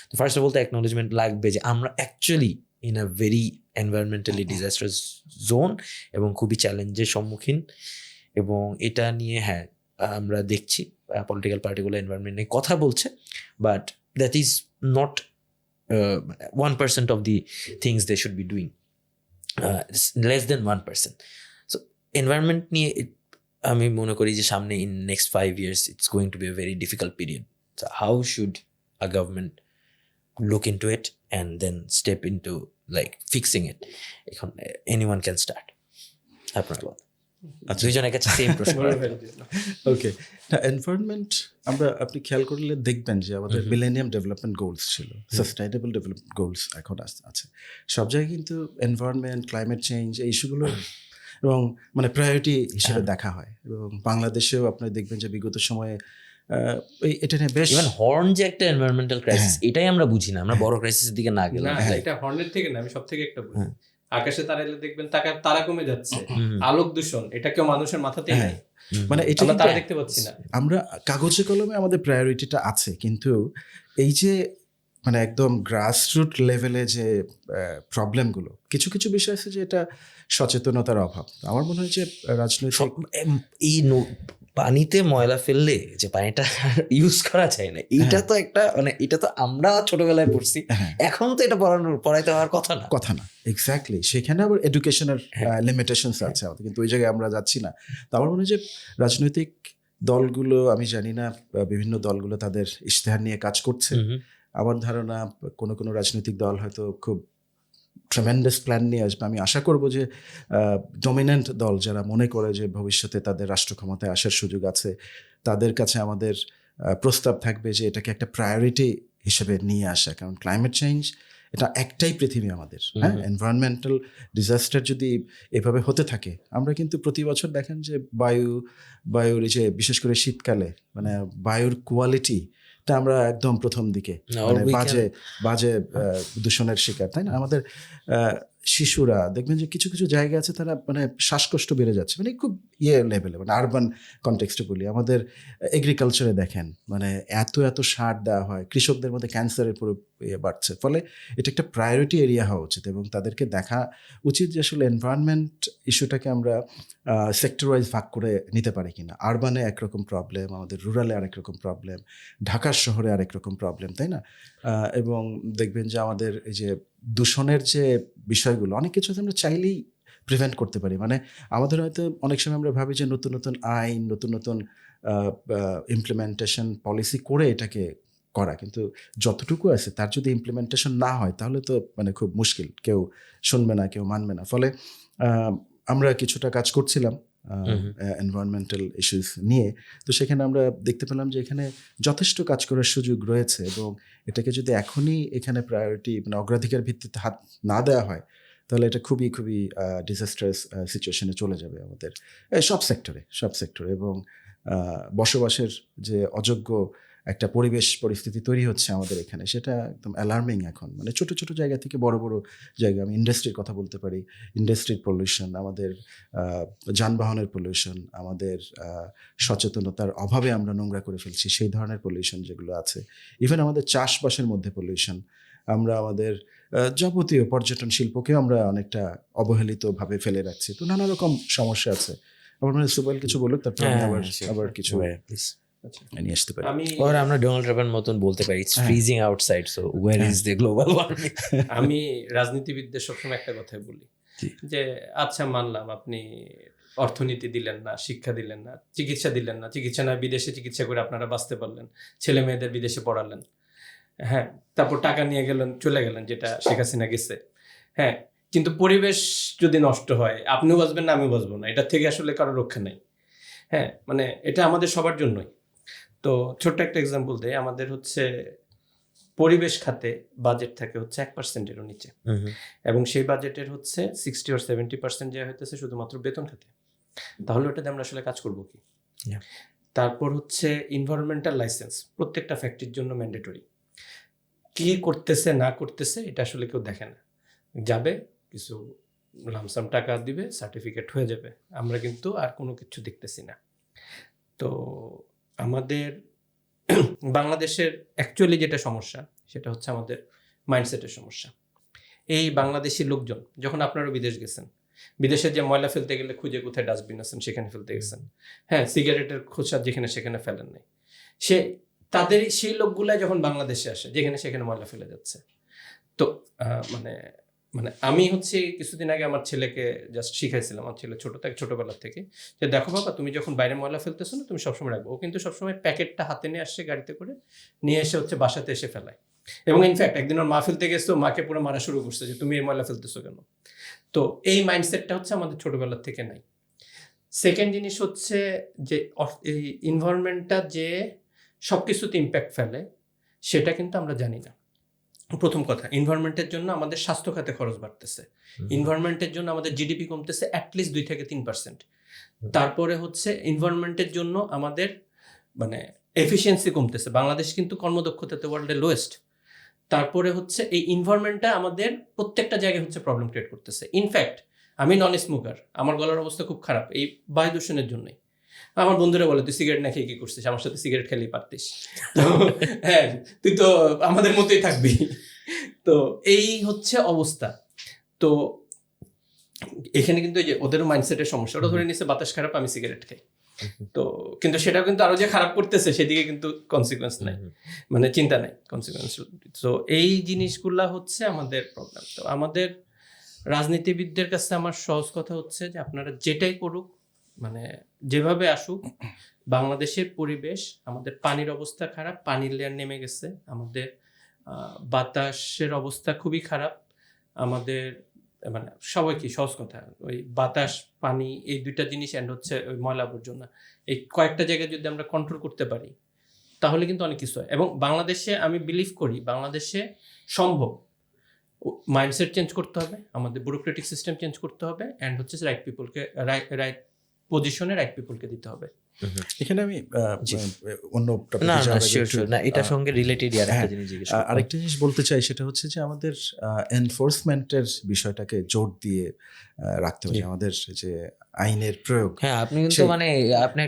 তো ফার্স্ট অফ অল তো অ্যাকনোলজমেন্ট লাগবে যে আমরা actually in a very environmentally disaster zone এবং খুবই চ্যালেঞ্জের সম্মুখীন। এবং এটা নিয়ে হ্যাঁ আমরা দেখছি পলিটিক্যাল পার্টিগুলো এনভায়রনমেন্ট নিয়ে কথা বলছে, but that is not 1% of the things they should be doing, less than 1%। So environment নিয়ে আমি মনে করি যে সামনে in next 5 years it's going to be a very difficult period. So how should a government look into it and then step into like fixing it? এখন anyone can start. আপনার বল। দুইজনের কাছে সেম প্রশ্ন। ওকে, না এনভায়রনমেন্ট আপনি খেয়াল করলে দেখবেন যে আমাদের মিলেনিয়াম ডেভেলপমেন্ট গোলস ছিল, সাস্টেইনেবল ডেভেলপমেন্ট গোলস এখন আছে। সব জায়গায় কিন্তু এনভায়রনমেন্ট, ক্লাইমেট চেঞ্জ এই ইস্যুগুলো এবং মানে প্রায়োরিটি হিসেবে দেখা হয়। এবং বাংলাদেশেও আপনি দেখবেন যে বিগত সময়ে এটা নিয়ে বেশ ইভেন হর্ন যে একটা এনভায়রনমেন্টাল ক্রাইসিস, এটাই আমরা বুঝি না, আমরা বড় ক্রাইসিসের দিকে না গেলাম। না, এটা হর্নের থেকে না, আমি সব থেকে একটা বলি, আকাশে তারা এলে দেখবেন তারা কমে যাচ্ছে, আলোক দূষণ, এটা কেউ মানুষের মাথাতেই নাই, মানে এটা তারা দেখতে পাচ্ছি না। আমরা কাগজে কলমে আমাদের প্রায়োরিটিটা আছে, কিন্তু এই যে মানে একদম গ্রাসরুট লেভেলে যে প্রবলেমগুলো, কিছু কিছু বিষয় আছে যে এটা সচেতনতার অভাব। আমার মনে হয় যে রাজনৈতিক এই পানিতে ময়লা ফেললে যে পানিটা ইউজ করা যায় না, এইটা তো একটা মানে এটা তো আমরা ছোটবেলায় পড়ছি, এখন তো এটা পড়াইতে হওয়ার কথা না। এক্স্যাক্টলি, সেখানে আবার এডুকেশনের লিমিটেশনস আছে আমাদের, কিন্তু ওই জায়গায় আমরা যাচ্ছি না। তো আমার মনে হয় যে রাজনৈতিক দলগুলো, আমি জানি না বিভিন্ন দলগুলো তাদের ইশতেহার নিয়ে কাজ করছে। আমার ধারণা কোনো রাজনৈতিক দল হয়তো খুব ট্রেমেন্ডাস প্ল্যান নিয়ে আসবে। আমি আশা করব যে ডমিনেন্ট দল যারা মনে করে যে ভবিষ্যতে তাদের রাষ্ট্র ক্ষমতায় আসার সুযোগ আছে, তাদের কাছে আমাদের প্রস্তাব থাকবে যে এটাকে একটা প্রায়োরিটি হিসেবে নিয়ে আসা। কারণ ক্লাইমেট চেঞ্জ এটা একটাই পৃথিবী আমাদের, হ্যাঁ। এনভায়রনমেন্টাল ডিজাস্টার যদি এভাবে হতে থাকে, আমরা কিন্তু প্রতি বছর দেখেন যে বায়ুর এই যে বিশেষ করে শীতকালে মানে বায়ুর কোয়ালিটি তা আমরা একদম প্রথম দিকে মানে বাজে দূষণের শিকার, তাই না? আমাদের শিশুরা দেখবেন যে কিছু কিছু জায়গা আছে তারা মানে শ্বাসকষ্ট বেড়ে যাচ্ছে, মানে খুব লেভেলে, মানে আরবান কনটেক্সটে বলি। আমাদের এগ্রিকালচারে দেখেন মানে এত সার দেওয়া হয়, কৃষকদের মধ্যে ক্যান্সারের পুরো বাড়ছে। ফলে এটা একটা প্রায়োরিটি এরিয়া হওয়া উচিত এবং তাদেরকে দেখা উচিত যে আসলে এনভায়রনমেন্ট ইস্যুটাকে আমরা সেক্টর ওয়াইজ ভাগ করে নিতে পারি কিনা। আরবানে একরকম প্রবলেম, আমাদের রুরালে আরেক রকম প্রবলেম, ঢাকার শহরে আরেক রকম প্রবলেম, তাই না? এবং দেখবেন যে আমাদের এই যে দূষণের যে বিষয়গুলো, অনেক কিছু আমরা চাইলেই প্রিভেন্ট করতে পারি। মানে আমাদের হয়তো অনেক সময় আমরা ভাবি যে নতুন নতুন আইন, নতুন ইমপ্লিমেন্টেশন পলিসি করে এটাকে করা, কিন্তু যতটুকু আছে তার যদি ইমপ্লিমেন্টেশন না হয় তাহলে তো মানে খুব মুশকিল, কেউ শুনবে না, কেউ মানবে না। ফলে আমরা কিছুটা কাজ করছিলাম এনভায়রনমেন্টাল ইস্যুস নিয়ে, তো সেখানে আমরা দেখতে পেলাম যে এখানে যথেষ্ট কাজ করার সুযোগ রয়েছে এবং এটাকে যদি এখনই এখানে প্রায়োরিটি মানে অগ্রাধিকার ভিত্তিতে হাত না দেওয়া হয় তাহলে এটা খুবই ডিজাস্টারাস সিচুয়েশনে চলে যাবে আমাদের সব সেক্টরে এবং বসবাসের যে অযোগ্য একটা পরিস্থিতি তৈরি হচ্ছে আমাদের এখানে, সেটা একদম অ্যালার্মিং এখন। মানে ছোট ছোট জায়গা থেকে বড় জায়গা, আমি ইন্ডাস্ট্রির কথা বলতে পারি, ইন্ডাস্ট্রির পলিউশন, আমাদের যানবাহনের পলিউশন, আমাদের সচেতনতার অভাবে আমরা নোংরা করে ফেলছি সেই ধরনের পলিউশন যেগুলো আছে, ইভেন আমাদের চাষবাসের মধ্যে পলিউশন, আমরা আমাদের যাবতীয় পর্যটন শিল্পকেও আমরা অনেকটা অবহেলিতভাবে ফেলে রাখছি। তো নানা রকম সমস্যা আছে। আমার মনে হয় সুবাইল কিছু বলুক, তারপর আমি আবার কিছু নিয়ে আসতে পারি। আমরা ডোনাল্ড ট্রাম্পের মতন বলতে পারি it's freezing outside, so where is the global warming. আমি রাজনীতিবিদদের সবসময় একটা কথাই বলি যে আচ্ছা মানলাম আপনি অর্থনীতি দিলেন না, শিক্ষা দিলেন না, চিকিৎসা দিলেন না, চিকিৎসা না বিদেশে চিকিৎসা করে আপনারা বাঁচতে পারলেন, ছেলে মেয়েদের বিদেশে পড়ালেন, হ্যাঁ, তারপর টাকা নিয়ে চলে গেলেন, যেটা শেখ হাসিনা গেছে, হ্যাঁ, কিন্তু পরিবেশ যদি নষ্ট হয় আপনিও বাঁচবেন না, আমিও বাঁচবো না, এটার থেকে আসলে কারো রক্ষা নেই। হ্যাঁ, মানে এটা আমাদের সবার জন্যই। তো ছোট্ট একটা এক্সাম্পল দেয়, আমাদের হচ্ছে পরিবেশ খাতে বাজেট থাকে হচ্ছে 1%-এরও নিচে, এবং সেই বাজেটের হচ্ছে 60 or 70% যা হইতেছে শুধুমাত্র বেতন খাতে। তাহলে ওটাতে আমরা আসলে কাজ করবো কি? তারপর হচ্ছে এনভায়রনমেন্টাল লাইসেন্স প্রত্যেকটা ফ্যাক্টরির জন্য ম্যান্ডেটরি। কি করতেছে না করতেছে এটা আসলে কেউ দেখে না, যাবে কিছু লামসাম টাকা দিবে, সার্টিফিকেট হয়ে যাবে। আমরা কিন্তু আর কোনো কিছু দেখতেছি না। তো আমাদের বাংলাদেশের অ্যাকচুয়ালি যেটা সমস্যা সেটা হচ্ছে আমাদের মাইন্ডসেটের সমস্যা। এই বাংলাদেশি লোকজন, যখন আপনারা বিদেশ গেছেন, বিদেশে যে ময়লা ফেলতে গেলে খুঁজে কোথায় ডাস্টবিন আছেন সেখানে ফেলতে গেছেন, হ্যাঁ, সিগারেটের খোসা যেখানে সেখানে ফেলেন নাই, সে তাদের সেই লোকগুলা যখন বাংলাদেশে আসে যেখানে সেখানে ময়লা ফেলে যাচ্ছে। তো মানে মানে আমি হচ্ছে কিছুদিন আগে আমার ছেলেকে জাস্ট শিখাইছিলাম, আমার ছেলে ছোটবেলা থেকে, যে দেখো বাবা, তুমি যখন বাইরে ময়লা ফেলতেছো না, তুমি সবসময় রাখবো। ও কিন্তু সবসময় প্যাকেটটা হাতে নিয়ে আসছে গাড়িতে করে, নিয়ে এসে হচ্ছে বাসাতে এসে ফেলায়। এবং ইনফ্যাক্ট একদিন ওর মা ফেলতে গেছে, ও মাকে পুরো মারা শুরু করছে যে তুমি এই ময়লা ফেলতেছো কেন। তো এই মাইন্ডসেটটা হচ্ছে আমাদের ছোটবেলার থেকে নাই। সেকেন্ড জিনিস হচ্ছে যে এই এনভায়রনমেন্টটা যে সব কিছুতে ইম্প্যাক্ট ফেলে সেটা কিন্তু আমরা জানি না। প্রথম কথা, এনভায়রনমেন্টের জন্য আমাদের স্বাস্থ্য খাতে খরচ বাড়তেছে, এনভায়রনমেন্টের জন্য আমাদের জিডিপি কমতেছে অ্যাটলিস্ট 2-3%। তারপরে হচ্ছে এনভায়রনমেন্টের জন্য আমাদের মানে এফিসিয়েন্সি কমতেছে। বাংলাদেশ কিন্তু কর্মদক্ষতাতে ওয়ার্ল্ডের লোয়েস্ট। তারপরে হচ্ছে এই এনভায়রনমেন্টটা আমাদের প্রত্যেকটা জায়গায় হচ্ছে প্রবলেম ক্রিয়েট করতেছে। ইনফ্যাক্ট আমি নন স্মোকার, আমার গলার অবস্থা খুব খারাপ এই বায়ু দূষণের জন্যই। আমার বন্ধুরা বলে তুই সিগারেট না খেয়ে কি করছিস, আমার সাথে সিগারেট খেলেই পারতিস, তো হ্যাঁ তুই তো আমাদের মতোই থাকবি। তো এই হচ্ছে অবস্থা। তো এখানে কিন্তু এই যে ওদেরও মাইন্ডসেটের সমস্যা, ওরা ধরে নিচ্ছে বাতাস খারাপ, আমি সিগারেট খাই। তো কিন্তু সেটাও কিন্তু আরো যে খারাপ করতেছে সেদিকে কিন্তু কনসিকুয়েন্স নাই, মানে চিন্তা নাই কনসিকুয়েন্স। তো এই জিনিসগুলা হচ্ছে আমাদের প্রবলেম। তো আমাদের রাজনীতিবিদদের কাছে আমার সহজ কথা হচ্ছে যে আপনারা যেটাই করুক, মানে যেভাবে আসুক, বাংলাদেশের পরিবেশ, আমাদের পানির অবস্থা খারাপ, পানির লেয়ার নেমে গেছে, আমাদের বাতাসের অবস্থা খুবই খারাপ, আমাদের মানে সবাই কি সহজ কথা, ওই বাতাস পানি এই দুইটা জিনিস অ্যান্ড হচ্ছে ওই ময়লা আবর্জনা, এই কয়েকটা জায়গায় যদি আমরা কন্ট্রোল করতে পারি তাহলে কিন্তু অনেক কিছু হয়। এবং বাংলাদেশে আমি বিলিভ করি বাংলাদেশে সম্ভব। মাইন্ডসেট চেঞ্জ করতে হবে, আমাদের ব্যুরোক্রেটিক সিস্টেম চেঞ্জ করতে হবে, অ্যান্ড হচ্ছে রাইট পিপলকে রাইট পজিশনে রাইট পিপলকে দিতে হবে। এখানে আমি অন্য না topic-এ যাওয়ার আগে শিওর একটু, শিওর না, এটার সঙ্গে রিলেটেড আরেকটা হ্যাঁ, জিনিস জিজ্ঞেস করতে। আরেকটা জিনিস বলতে চাই, সেটা হচ্ছে যে আমাদের এনফোর্সমেন্টের বিষয়টাকে জোর দিয়ে রাখতে হবে। জি। আমাদের যে আইনের প্রয়োগ, হ্যাঁ, আপনি কিন্তু সেই- মানে আপনি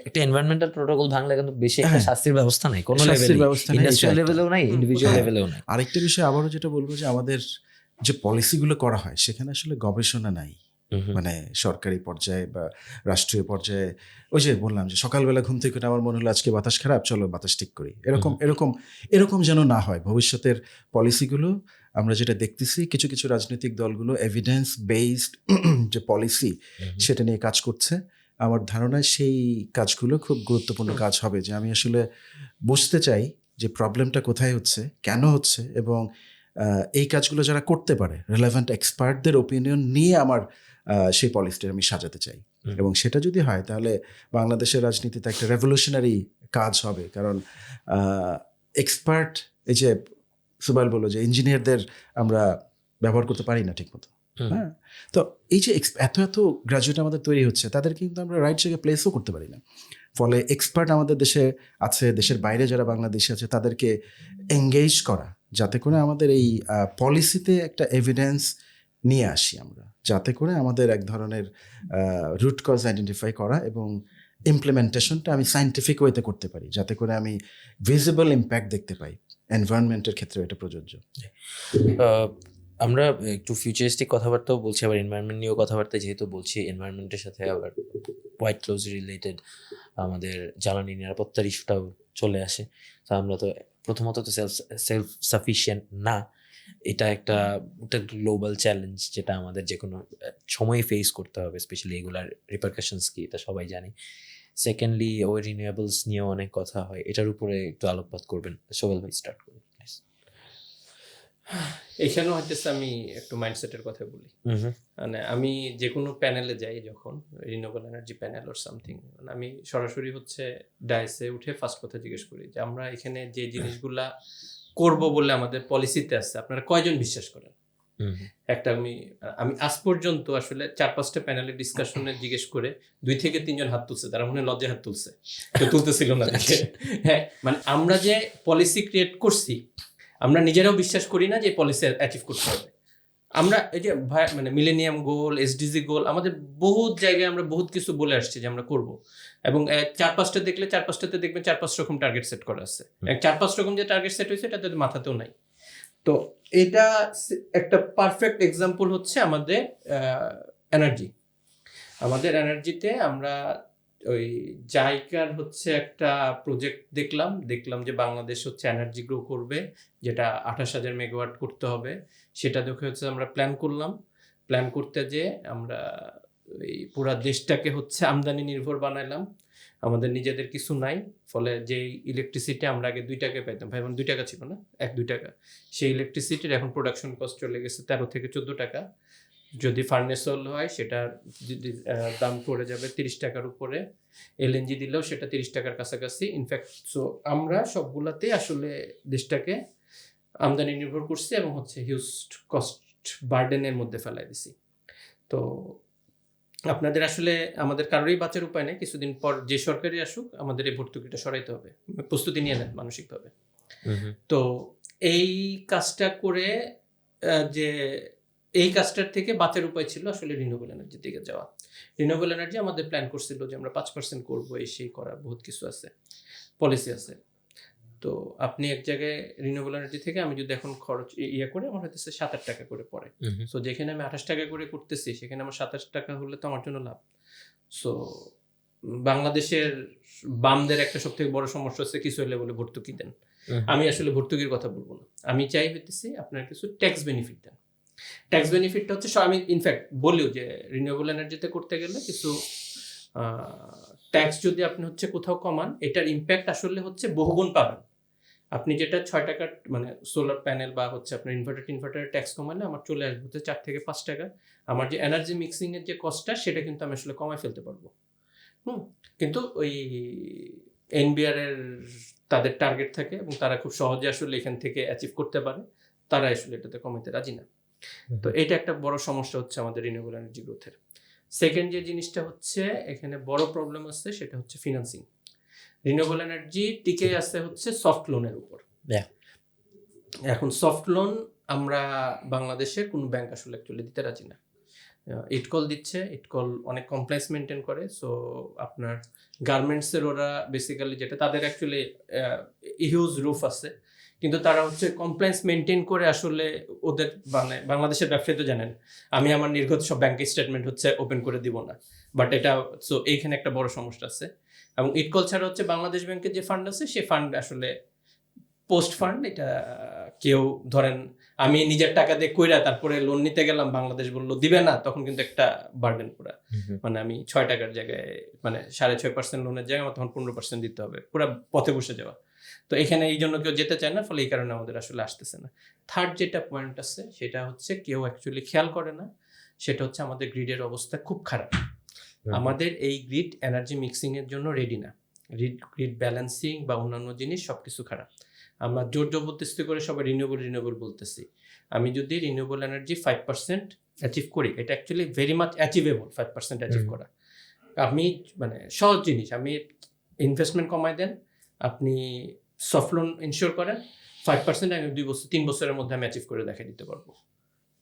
একটা এনভায়রনমেন্টাল প্রোটোকল ভাঙলে কিন্তু বেশি একটা হ্যাঁ। শাস্তির ব্যবস্থা নাই কোনো শাস্তির লেভেলে, ব্যবস্থা নেই, ইন্ডাস্ট্রিয়াল এটা একটা। লেভেলেও নাই, ইন্ডিভিজুয়াল হ্যাঁ। লেভেলেও নাই। আরেকটা বিষয় আবারও যেটা বলবো যে আমাদের যে পলিসিগুলো করা হয় সেখানে আসলে গবেষণা নাই। মানে সরকারি পর্যায়ে বা রাষ্ট্রীয় পর্যায়ে, ওই যে বললাম যে সকালবেলা ঘুম থেকে উঠে আমার মনে হলো আজকে বাতাস খারাপ, চলো বাতাস ঠিক করি, এরকম যেন না হয়। ভবিষ্যতের পলিসিগুলো আমরা যেটা দেখতেছি, কিছু কিছু রাজনৈতিক দলগুলো এভিডেন্স বেসড যে পলিসি সেটা নিয়ে কাজ করছে। আমার ধারণা সেই কাজগুলো খুব গুরুত্বপূর্ণ কাজ হবে, যে আমি আসলে বুঝতে চাই যে প্রবলেমটা কোথায় হচ্ছে, কেন হচ্ছে, এবং এই কাজগুলো যারা করতে পারে রিলেভেন্ট এক্সপার্টদের ওপিনিয়ন নিয়ে আমার সেই পলিসিটা আমি সাজাতে চাই। এবং সেটা যদি হয় তাহলে বাংলাদেশের রাজনীতিতে একটা রেভলিউশনারি কাজ হবে। কারণ এক্সপার্ট, এই যে সুবাল বললো যে ইঞ্জিনিয়ারদের আমরা ব্যবহার করতে পারি না ঠিকমতো, হ্যাঁ, তো এই যে এত এত গ্রাজুয়েট আমাদের তৈরি হচ্ছে, তাদের কিন্তু আমরা রাইট জায়গায় প্লেসও করতে পারি না। ফলে এক্সপার্ট আমাদের দেশে আছে, দেশের বাইরে যারা বাংলাদেশে আছে তাদেরকে এঙ্গেজ করা, যাতে করে আমাদের এই পলিসিতে একটা এভিডেন্স নিয়ে আসি আমরা, যাতে করে আমাদের এক ধরনের রুট কজ আইডেন্টিফাই করা এবং ইমপ্লিমেন্টেশনটা আমি সায়েন্টিফিক ওয়েতে করতে পারি, যাতে করে আমি ভিজিবল ইম্প্যাক্ট দেখতে পাই। এনভায়রনমেন্টের ক্ষেত্রে এটা প্রযোজ্য। আমরা একটু ফিউচারিস্টিক কথাবার্তাও বলছি, আবার এনভায়রনমেন্ট নিয়েও কথাবার্তা যেহেতু বলছি, এনভায়রনমেন্টের সাথে আবার কোয়াইট ক্লোজলি রিলেটেড আমাদের জ্বালানি নিরাপত্তার ইস্যুটাও চলে আসে। তো আমরা তো প্রথমত তো সেলফ সাফিসিয়েন্ট না, এটা একটা গ্লোবাল চ্যালেঞ্জ যেটা আমাদের যে কোনো সময় ফেস করতে হবে, স্পেশালি এগুলার রিপারকাশনস কি এটা সবাই জানি। সেকেন্ডলি ওই রিনিউয়েবলস নিয়েও অনেক কথা হয়, এটার উপরে একটু আলোকপাত করবেন। সোহেল ভাই স্টার্ট করুন। এখানেও হয়তো আমি একটু মাইন্ডসেটের কথা বলি। মানে আমি যে কোনো প্যানেলে যাই, যখন রিনিউয়েবল এনার্জি প্যানেল ওর সামথিং, আমি সরাসরি হচ্ছে ডায়াসে উঠে ফার্স্ট কথা জিজ্ঞেস করি যে আমরা এখানে যে জিনিসগুলা করব বলে আমাদের পলিসিতে আছে, আপনারা কয়জন বিশ্বাস করেন? একটা আমি আজ পর্যন্ত আসলে 4-5টা প্যানেলের ডিসকাশনে জিজ্ঞেস করে 2 থেকে 3 জন হাত তুলছে, তারা মনে হয় লজ্জায় হাত তুলছে, কেউ তুলতেছিল না দেখে। হ্যাঁ, মানে আমরা যে পলিসি ক্রিয়েট করছি, আমরা নিজেরাও বিশ্বাস করি না যে পলিসি অ্যাচিভ করতে হবে। আমরা এই যে মানে মিলেনিয়াম গোল, এসডিজি গোল, আমাদের বহুত জায়গায় আমরা বহুত কিছু বলে আসছি যে আমরা করব, এবং 4-5টা দেখলে 4-5টাতে দেখবেন 4-5 রকম টার্গেট সেট করা আছে। 4-5 রকম যে টার্গেট সেট হয়েছে এটা তাদের মাথাতেও নাই। তো এটা একটা পারফেক্ট এক্সাম্পল হচ্ছে আমাদের এনার্জি। আমাদের এনার্জিতে আমরা ওই জাইকার হচ্ছে একটা প্রজেক্ট দেখলাম যে বাংলাদেশ হচ্ছে এনার্জি গ্রো করবে, যেটা 28,000 মেগাওয়াট করতে হবে। সেটা দেখে হচ্ছে আমরা প্ল্যান করতে যে আমরা ওই পুরা দেশটাকে হচ্ছে আমদানি নির্ভর বানাইলাম। আমাদের নিজেদের কিছু নাই, ফলে যেই ইলেকট্রিসিটি আমরা আগে 2 টাকায় পাইতাম, ভাই 2 টাকা ছিল না, 1-2 টাকা, সেই ইলেকট্রিসিটির এখন প্রোডাকশন কস্ট চলে গেছে 13 থেকে 14 টাকা। যদি ফার্নেস ওয়েল হয় সেটা দাম পড়ে যাবে 30 টাকার উপরে, এলএনজি দিলেও সেটা 30 টাকার কাছাকাছি। ইনফ্যাক্ট সো আমরা সবগুলাতে আসলে দেশটাকে আমদানি নির্ভর করছি এবং হচ্ছে হিউজ কস্ট বার্ডেনের মধ্যে ফেলাই দিছি। তো আপনাদের আসলে আমাদের কারোরই বাঁচার উপায় নেই, কিছুদিন পর যে সরকারই আসুক আমাদের এই ভর্তুকিটা সরাইতে হবে, প্রস্তুতি নিয়ে নেন মানসিকভাবে। তো এই কাজটা করে যে এই কাজটার থেকে বাঁচার উপায় ছিল আসলে রিনিউয়েবল এনার্জির দিকে যাওয়া। রিনিউয়েবল এনার্জি আমাদের প্ল্যান করছিল যে আমরা 5% করবো, এই সেই করার বহুত কিছু আছে, পলিসি আছে। তো আপনি এক জায়গায় রিনিউয়েবল এনার্জি থেকে আমি যদি এখন খরচ করে আমার হয়তো 7-8 টাকা করে পড়ে, সো যেখানে আমি 28 টাকা করে করতেছি সেখানে আমার 27 টাকা হলে তো আমার জন্য লাভ। সো বাংলাদেশের বামদের একটা সব থেকে বড় সমস্যা হচ্ছে কিছু হলে বলে ভর্তুকি দেন। আমি আসলে ভর্তুকির কথা বলবো না, আমি চাই হইতেছি আপনার কিছু ট্যাক্স বেনিফিট দেন। ট্যাক্স বেনিফিটটা হচ্ছে আমি ইনফ্যাক্ট বলিও যে রিনিউয়েবল এনার্জিতে করতে গেলে কিছু ট্যাক্স যদি আপনি হচ্ছে কোথাও কমান, এটার ইম্প্যাক্ট আসলে হচ্ছে বহুগুণ পাবেন। আপনি যেটা 6 টাকার মানে সোলার প্যানেল বা হচ্ছে আপনার ইনভার্টারের ট্যাক্স কমালে আমার চলে আসবে হচ্ছে 4 থেকে 5 টাকা। আমার যে এনার্জি মিক্সিং এর যে কস্টটা সেটা কিন্তু আমি আসলে কমায় ফেলতে পারবো। কিন্তু ওই এনবিআর এর তাদের টার্গেট থাকে এবং তারা খুব সহজে আসলে এখান থেকে অ্যাচিভ করতে পারে, তারা আসলে এটাতে কমাইতে রাজি না। তো এটা একটা বড় সমস্যা হচ্ছে আমাদের রিনিউয়েবল এনার্জি গ্রোথের। সেকেন্ড যে জিনিসটা হচ্ছে এখানে বড় প্রবলেম আছে সেটা হচ্ছে ফিনান্সিং। রিনিউয়েবল এনার্জি টিকে আছে হচ্ছে সফট লোনের উপর। এখন সফট লোন আমরা বাংলাদেশের কোনো ব্যাংক আসলে অ্যাকচুয়ালি দিতে রাজি না। ইটকল দিচ্ছে, ইটকল অনেক কমপ্লেক্স মেনটেন করে। সো আপনার গার্মেন্টসের ওরা বেসিক্যালি যেটা তাদের অ্যাকচুয়ালি হিউজ রুফ আছে, কিন্তু তারা হচ্ছে কমপ্লেন্স মেনটেন করে আসলে ওদের মানে বাংলাদেশের ব্যবসায়ী তো জানেন আমি আমার নির্গত সব ব্যাংক স্টেটমেন্ট হচ্ছে ওপেন করে দিব না, বাট এটা সো এইখানে একটা বড় সমস্যা আছে। এবং ইটকল ছাড়া হচ্ছে বাংলাদেশ ব্যাংকের যে ফান্ড আছে সে ফান্ড আসলে পোস্ট ফান্ড, এটা কেউ ধরেন আমি নিজের টাকা দিয়ে কইরা তারপরে লোন নিতে গেলাম, বাংলাদেশ বললো দিবে না, তখন কিন্তু একটা বার্ডেন পুরা, মানে আমি 6 টাকার জায়গায় মানে 6.5% লোনের জায়গায় আমার তখন 15% দিতে হবে, পুরা পথে বসে যাওয়া। তো এখানে এই জন্য কেউ যেতে চায় না, ফলে এই কারণে আমাদের আসলে আসতেছে না। থার্ড যেটা পয়েন্ট আছে সেটা হচ্ছে কেউ অ্যাকচুয়ালি খেয়াল করে না, সেটা হচ্ছে আমাদের গ্রিডের অবস্থা খুব খারাপ। আমাদের এই গ্রিড এনার্জি মিক্সিং এর জন্য রেডি না, গ্রিড ব্যালেন্সিং বা অন্যান্য জিনিস সবকিছু খারাপ। আমরা জোর জবরদস্তি করে সবাই রিনিউয়েবল বলতেছি। আমি যদি রিনিউয়েবল এনার্জি 5% অ্যাচিভ করি, এটা actually very much achievable 5% achieve করা। আপনি মানে সহজ জিনিস, আমি ইনভেস্টমেন্ট কমাই দেন, আপনি সফট লোন ইনশিওর করেন, 5% আমি 2-3 বছরের মধ্যে আমি অ্যাচিভ করে দেখাই দিতে পারবো।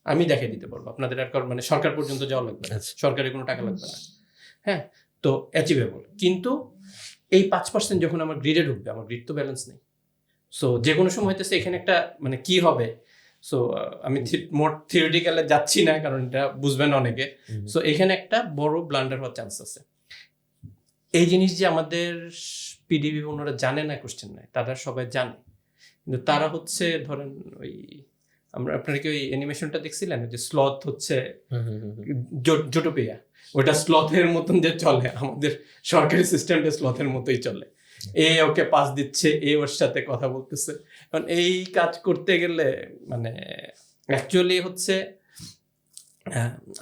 আমি দেখাই দিতে পারবো, আপনাদের আর মানে সরকার পর্যন্ত যাওয়া লাগবে না, সরকারের কোনো টাকা লাগবে না। হ্যাঁ, তো অ্যাচিভেবল। কিন্তু এই 5% যখন আমার গ্রিডে ঢুকবে, আমার গ্রিড তো ব্যালেন্স নেই। সো যে কোনো সময় হইতেছে এখানে একটা মানে কি হবে। সো আমি মোর থিওরিটিক্যালে যাচ্ছি না কারণ এটা বুঝবেন অনেকে। সো এখানে একটা বড় ব্লান্ডার হওয়ার চান্স আছে। এই জিনিস যে আমাদের পিডিবি ওনারা জানে না কোশ্চেন নাই, তারা সবাই জানে, কিন্তু তারা হচ্ছে ধরেন ওই আপনারা কি ওই অ্যানিমেশনটা দেখছিলেন যে স্লথ হচ্ছে জোটোপিয়া, ওটা স্লথের মতন যে চলে, আমাদের সরকারি সিস্টেমটা স্লথের মতোই চলে। এ ওকে পাস দিচ্ছে, এ ওর সাথে কথা বলতেছে। কারণ এই কাজ করতে গেলে মানে অ্যাকচুয়ালি হচ্ছে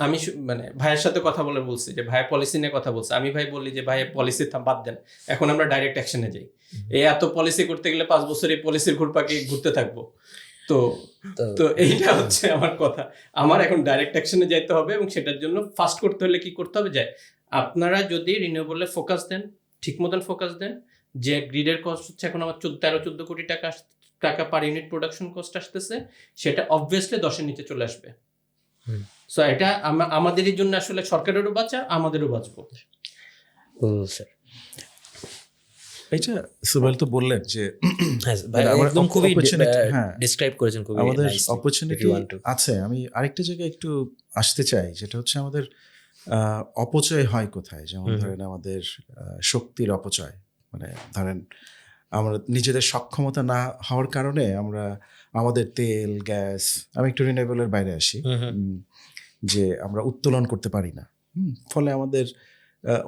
আমি মানে ভাইয়ের সাথে কথা বলছি যে ভাই পলিসি নিয়ে কথা বলছে, আমি ভাই বলি যে ভাই পলিসি বাদ দেন, এখন আমরা ডাইরেক্ট অ্যাকশনে যাই। এই এত পলিসি করতে গেলে 5 বছর এই পলিসির ঘুরপাকে ঘুরতে থাকবো। তো তো তো এইটা হচ্ছে আমার কথা। আমার এখন ডাইরেক্ট অ্যাকশনে যাইতে হবে এবং সেটার জন্য ফার্স্ট করতে হলে কি করতে হবে, যায় আপনারা যদি রিনিউয়েবলে ফোকাস দেন, ঠিক মতন ফোকাস দেন, যে গ্রিডের কস্ট হচ্ছে এখন আমার 13-14 কোটি টাকা পার ইউনিট প্রোডাকশন কস্ট আসতেছে, সেটা অবভিয়াসলি 10-এর নিচে চলে আসবে। হুম। সো এটা আমাদেরই জন্য আসলে সরকারেরও বাঁচা, আমাদেরও বাঁচবো। ও স্যার, এইটা সুবাইল তো বললেন যে হ্যাঁ ভাই, মানে আমার একদম খুবই opportunity, হ্যাঁ, ডিসক্রাইব করেছেন খুবই আমাদের nicely, if opportunity you want to. আছে। আমি আরেকটা জায়গায় একটু আসতে চাই, যেটা হচ্ছে আমাদের অপচয় হয় কোথায়। যেমন হুম। ধরেন আমাদের শক্তির অপচয়, মানে ধরেন আমরা নিজেদের সক্ষমতা না হওয়ার কারণে আমরা আমাদের তেল গ্যাস, আমি একটু রিনিউয়েবলের বাইরে আসি, হুম হুম। যে আমরা উত্তোলন করতে পারি না। ফলে আমাদের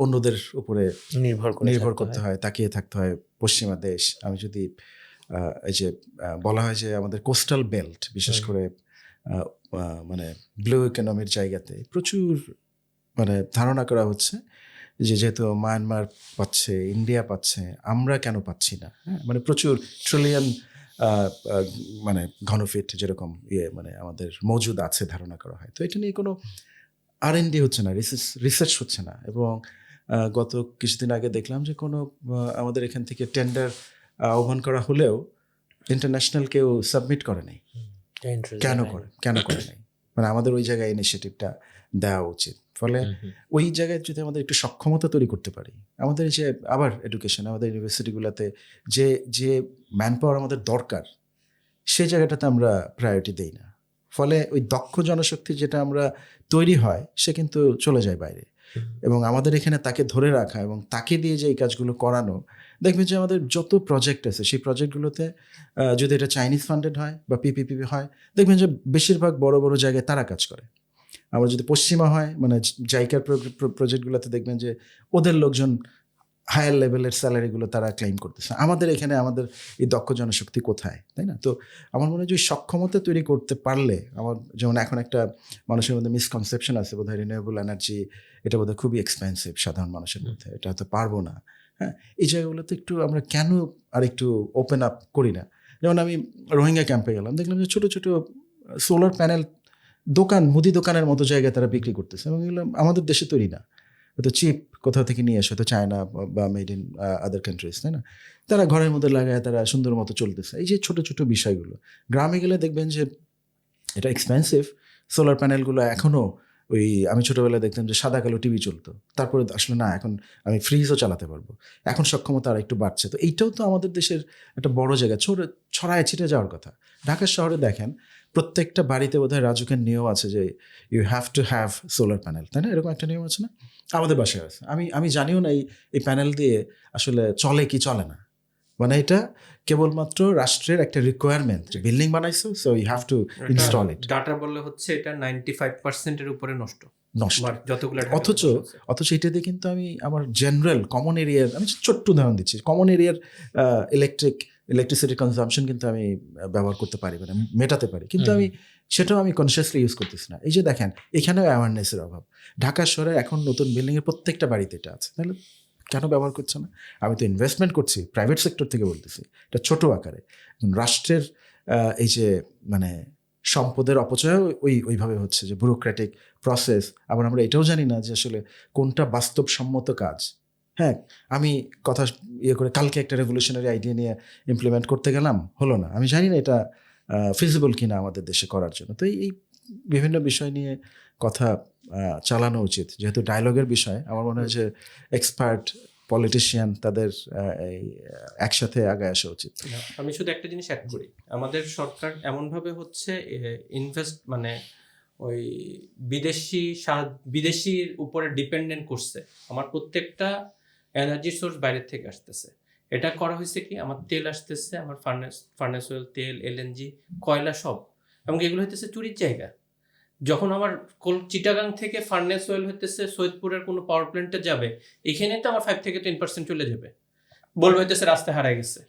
অন্যদের উপরে নির্ভর করতে হয়, তাকিয়ে থাকতে হয়। পশ্চিমা দেশ, আমি যদি এই যে বলা হয় যে আমাদের কোস্টাল বেল্ট, বিশেষ করে মানে ব্লু ইকোনমির জায়গাতে প্রচুর মানে ধারণা করা হচ্ছে যে যেহেতু মায়ানমার পাচ্ছে, ইন্ডিয়া পাচ্ছে, আমরা কেন পাচ্ছি না। হ্যাঁ, মানে প্রচুর ট্রিলিয়ন মানে ঘনফিট যেরকম মানে আমাদের মজুদ আছে ধারণা করা হয়। তো এটা নিয়ে কোনো R&D হচ্ছে না, রিসার্চ হচ্ছে না। এবং গত কিছুদিন আগে দেখলাম যে কোনো আমাদের এখান থেকে টেন্ডার আহ্বান করা হলেও ইন্টারন্যাশনাল কেউ সাবমিট করে নাই। কেন করে নাই? মানে আমাদের ওই জায়গায় ইনিশিয়েটিভটা দেওয়া উচিত। ফলে ওই জায়গায় যদি আমাদের একটু সক্ষমতা তৈরি করতে পারি, আমাদের যে আবার এডুকেশন, আমাদের ইউনিভার্সিটিগুলোতে যে ম্যান পাওয়ার আমাদের দরকার, সেই জায়গাটাতে আমরা প্রায়োরিটি দিই না। ফলে ওই দক্ষ জনশক্তি যেটা আমরা তৈরি হয়, সে কিন্তু চলে যায় বাইরে। এবং আমাদের এখানে তাকে ধরে রাখা এবং তাকে দিয়ে যে এই কাজগুলো করানো, দেখবেন যে আমাদের যত প্রজেক্ট আছে সেই প্রজেক্টগুলোতে যদি এটা চাইনিজ ফান্ডেড হয় বা পিপিপি হয়, দেখবেন যে বেশিরভাগ বড় বড় জায়গায় তারা কাজ করে। আবার যদি পশ্চিমা হয়, মানে জাইকার প্রজেক্টগুলোতে দেখবেন যে ওদের লোকজন হায়ার লেভেলের স্যালারিগুলো তারা ক্লেম করতেছে। আমাদের এখানে আমাদের এই দক্ষ জনশক্তি কোথায়, তাই না? তো আমার মনে হয় যে সক্ষমতা তৈরি করতে পারলে, আমার যেমন এখন একটা মানুষের মধ্যে মিসকনসেপশন আছে বোধহয় রিনিউয়েবল এনার্জি এটা বোধহয় খুবই এক্সপেন্সিভ সাধারণ মানুষের মধ্যে, এটা হয়তো পারবো না। হ্যাঁ, এই জায়গাগুলোতে একটু আমরা কেন আর একটু ওপেন আপ করি না? যেমন আমি রোহিঙ্গা ক্যাম্পে গেলাম, দেখলাম যে ছোটো ছোটো সোলার প্যানেল দোকান, মুদি দোকানের মতো জায়গায় তারা বিক্রি করতেছে, এবং এগুলো আমাদের দেশে তৈরি না, হয়তো চিপ কোথাও থেকে নিয়ে আসে, হয়তো চায়না বা মেড ইন আদার কান্ট্রিজ, তাই না? তারা ঘরের মধ্যে লাগায় তারা সুন্দর মতো চলতেছে। এই যে ছোটো ছোটো বিষয়গুলো, গ্রামে গেলে দেখবেন যে এটা এক্সপেন্সিভ। সোলার প্যানেলগুলো এখনও ওই, আমি ছোটোবেলায় দেখতাম যে সাদা কালো টিভি চলতো, তারপরে আসলে না, এখন আমি ফ্রিজও চালাতে পারবো। এখন সক্ষমতা আর একটু বাড়ছে। তো এইটাও তো আমাদের দেশের একটা বড় জায়গা, ছড়ায় ছিটে যাওয়ার কথা। ঢাকা শহরে দেখেন প্রত্যেকটা বাড়িতে বোধহয় রাজুকের নিয়ম আছে যে you have to have solar panel, তাই না? এরকম একটা নিয়ম আছে না? আমাদের বাসায় আছে। আমি জানিও না এই প্যানেল দিয়ে আসলে চলে কি চলে না। মানে এটা কেবলমাত্র রাষ্ট্রের একটা রিকোয়ারমেন্ট, যে বিল্ডিং বানাইছো, so you have to install it. Data বললে হচ্ছে এটা 95%-এর উপরে নষ্ট। যতগুলো অথচ এটা দিয়ে কিন্তু আমি আমার জেনারেল কমন এরিয়ার, আমি ছোট্ট উদাহরণ দিচ্ছি, কমন এরিয়ার ইলেকট্রিসিটি কনজাম্পশন কিন্তু আমি ব্যবহার করতে পারি, মানে মেটাতে পারি। কিন্তু আমি সেটাও আমি কনসিয়াসলি ইউজ করতেছি না। এই যে দেখেন, এখানেও অ্যাওয়ারনেসের অভাব। ঢাকা শহরে এখন নতুন বিল্ডিংয়ের প্রত্যেকটা বাড়িতে এটা আছে, তাহলে কেন ব্যবহার করছে না? আমি তো ইনভেস্টমেন্ট করছি, প্রাইভেট সেক্টর থেকে বলতেছি, এটা ছোট আকারে। রাষ্ট্রের এই যে মানে সম্পদের অপচয় ওইভাবে হচ্ছে, যে ব্যুরোক্রেটিক প্রসেস। আবার আমরা এটাও জানি না যে আসলে কোনটা বাস্তবসম্মত কাজ। হ্যাঁ, আমি কথা করে কালকে একটা রেভলিউশনারি আইডিয়া নিয়ে ইমপ্লিমেন্ট করতে গেলাম, হলো না। আমি জানি না এটা ফিজিবল কিনা আমাদের দেশে করার জন্য। তো এই বিভিন্ন বিষয় নিয়ে কথা চালানো উচিত, যেহেতু ডায়লগের বিষয়। আমার মনে হয় যে এক্সপার্ট পলিটিশিয়ান তাদের একসাথে আগে আসা উচিত। আমি শুধু একটা জিনিস অ্যাড করি, আমাদের সরকার এমনভাবে হচ্ছে ইনভেস্ট, মানে ওই বিদেশির উপরে ডিপেন্ডেন্ট করছে। আমার প্রত্যেকটা এনার্জি সোর্স বাইরের থেকে আসতেছে। এটা করা হয়েছে কি, আমার তেল আসতেছে, আমার ফার্নেস অয়েল, তেল, LNG, কয়লা সব, এবং এগুলো হইতেছে চুরির জায়গা। যখন আমার চিটাগাং থেকে ফার্নেস অয়েল হইতেছে সৈয়দপুরের কোনো পাওয়ার প্ল্যান্টে যাবে, এখানে তো আমার 5-10% চলে যাবে। বলবে হইতেছে রাস্তায় হারাই গেছে,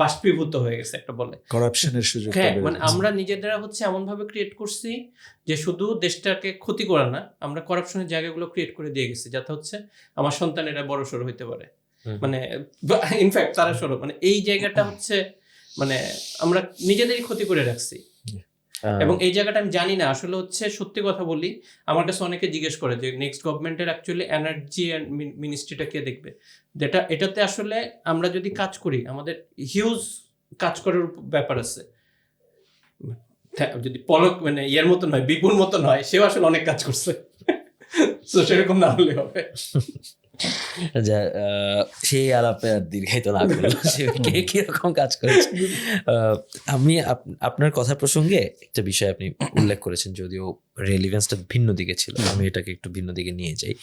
বাষ্পীভূত হয়ে গেছে একটা বলে করাপশনের সুযোগ। হ্যাঁ, মানে আমরা নিজেরা হচ্ছে এমনভাবে ক্রিয়েট করছি যে শুধু দেশটাকে ক্ষতি করা না, আমরা করাপশনের জায়গাগুলো ক্রিয়েট করে দিয়ে গেছি, যাতে হচ্ছে আমার সন্তানেরা বড় সড়ো হইতে পারে। মানে ইনফ্যাক্ট তারা সড়ো, মানে এই জায়গাটা হচ্ছে মানে আমরা নিজেদেরই ক্ষতি করে রাখছি। এবং এই জায়গাটা আমি জানি না আসলে হচ্ছে, সত্যি কথা বলি, আমার কাছে অনেকে জিজ্ঞেস করে যে নেক্সট গভর্নমেন্টের অ্যাকচুয়ালি এনার্জি অ্যান্ড মিনিস্ট্রিটা কে দেখবে। এটাতে আসলে আমরা যদি কাজ করি, আমাদের হিউজ কাজ করার ব্যাপার আছে। যদি পলক মানে ইয়ের মতো নয়, বিপুর মতো নয়, সেও আসলে অনেক কাজ করছে, তো সেরকম না হলে হবে। সেই আলাপে আর দীর্ঘায়িত না করলো, সে কে কিরকম কাজ করেছে। আমি আপনার কথা প্রসঙ্গে একটা বিষয় আপনি উল্লেখ করেছেন, যদিও রেলিভেন্সটা ভিন্ন দিকে ছিল, আমি এটাকে একটু ভিন্ন দিকে নিয়ে যাই।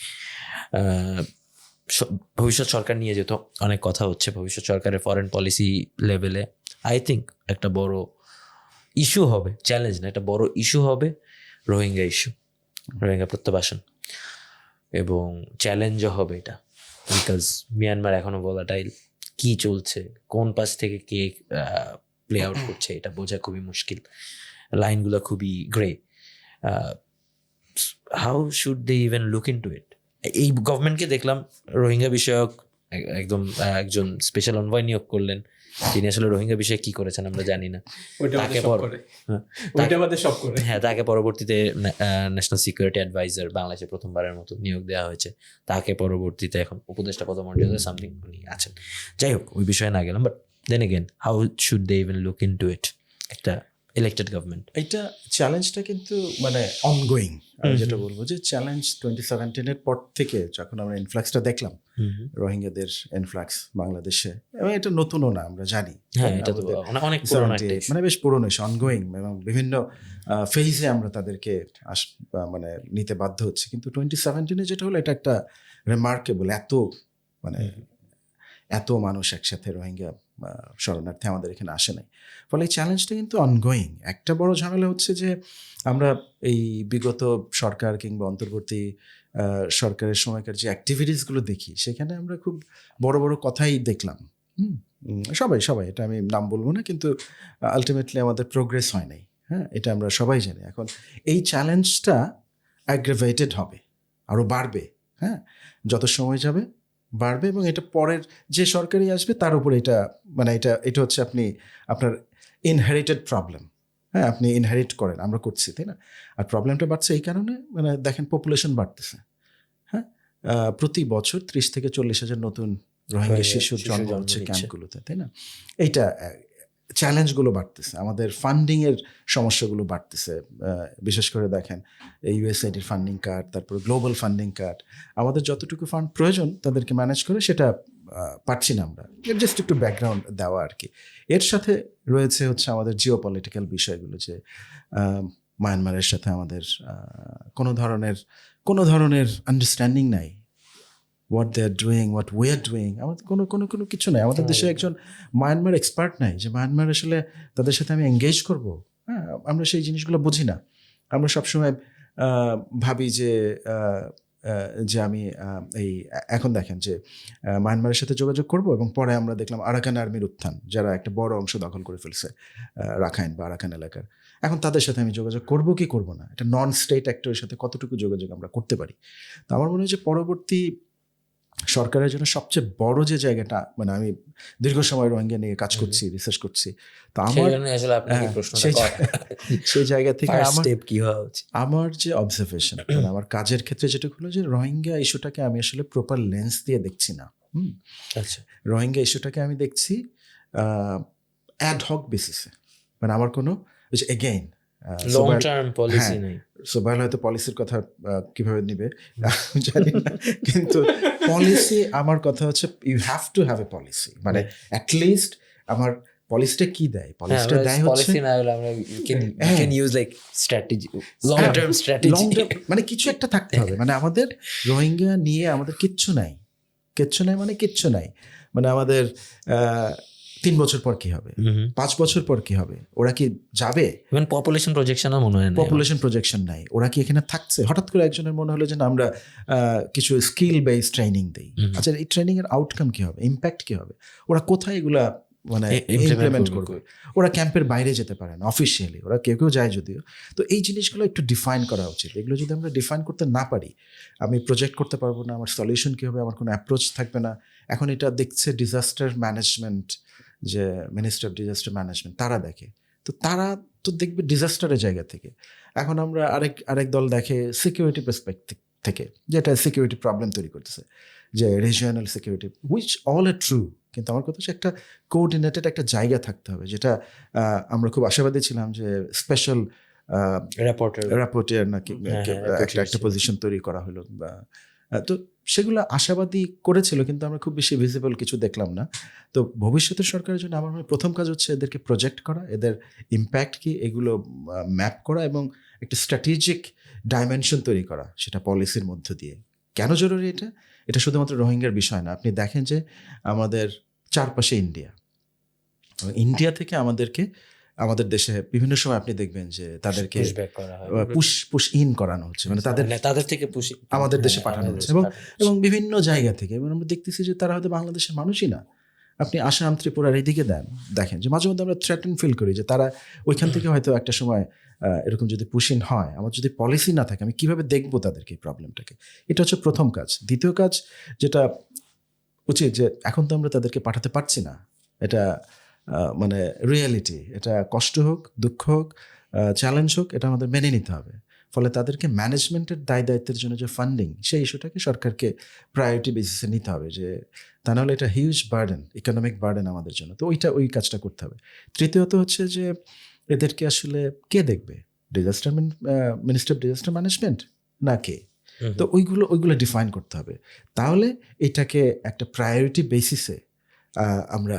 ভবিষ্যৎ সরকার নিয়ে যেহেতু অনেক কথা হচ্ছে, ভবিষ্যৎ সরকারের ফরেন পলিসি লেভেলে আই থিঙ্ক একটা বড় ইস্যু হবে, চ্যালেঞ্জ না, একটা বড় ইস্যু হবে রোহিঙ্গা ইস্যু, রোহিঙ্গা প্রত্যাবাসন। এবং চ্যালেঞ্জও হবে এটা, বিকজ মিয়ানমার এখনো ভোলাটাইল, কি চলছে, কোন পাশ থেকে কে প্লে আউট করছে, এটা বোঝা খুবই মুশকিল, লাইনগুলো খুবই grey. How should they even look into it? এই গভর্নমেন্টকে দেখলাম রোহিঙ্গা বিষয়ক একদম একজন স্পেশাল অনভয় নিয়োগ করলেন, তিনি আসলে রোহিঙ্গা বিষয়ে কি করেছেন আমরা জানি না। তাকে পরবর্তীতে ন্যাশনাল সিকিউরিটি অ্যাডভাইজার বাংলাদেশে প্রথমবারের মতো নিয়োগ দেওয়া হয়েছে, তাকে পরবর্তীতে এখন উপদেষ্টা পদমর্যাদা সামথিং উনি আছেন। যাই হোক, ওই বিষয়ে না গেলাম, but then again how should they even look into it একটা ইলেক্টেড গভর্নমেন্ট? এইটা চ্যালেঞ্জটা কিন্তু মানে অনগোয়িং। আমি যেটা বলবো যে চ্যালেঞ্জ 2017-এর পর থেকে যখন আমরা ইনফ্লাক্সটা দেখলাম, রোহিঙ্গাদের ইনফ্লাক্স বাংলাদেশে, এবং এটা নতুনও না, আমরা জানি, অনেক পুরনো, মানে বেশ পুরনো, অনগোয়িং, এবং বিভিন্ন ফেজে আমরা তাদেরকে মানে নিতে বাধ্য হচ্ছে। কিন্তু 2017-এ যেটা হলো, এটা একটা রিমার্কেবল, এত মানুষ একসাথে রোহিঙ্গা শরণার্থী আমাদের এখানে আসে নাই। ফলে এই চ্যালেঞ্জটা কিন্তু অনগোয়িং। একটা বড় ঝামেলা হচ্ছে যে আমরা এই বিগত সরকার কিংবা অন্তর্বর্তী সরকারের সময়কার যে অ্যাক্টিভিটিসগুলো দেখি, সেখানে আমরা খুব বড় বড় কথাই দেখলাম। সবাই, এটা আমি নাম বলবো না, কিন্তু আলটিমেটলি আমাদের প্রোগ্রেস হয় নাই। হ্যাঁ, এটা আমরা সবাই জানি। এখন এই চ্যালেঞ্জটা অ্যাগ্রাভেটেড হবে, আরও বাড়বে। হ্যাঁ, যত সময় যাবে বাড়বে, এবং এটা পরের যে সরকারই আসবে তার উপরে এটা মানে এটা হচ্ছে আপনার ইনহেরিটেড প্রবলেম। হ্যাঁ, আপনি ইনহেরিট করেন, আমরা করছি, তাই না? আর প্রবলেমটা বাড়ছে এই কারণে, মানে দেখেন পপুলেশন বাড়তেছে। হ্যাঁ, প্রতি বছর 30 থেকে 40 হাজার নতুন রোহিঙ্গা শিশুর জন্ম হচ্ছে ক্যাম্পগুলোতে, তাই না? এইটা চ্যালেঞ্জগুলো বাড়তেছে, আমাদের ফান্ডিংয়ের সমস্যাগুলো বাড়তেছে। বিশেষ করে দেখেন এই ইউএসআইডির ফান্ডিং কার্ড, তারপর গ্লোবাল ফান্ডিং কার্ড, আমাদের যতটুকু ফান্ড প্রয়োজন তাদেরকে ম্যানেজ করে সেটা পারছি না আমরা। এর জাস্ট একটু ব্যাকগ্রাউন্ড দেওয়া আর কি। এর সাথে রয়েছে হচ্ছে আমাদের জিওপলিটিক্যাল বিষয়গুলো, যে মায়ানমারের সাথে আমাদের কোনো ধরনের আন্ডারস্ট্যান্ডিং নাই। What they are doing, what we are doing, আমাদের কোনো কিছু নাই। আমাদের দেশে একজন মায়ানমার এক্সপার্ট নাই যে মায়ানমার আসলে তাদের সাথে আমি এঙ্গেজ করব। হ্যাঁ, আমরা সেই জিনিসগুলো বুঝি না। আমরা সবসময় ভাবি যে আমি এখন দেখেন যে মায়ানমারের সাথে যোগাযোগ করব, এবং পরে আমরা দেখলাম আরাকান আর্মির উত্থান, যারা একটা বড় অংশ দখল করে ফেলছে রাখাইন বা আরাকান এলাকার। এখন তাদের সাথে আমি যোগাযোগ করব কি করব না, এটা নন স্টেট অ্যাক্টরের সাথে কতটুকু যোগাযোগ আমরা করতে পারি। তো আমার মনে হয় যে পরবর্তী সরকারের জন্য সবচেয়ে বড় যে জায়গাটা, মানে আমি দীর্ঘ সময় রোহিঙ্গা নিয়ে কাজ করছি, রিসার্চ করছি, তো সেই জায়গা থেকে আমার যে অবজারভেশন, মানে আমার কাজের ক্ষেত্রে যেটা হলো যে রোহিঙ্গা ইস্যুটাকে আমি আসলে প্রপার লেন্স দিয়ে দেখছি না। রোহিঙ্গা ইস্যুটাকে আমি দেখছি অ্যাডহক বেসিসে, মানে আমার কোনো এগেইন লং টার্ম পলিসি নাই। সোবাইল হয়তো পলিসির কথা কিভাবে নিবে জানি না, কিন্তু পলিসি, আমার কথা হচ্ছে you have to have a policy, মানে অ্যাটলিস্ট আমার পলিসিটা কি দেয়, পলিসিটা দেয় হচ্ছে মানে কিছু একটা থাকতে হবে। মানে আমাদের রোহিঙ্গা নিয়ে আমাদের কিচ্ছু নাই, মানে আমাদের 3 বছর পর কি হবে, 5 বছর পর কি হবে, ওরা কি যাবে? পপুলেশন প্রজেকশন নাই, ওরা কি এখানে থাকছে? হঠাৎ করে একজনের মনে হলো যে না, আমরা কিছু স্কিল বেস ট্রেনিং দিই। আচ্ছা, এই ট্রেনিং এর আউটকাম কি হবে, ইম্প্যাক্ট কি হবে, ওরা কোথায় এগুলা মানে ইমপ্লিমেন্ট করবে? ওরা ক্যাম্পের বাইরে যেতে পারে না অফিসিয়ালি, ওরা কেউ যায় যদিও। তো এই জিনিসগুলো একটু ডিফাইন করা উচিত। এগুলো যদি আমরা ডিফাইন করতে না পারি, আমি প্রজেক্ট করতে পারবো না, আমার সলিউশন কী হবে, আমার কোনো অ্যাপ্রোচ থাকবে না। এখন এটা দেখছে ডিজাস্টার ম্যানেজমেন্ট, যে মিনিস্ট্রি অফ ডিজাস্টার ম্যানেজমেন্ট তারা দেখে, তো তারা তো দেখবে ডিজাস্টারের জায়গা থেকে। এখন আমরা আরেক দল দেখে সিকিউরিটি পার্সপেক্টিভ থেকে, যেটা সিকিউরিটি প্রবলেম তৈরি করতেছে, যে regional security, which all are true. কিন্তু আমার কথা হচ্ছে একটা কোঅর্ডিনেটেড একটা জায়গা থাকতে হবে, যেটা আমরা খুব আশাবাদী ছিলাম যে স্পেশাল র্যাপোর্টার নাকি একটা পজিশন তৈরি করা হলো, বা তো সেগুলো আশাবাদী করেছিল, কিন্তু আমরা খুব বেশি ভিজিবল কিছু দেখলাম না। তো ভবিষ্যতের সরকারের জন্য আমার প্রথম কাজ হচ্ছে এদেরকে প্রজেক্ট করা, এদের ইম্প্যাক্ট কি এগুলো ম্যাপ করা, এবং একটা স্ট্র্যাটেজিক ডাইমেনশন তৈরি করা, সেটা পলিসির মধ্য দিয়ে। কেন জরুরি এটা শুধুমাত্র রোহিঙ্গার বিষয় না। আপনি দেখেন যে আমাদের চারপাশে ইন্ডিয়া থেকে আমাদের দেশে বিভিন্ন সময় আপনি দেখবেন যে তাদেরকে পুশ ইন করানো হচ্ছে, মানে তাদের থেকে আমাদের দেশে পাঠানো হচ্ছে, এবং বিভিন্ন জায়গা থেকে। এবং আমরা দেখতেছি যে তারা হয়তো বাংলাদেশের মানুষই না। আপনি আসাম, ত্রিপুরার এদিকে দেখেন যে মাঝে মধ্যে আমরা থ্রেটেন ফিল করি যে তারা ওইখান থেকে হয়তো একটা সময় এরকম যদি পুশ ইন হয়, আমার যদি পলিসি না থাকে, আমি কিভাবে দেখবো তাদেরকে এই প্রবলেমটাকে। এটা হচ্ছে প্রথম কাজ। দ্বিতীয় কাজ যেটা উচিত, যে এখন তো আমরা তাদেরকে পাঠাতে পারছি না, এটা মানে রিয়েলিটি, এটা কষ্ট হোক, দুঃখ হোক, চ্যালেঞ্জ হোক, এটা আমাদের মেনে নিতে হবে। ফলে তাদেরকে ম্যানেজমেন্টের দায়িত্বের জন্য যে ফান্ডিং, সেই ইস্যুটাকে সরকারকে প্রায়োরিটি বেসিসে নিতে হবে, যে তা নাহলে এটা হিউজ বার্ডেন, ইকোনমিক বার্ডেন আমাদের জন্য। তো ওই কাজটা করতে হবে। তৃতীয়ত হচ্ছে যে এদেরকে আসলে কে দেখবে, মিনিস্ট্রি অফ ডিজাস্টার ম্যানেজমেন্ট না কে? তো ওইগুলো ডিফাইন করতে হবে। তাহলে এটাকে একটা প্রায়োরিটি বেসিসে আমরা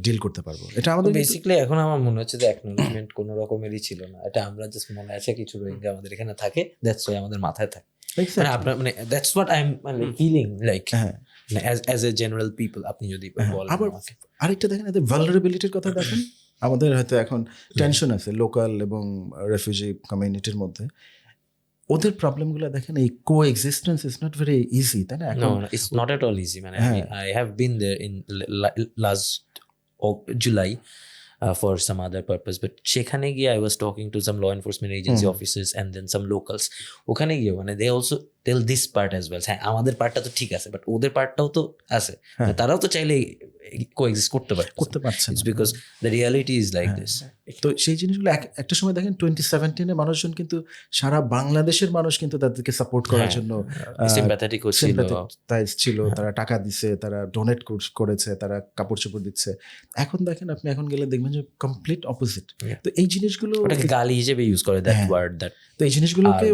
ডিল করতে পারবো। এটা আমাদের বেসিক্যালি এখন আমার মনে হচ্ছে যে অ্যাকনলেজমেন্ট কোনো রকমেরই ছিল না। এটা আমরা জাস্ট মনে আছে কিছু রোহিঙ্গা আমাদের এখানে থাকে, দ্যাটস ওয়াই আমাদের মাথায় থাকে। মানে আপনার মানে that's what I am feeling like as a general people. আপনি যদি বলেন। আবার আরেকটা দেখেন, এদের ভালনারেবিলিটির কথা দেখেন। আমাদের হয়তো এখন টেনশন আছে লোকাল এবং রেফিউজি কমিউনিটির মধ্যে, ওদের প্রবলেমগুলো দেখেন। এই coexistence is not very easy, তাই না? No, it's not at all easy, man. I have been there in last July for some other purpose, but সেখানে গিয়ে I was talking to some law enforcement agency officers and then some locals. ওখানে গিয়ে মানে they also tell this part as well. হ্যাঁ, আমাদের পার্টটা তো ঠিক আছে, বাট ওদের পার্টটাও তো আছে। তারাও তো চাইলে কোএক্সিস্ট করতে পারছে। It's because the reality is like this. তো সেই জিনিসগুলো একটা সময় দেখেন 2017-এ মানুষজন কিন্তু সারা বাংলাদেশের মানুষ কিন্তু তাদেরকে সাপোর্ট করার জন্য সিম্প্যাথেটিক ছিল। তারা টাকা দিচ্ছে, তারা ডোনেট করেছে, তারা কাপড় চোপড় দিচ্ছে। এখন দেখেন, আপনি এখন গেলে দেখবেন যে কমপ্লিট অপোজিট। তো এই জিনিসগুলো ওটাকে গালি হিসেবে ইউজ করে, দ্যাট ওয়ার্ড, দ্যাট। তো এই জিনিসগুলোকে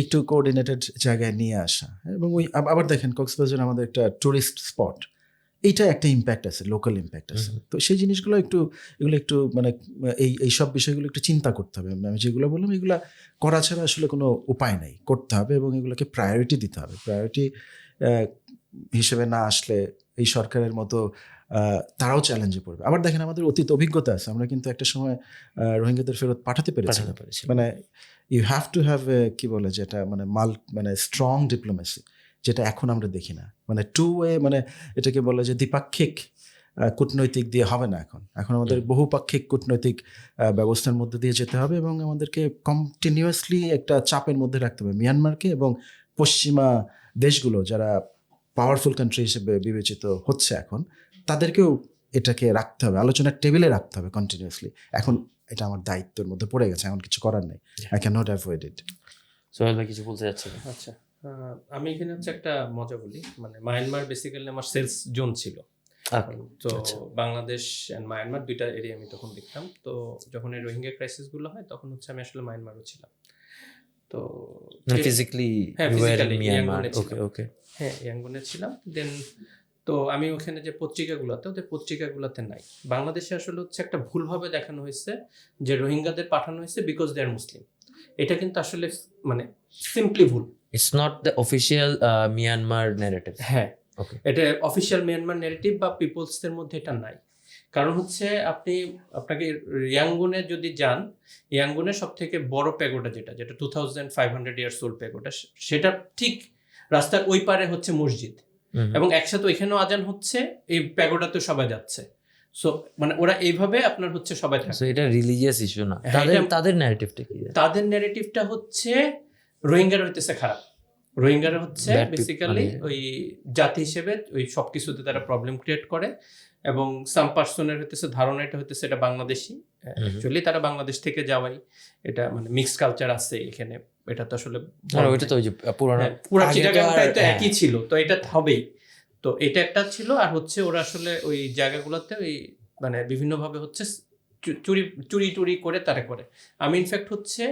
একটু কোঅর্ডিনেটেড জায়গায় নিয়ে আসা। এবং ওই আবার দেখেন কক্সবাজার আমাদের একটা টুরিস্ট স্পট, এইটা একটা ইম্প্যাক্ট আছে, লোকাল ইম্প্যাক্ট আছে। তো সেই জিনিসগুলো একটু মানে এই সব বিষয়গুলো একটু চিন্তা করতে হবে। আমি যেগুলো বললাম, এগুলা করা ছাড়া আসলে কোনো উপায় নাই, করতে হবে এবং এগুলোকে প্রায়োরিটি দিতে হবে। প্রায়োরিটি হিসেবে না আসলে এই সরকারের মতো তারাও চ্যালেঞ্জে পড়বে। আবার দেখেন, আমাদের অতীত অভিজ্ঞতা আছে, আমরা কিন্তু একটা সময় রোহিঙ্গাদের ফেরত পাঠাতে পেরেছি। মানে ইউ হ্যাভ টু হ্যাভ কি বলে যেটা মানে স্ট্রং ডিপ্লোমেসি, যেটা এখন আমরা দেখি না। মানে টু ওয়ে, মানে এটাকে বলে যে দ্বিপাক্ষিক কূটনৈতিক দিয়ে হবে না। এখন আমাদের বহুপাক্ষিক কূটনৈতিক ব্যবস্থার মধ্যে দিয়ে যেতে হবে, এবং আমাদেরকে কন্টিনিউয়াসলি একটা চাপের মধ্যে রাখতে হবে মিয়ানমারকে, এবং পশ্চিমা দেশগুলো যারা পাওয়ারফুল কান্ট্রি হিসেবে বিবেচিত হচ্ছে এখন, তাদেরকেও এটাকে রাখতে হবে, আলোচনার টেবিলে রাখতে হবে কন্টিনিউয়াসলি। এখন এটা আমার দায়িত্বের মধ্যে পড়ে গেছে, এখন কিছু করার নেই। আই ক্যান নট অ্যাভয়েড ইট। সোহেল ভাই কিছু বলতে যাচ্ছেন? আচ্ছা, আমি এখানে হচ্ছে একটা মজা বলি। মানে মায়ানমার বেসিক্যালি আমার সেলস জোন ছিল। তো বাংলাদেশ অ্যান্ড মায়ানমার দুইটা এরিয়া আমি তখন দেখতাম। তো যখন এই রোহিঙ্গা ক্রাইসিসগুলো হয়, তখন হচ্ছে আমি আসলে মায়ানমারও ছিলাম। তো ফিজিক্যালি মিয়ানমার, ওকে, হ্যাঁ, ইয়াঙ্গুনে ছিলাম। দেন তো আমি ওখানে যে ওদের পত্রিকাগুলোতে নাই। বাংলাদেশে আসলে হচ্ছে একটা ভুলভাবে দেখানো হয়েছে যে রোহিঙ্গাদের পাঠানো হয়েছে বিকজ দে আর মুসলিম। এটা কিন্তু আসলে মানে সিম্পলি ভুল। It's not the official Myanmar narrative. হ্যাঁ, এটা অফিসিয়াল মিয়ানমার ন্যারেটিভ বা পিপলসদের মধ্যে এটা নাই। কারণ হচ্ছে আপনাকে ইয়াঙ্গুনে যদি যান, ইয়াঙ্গুনের সব থেকে বড় প্যাগোডা যেটা 2500 ইয়ার্স ওল্ড প্যাগোডা, সেটা ঠিক রাস্তার ওই পারে হচ্ছে মসজিদ, এবং একসাথে ওইখানেও আজান হচ্ছে, এই প্যাগোডাতে সবাই যাচ্ছে। সো মানে ওরা এইভাবে আপনার হচ্ছে সবাই থাকে। এটা রিলিজিয়াস ইস্যু না। তাদের ন্যারেটিভটা কি? তাদের ন্যারেটিভটা হচ্ছে রোহিঙ্গারা হইতেছে খারাপ, রোহিঙ্গারা হচ্ছে বেসিক্যালি ওই জাতি হিসেবে ওই সবকিছুতে তারা প্রবলেম ক্রিয়েট করে, এবং সাম পার্সনের হইতেছে ধারণা এটা হইতেছে এটা বাংলাদেশি, অ্যাকচুয়ালি তারা বাংলাদেশ থেকে যাওয়াই, এটা মানে মিক্সড কালচার আছে এখানে, এটা তো আসলে ওইটা তো ওই যে পুরানো পুরো আগে তো চিটাগাংটাই তো আর- একই ছিল, তো এটা হবেই। তো এটা একটা ছিল, আর হচ্ছে ওরা আসলে ওই জায়গাগুলোতে ওই মানে বিভিন্নভাবে হচ্ছে চুরি চুরি টুরি করে তারা করে। আমি ইনফ্যাক্ট হচ্ছে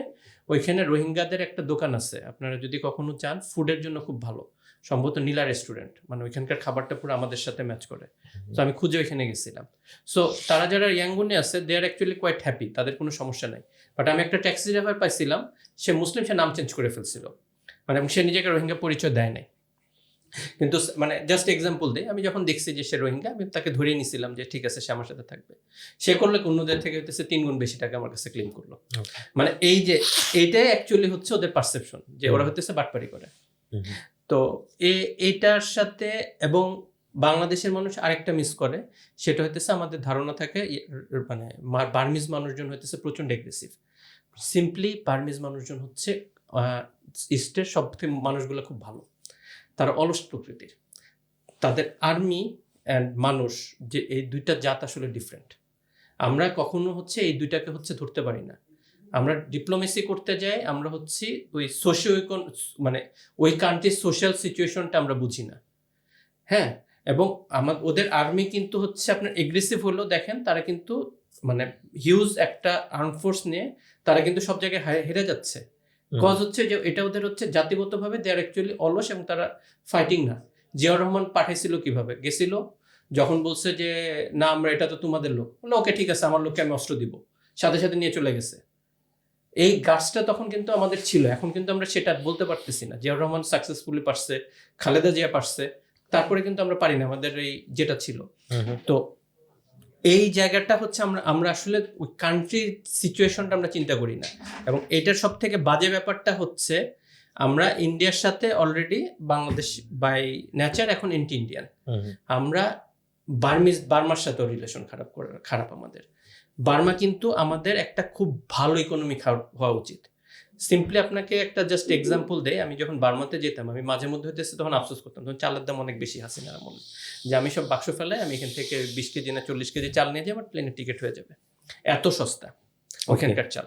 ওইখানে রোহিঙ্গাদের একটা দোকান আছে, আপনারা যদি কখনো চান, ফুডের জন্য খুব ভালো, সম্ভবত নীলা রেস্টুরেন্ট, মানে ওইখানকার খাবারটা পুরো আমাদের সাথে ম্যাচ করে। তো আমি খুঁজে ওইখানে গেছিলাম। সো তারা যারা ইয়াঙ্গুনে আছে দে আর অ্যাকচুয়ালি কোয়াইট হ্যাপি, তাদের কোনো সমস্যা নাই। বাট আমি একটা ট্যাক্সি ড্রাইভার পাইছিলাম, সে মুসলিম, সে নাম চেঞ্জ করে ফেলছিল, মানে সে নিজেকে রোহিঙ্গা পরিচয় দেয় নাই। কিন্তু মানে জাস্ট এক্সাম্পল দেয়, আমি যখন দেখছি যে সে রোহিঙ্গা, আমি তাকে ধরিয়ে নিছিলাম যে ঠিক আছে সে আমার সাথে থাকবে। সে করলে অন্যদের থেকে হইতেছে 3 গুণ বেশি টাকা আমার কাছে ক্লেম করলো। মানে এই যে এইটাই অ্যাকচুয়ালি হচ্ছে ওদের পারসেপশন, যে ওরা হইতেছে বাটপারি করে। তো এটার সাথে এবং বাংলাদেশের মানুষ আরেকটা মিস করে, সেটা হইতেছে আমাদের ধারণা থাকে মানে বার্মিজ মানুষজন হইতেছে প্রচন্ড এগ্রেসিভ। সিম্পলি বার্মিজ মানুষজন হচ্ছে ইস্টের সব থেকে মানুষগুলো খুব ভালো, তারা অলস প্রকৃতির, তাদের আর্মি অ্যান্ড মানুষ, যে এই দুইটা জাত আসলে ডিফারেন্ট। আমরা কখনো হচ্ছে এই দুইটাকে হচ্ছে ধরতে পারি না। আমরা ডিপ্লোমেসি করতে যাই, আমরা হচ্ছে ওই মানে ওই কান্ট্রির সোশ্যাল সিচুয়েশনটা আমরা বুঝি না। হ্যাঁ, এবং ওদের আর্মি কিন্তু হচ্ছে আপনার এগ্রেসিভ হলেও দেখেন তারা কিন্তু মানে হিউজ একটা আর্ম ফোর্স নিয়ে তারা কিন্তু সব জায়গায় হেরে যাচ্ছে। কজ হচ্ছে যে এটা ওদের হচ্ছে জাতিগতভাবে দে আর অ্যাকচুয়ালি অলস, এবং তারা ফাইটিং না। জিয়াউর রহমান পাঠাইছিল কিভাবে, গেছিল যখন বলছে যে না আমরা এটা তো তোমাদের লোক, বলে ওকে ঠিক আছে আমার লোককে আমি অস্ত্র দিব, সাথে সাথে নিয়ে চলে গেছে। এই গাছটা তখন কিন্তু আমাদের ছিল, এখন কিন্তু আমরা সেটা বলতে পারতেছি না। জিয়াউর রহমান সাকসেসফুলি পারছে, খালেদা জিয়া পারছে, তারপরে কিন্তু আমরা পারি না আমাদের এই যেটা ছিল। তো এই জায়গাটা হচ্ছে আমরা আসলে ওই কান্ট্রির সিচুয়েশনটা আমরা চিন্তা করি না। এবং এটার সব থেকে বাজে ব্যাপারটা হচ্ছে আমরা ইন্ডিয়ার সাথে অলরেডি বাংলাদেশ বাই নেচার এখন এন্টি ইন্ডিয়ান, আমরা বার্মার সাথেও রিলেশন খারাপ আমাদের। বার্মা কিন্তু আমাদের একটা খুব ভালো ইকোনমি হওয়া উচিত। সিম্পলি আপনাকে একটা জাস্ট এক্সাম্পল দেয়, আমি যখন বার্মাতে যেতাম আমি মাঝে মধ্যে হইতেছে তখন আফসোস করতাম, তখন চালের দাম অনেক বেশি, হাসিনার মনে যে আমি সব বাক্স ফেলে আমি এখান থেকে 20 কেজি না 40 কেজি চাল নিয়ে যাই, আমার প্লেনের টিকিট হয়ে যাবে, এত সস্তা ওখানকার চাল।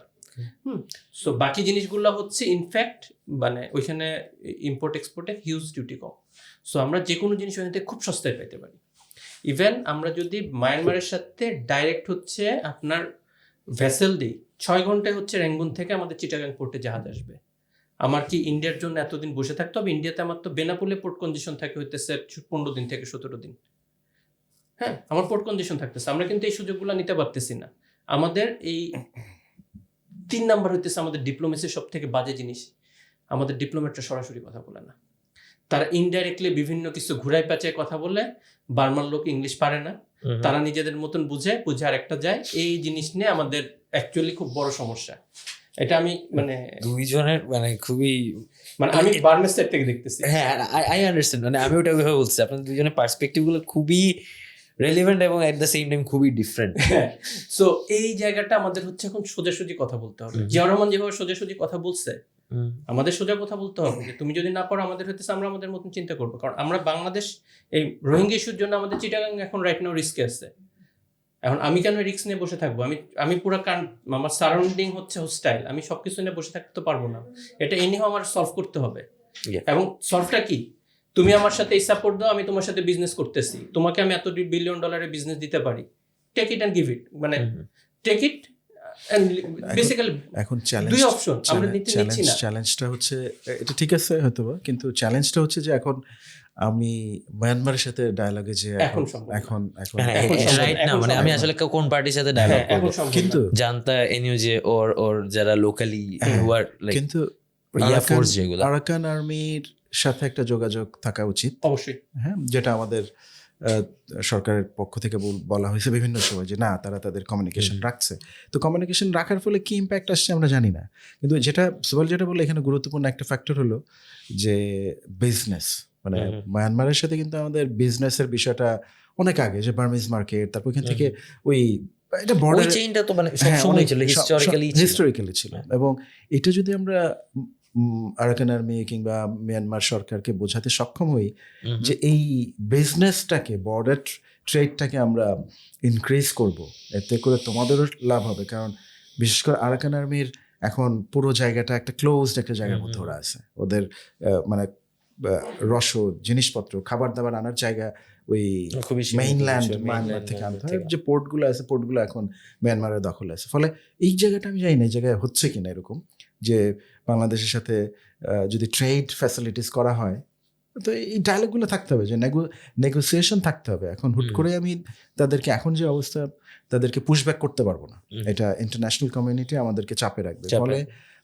সো বাকি জিনিসগুলো হচ্ছে ইনফ্যাক্ট মানে ওইখানে ইম্পোর্ট এক্সপোর্টে হিউজ ডিউটি কম। সো আমরা যে কোনো জিনিস ওখান থেকে খুব সস্তায় পাইতে পারি। ইভেন আমরা যদি মায়ানমারের সাথে ডাইরেক্ট হচ্ছে আপনার ভেসেল দিই, 6 ঘন্টায় হচ্ছে রেঙ্গুন থেকে আমাদের চিটাগাং পোর্টে জাহাজ আসবে। আমার কি ইন্ডিয়ার জন্য এতদিন বসে থাকতে হবে? ইন্ডিয়াতে আমার তো বেনাপোলে পোর্ট কন্ডিশন থাকে হইতেছে 15 দিন থেকে 17 দিন। হ্যাঁ, আমার পোর্ট কন্ডিশন থাকতেছে, আমরা কিন্তু এই সুযোগগুলো নিতে পারতেছি না। আমাদের এই 3 নাম্বার হইতেছে আমাদের ডিপ্লোমেসির সব থেকে বাজে জিনিস, আমাদের ডিপ্লোমেটরা সরাসরি কথা বলে না, তারা ইনডাইরেক্টলি বিভিন্ন কিছু ঘুরাই পেঁচায় কথা বলে। বার্মার লোক ইংলিশ পারে না, তারা নিজেদের মতন বুঝে আর একটা যায়। এই জিনিস নিয়ে আমাদের অ্যাকচুয়ালি খুব বড় সমস্যা। এটা আমি মানে দুইজনের মানে খুবই মানে আমি বার্মার সাইড থেকে দেখতেছি। হ্যাঁ, আই আন্ডারস্ট্যান্ড, মানে আমি ওটা ওইভাবে বলছি, আপনাদের দুইজনের পার্সপেক্টিভ গুলো খুবই রেলিভেন্ট এবং এট দ্য সেম টাইম খুবই ডিফারেন্ট। সো এই জায়গাটা আমাদের হচ্ছে এখন সোজাসুজি কথা বলতে হবে। জিয়াউর রহমান যেভাবে সোজাসুজি কথা বলছে, আমাদের সোজা কথা বলতে হবে যে তুমি যদি না পারো আমাদের হইতেছে আমরা আমাদের মতন চিন্তা করবো। কারণ আমরা বাংলাদেশ এই রোহিঙ্গা ইস্যুর জন্য আমাদের চিটাগাং এখন রাইট নাও রিস্কে আছে। এখন আমি কেন রিস্ক নিয়ে বসে থাকবো? আমি পুরো আমার সারাউন্ডিং হচ্ছে হোস্টাইল, আমি সবকিছু নিয়ে বসে থাকতে পারবো না। এটা এনিহাও আমার সলভ করতে হবে। এবং সলভটা কি? তুমি আমার সাথে এই সাপোর্ট দাও, আমি তোমার সাথে বিজনেস করতেছি, তোমাকে আমি এত $1 billion বিজনেস দিতে পারি, take it and give it, মানে টেক ইট এন্ড বেসিক্যালি এখন চ্যালেঞ্জ দুই অপশন আমরা নিচ্ছি না। চ্যালেঞ্জটা হচ্ছে এটা ঠিক আছে হয়তো, কিন্তু চ্যালেঞ্জটা হচ্ছে যে এখন আমি মায়ানমারের সাথে ডায়ালগে যে এখন রাইট না, মানে আমি আসলে কোন পার্টির সাথে ডায়ালগ করব, কিন্তু জানতা এনইউজে ওর যারা লোকালি হু আর লাইক কিন্তু ইয়া ফোর্স যেগুলো আরাকান আর্মির সাথে একটা যোগাযোগ থাকা উচিত অবশ্যই। হ্যাঁ, যেটা আমাদের সরকারের পক্ষ থেকে বলা হয়েছে বিভিন্ন সময় যে না তারা তাদের কমিউনিকেশন রাখছে। তো কমিউনিকেশন রাখার ফলে কি ইম্প্যাক্ট আসছে আমরা জানি না, কিন্তু যেটা সোহেল যেটা বললো এখানে গুরুত্বপূর্ণ একটা ফ্যাক্টর হলো যে বিজনেস, মানে মায়ানমারের সাথে কিন্তু আমাদের বিজনেসের বিষয়টা অনেক আগে, যে বার্মিজ মার্কেট, তারপর এখান থেকে ওই এটা বর্ডার চেইনটা তো মানে সবসময় ছিল, হিস্টোরিক্যালি ছিল। এবং এটা যদি আমরা আরাকান আর্মি কিংবা মিয়ানমার সরকারকে বোঝাতে সক্ষম হই যে এই বিজনেসটাকে, বর্ডার ট্রেডটাকে আমরা ইনক্রিজ করব, এতে করে তোমাদেরও লাভ হবে। কারণ বিশেষ করে আরাকান আর্মির এখন পুরো জায়গাটা একটা ক্লোজড একটা জায়গার মধ্যে ওরা আছে। ওদের মানে রসদ, জিনিসপত্র, খাবার দাবার আনার জায়গা ওই খুবই সীমিত মেইনল্যান্ড বিষয়, মায়ানমার mainland থেকে আনতে থেকে। হয়। যে পোর্টগুলো আছে, পোর্টগুলো এখন মিয়ানমারের দখলে আছে। ফলে এই জায়গাটা আমি জানি না এই জায়গায় হচ্ছে কিনা এরকম, যে বাংলাদেশের সাথে যদি ট্রেড ফ্যাসিলিটিস করা হয়, তো এই ডায়ালগুলো থাকতে হবে, যে নেগোসিয়েশন থাকতে হবে। এখন হুট করে আমি তাদেরকে, এখন যে অবস্থা, তাদেরকে পুশব্যাক করতে পারবো না। এটা ইন্টারন্যাশনাল কমিউনিটি আমাদেরকে চাপে রাখবে।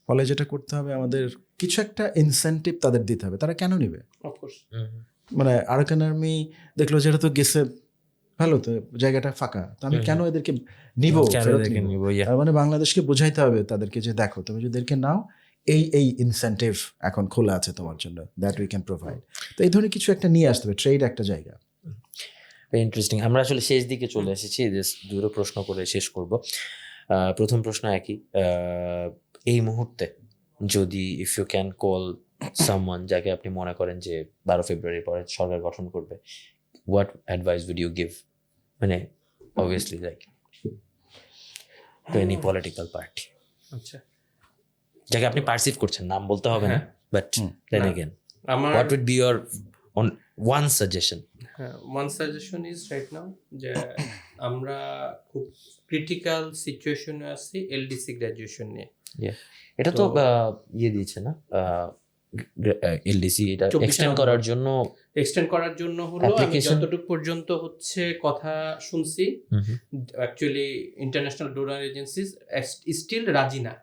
ফলে যেটা করতে হবে, আমাদের কিছু একটা ইনসেন্টিভ তাদের দিতে হবে। তারা কেন নিবে? অফকোর্স মানে আরাকান আর্মি দেখলো যেটা তো গেছে ভালো, তো জায়গাটা ফাঁকা, তো আমি কেন এদেরকে নিব? তার মানে বাংলাদেশকে বোঝাইতে হবে তাদেরকে যে দেখো, তুমি যদি এদেরকে নাও, এই ইনসেন্টিভ এখন খোলা আছে তোমার জন্য, দ্যাট উই ক্যান প্রোভাইড। তো এই ধরনের কিছু একটা নিয়ে আসতে হবে, ট্রেড একটা জায়গা। ইন্টারেস্টিং। আমরা আসলে শেষ দিকে চলে এসেছি, দুটো প্রশ্ন করে শেষ করব। প্রথম প্রশ্ন একই, এই মুহূর্তে যদি if you can call someone, যাকে আপনি মনে করেন যে 12 ফেব্রুয়ারির পরে সরকার গঠন করবে, what advice would you give? মানে obviously like to any political party, আচ্ছা, যাকে আপনি পারসিভ করছেন, নাম বলতে হবে না, বাট দেন না। এগেন আমার what would be your one suggestion? One suggestion is right now যে আমরা খুব ক্রিটিক্যাল সিচুয়েশনে আছি এলডিসি গ্র্যাজুয়েশন নিয়ে। এটা তো ইয়ে দিয়েছে না, এলডিসি, এটা 24 এক্সটেন্ড নভেম্বর। করার জন্য হলো আমি Application? যতটুকু পর্যন্ত হচ্ছে কথা শুনছি, actually international donor agencies still রাজি না।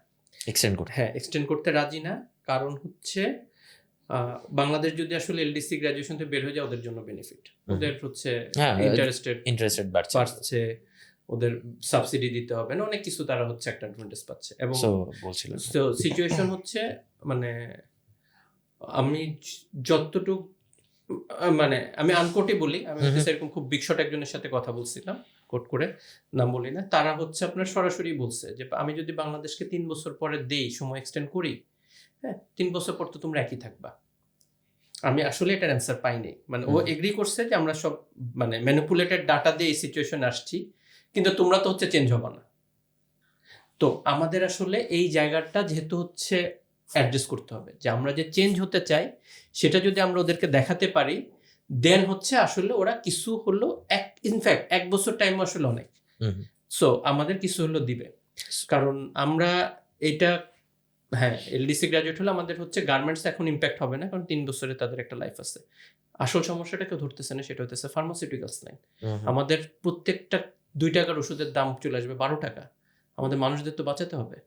এক্সটেন্ড করতে। হ্যাঁ, এক্সটেন্ড করতে রাজি না। কারণ হচ্ছে বাংলাদেশ যদি আসলে এলডিসি গ্র্যাজুয়েশন থেকে বের হয়ে যায়, ওদের জন্য বেনিফিট। ওদের হচ্ছে হ্যাঁ, ইন্টারেস্টেড বাড়ছে, ওদের সাবসিডি দিতে হবে না, অনেক কিছু তারা হচ্ছে একটা অ্যাডভান্টেজ পাচ্ছে। এবং বলছিলাম তো সিচুয়েশন হচ্ছে মানে আমি যতটুকু মানে আমি আনকোটে বলি, আমি এরকম খুব বিগ শট একজনের সাথে কথা বলছিলাম, কোট করে নাম বলি না, তারা হচ্ছে আপনার সরাসরি বলছে যে আমি যদি বাংলাদেশকে 3 বছর পরে দেই, সময় এক্সটেন্ড করি, হ্যাঁ 3 বছর পর তো তোমরা একই থাকবা। আমি আসলে এটার অ্যান্সার পাইনি। মানে ও এগ্রি করছে যে আমরা সব মানে ম্যানিপুলেটেড ডাটা দিয়ে এই সিচুয়েশন আসছি, কিন্তু তোমরা তো হচ্ছে চেঞ্জ হবে না। তো আমাদের আসলে এই জায়গাটা যেহেতু হচ্ছে অ্যাড্রেস করতে হবে, যে আমরা যে চেঞ্জ হতে চাই সেটা যদি আমরা ওদেরকে দেখাতে পারি, দেন হচ্ছে আসলে ওরা কিছু হলো ইনফ্যাক্ট 1 বছর টাইম আসলে অনেক। সো আমাদের কিছু হলো দিবে, কারণ আমরা এটা হ্যাঁ এলডিসি গ্র্যাজুয়েট হলে আমাদের হচ্ছে গার্মেন্টস এখন ইম্প্যাক্ট হবে না, কারণ 3 বছরে তাদের একটা লাইফ আছে। আসল সমস্যাটা কেউ ধরতেছে না, সেটা হচ্ছে ফার্মাসিউটিক্যালস লাইন। আমাদের প্রত্যেকটা 2 টাকার ওষুধের দাম চলে আসবে 12 টাকা। আমাদের মানুষদের তো বাঁচাতে হবে।